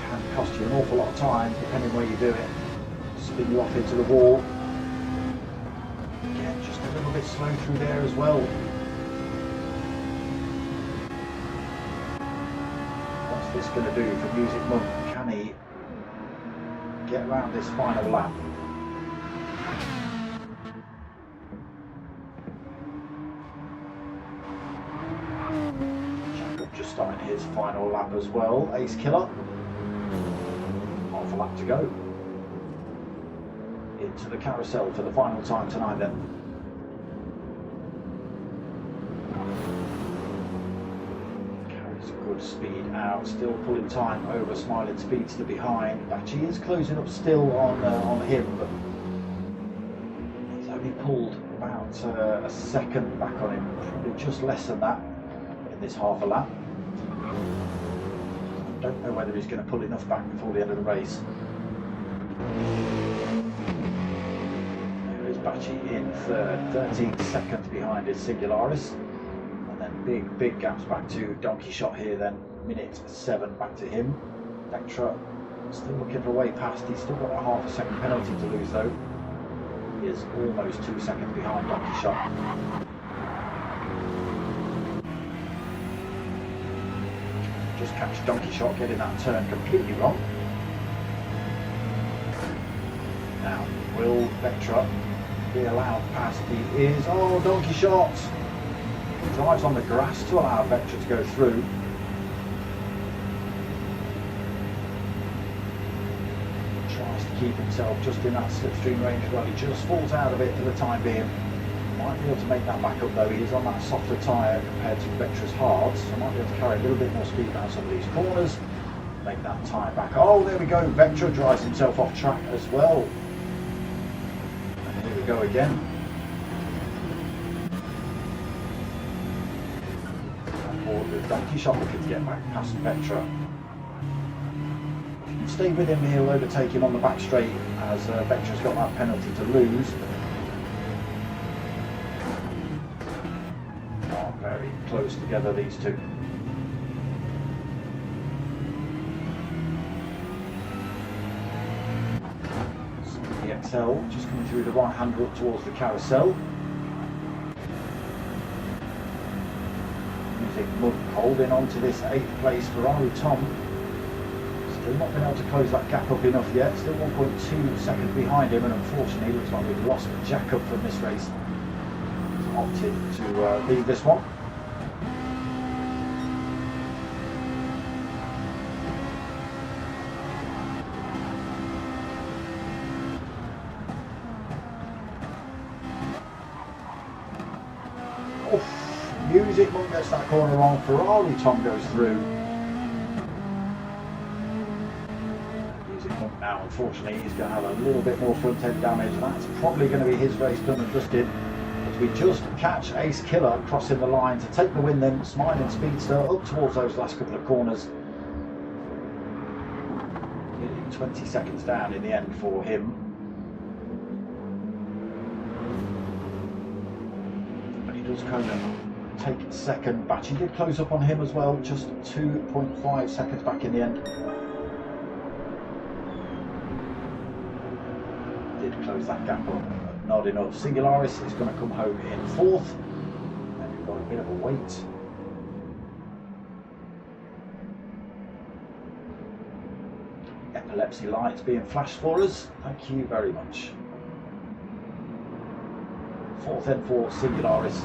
can cost you an awful lot of time, depending where you do it. Spin you off into the wall. Again, just a little bit slow through there as well. What's this going to do for Music Monk? Can he get around this final lap? Jacob just starting his final lap as well. Ace Killer. Half a lap to go. Into the carousel for the final time tonight then. Carries good speed out, still pulling time over Smiling Speedster behind. Bachi is closing up still on him, but he's only pulled about a second back on him, probably just less than that in this half a lap. Don't know whether he's going to pull enough back before the end of the race. Bachi in third, 13 seconds behind is Singularis, and then big gaps back to Donkey Shot here then, minute 7 back to him. Vectra still looking for a way past, he's still got a half a second penalty to lose though. He is almost 2 seconds behind Donkey Shot. Just catch Donkey Shot getting that turn completely wrong. Now, will Vectra be allowed past? He is. Oh, Donkey Shot drives on the grass to allow Vectra to go through. Tries to keep himself just in that slipstream range. Well, he just falls out of it for the time being. Might be able to make that back up though. He's on that softer tyre compared to Vectra's hard, so might be able to carry a little bit more speed down some of these corners. Make that tyre back. Oh, there we go. Vectra drives himself off track as well. Here we go again. And forward with Donkey Shot looking to get back past Vectra. If you can stay with him, he'll overtake him on the back straight as Vectra's got that penalty to lose. Oh, very close together, these two. Just coming through the right hand route towards the carousel. Music Monk holding on to this 8th place. Ferrari Tom still not been able to close that gap up enough yet. Still 1.2 seconds behind him, and unfortunately looks like we've lost Jacob from this race. He's opted to leave this one. Music Monk gets that corner wrong. Ferrari Tom goes through. Music Monk now, unfortunately, he's going to have a little bit more front end damage. That's probably going to be his race done and dusted. As we just catch Ace Killer crossing the line to take the win then. Smiling Speedster up towards those last couple of corners. Nearly 20 seconds down in the end for him. But he does kind of take second. Bachi did close up on him as well, just 2.5 seconds back in the end. Did close that gap up, but not enough. Singularis is going to come home in 4th, and we've got a bit of a wait. Epilepsy lights being flashed for us, thank you very much. 4th and 4th, Singularis.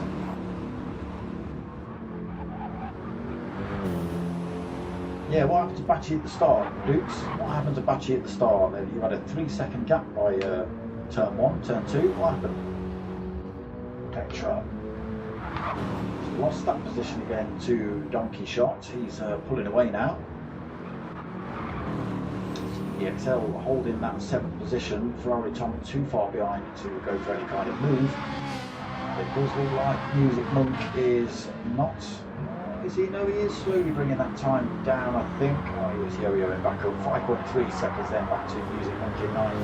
Yeah, what happened to Bachi at the start, Dukes? What happened to Bachi at the start? You had a 3-second gap by turn 1, turn 2. What happened? Vectra. He's lost that position again to Donkey Shot. He's pulling away now. XL holding that 7th position. Ferrari Tom too far behind to go for any kind of move. It does look like Music Monk is not. Is he? No, he is slowly bringing that time down, I think. Oh, he was yo-yoing back up. 5.3 seconds then back to Music Monk in 9th.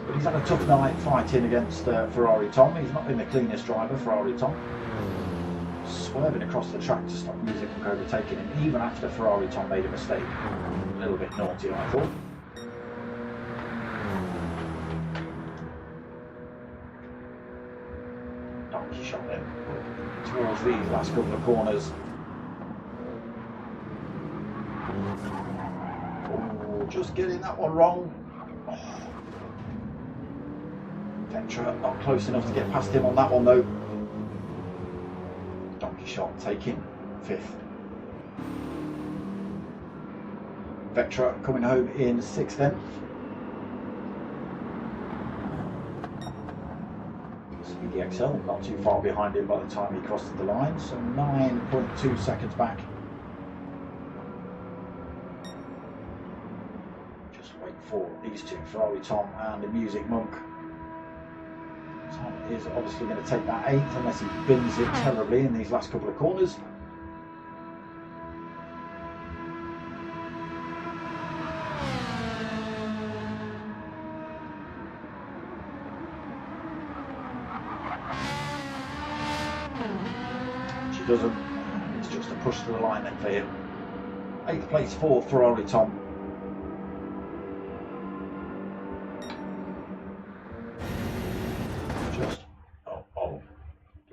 But he's had a tough night fighting against Ferrari Tom. He's not been the cleanest driver, Ferrari Tom. Swerving across the track to stop Music Monk overtaking him, even after Ferrari Tom made a mistake. A little bit naughty, I thought. Donkey shot then towards these last couple of corners. Oh, just getting that one wrong. Vectra not close enough to get past him on that one though. Donkey shot taking 5th. Vectra coming home in 6th then. Speedy XL not too far behind him by the time he crosses the line, so 9.2 seconds back. Just wait for these two, Ferrari Tom and the Music Monk. Tom is obviously going to take that 8th unless he bins it terribly in these last couple of corners. She doesn't. It's just a push to the line then for him. 8th place for Ferrari Tom.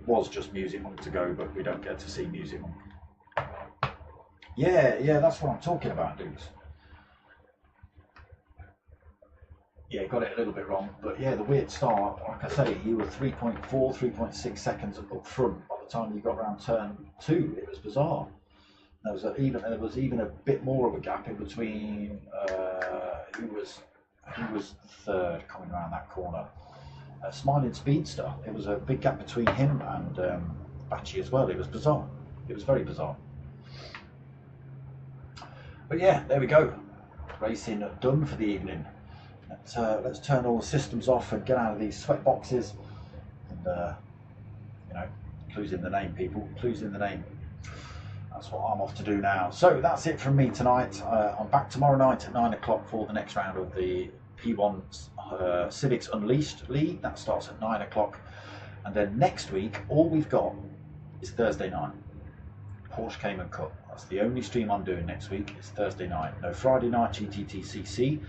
Was just Music Monk to go, but we don't get to see Music Monk. Yeah, that's what I'm talking about, dudes. Yeah, got it a little bit wrong, but yeah, the weird start, like I say, you were 3.4, 3.6 seconds up front by the time you got around turn 2. It was bizarre. There was even a bit more of a gap in between who was third coming around that corner. Smiling Speedster. It was a big gap between him and Bacci as well. It was bizarre. It was very bizarre. But yeah, there we go. Racing done for the evening. Let's turn all the systems off and get out of these sweat boxes. And you know, clues in the name, people. Clues in the name. That's what I'm off to do now. So that's it from me tonight. I'm back tomorrow night at 9 o'clock for the next round of the P1 Civics Unleashed League. That starts at 9 o'clock. And then next week, all we've got is Thursday night. Porsche Cayman Cup. That's the only stream I'm doing next week. It's Thursday night. No Friday night GTTCC.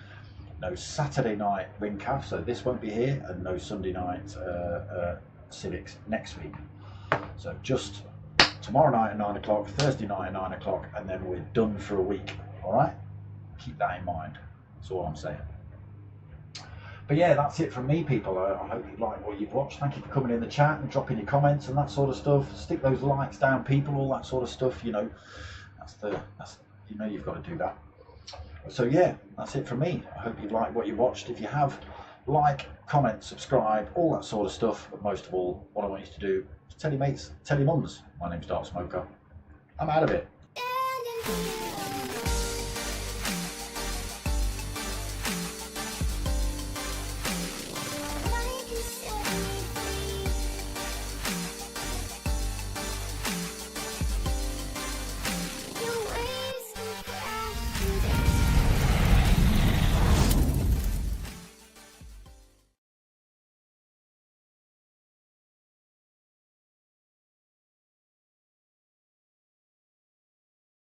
No Saturday night Ringcaf, so this won't be here. And no Sunday night Civics next week. So just tomorrow night at 9 o'clock, Thursday night at 9 o'clock, and then we're done for a week. All right? Keep that in mind. That's all I'm saying. But yeah, that's it from me, people. I hope you like what you've watched. Thank you for coming in the chat and dropping your comments and that sort of stuff. Stick those likes down, people, all that sort of stuff. You know, you know you've got to do that. So yeah, that's it from me. I hope you like what you watched. If you have, like, comment, subscribe, all that sort of stuff. But most of all, what I want you to do is tell your mates, tell your mums. My name's Dark Smoker. I'm out of it.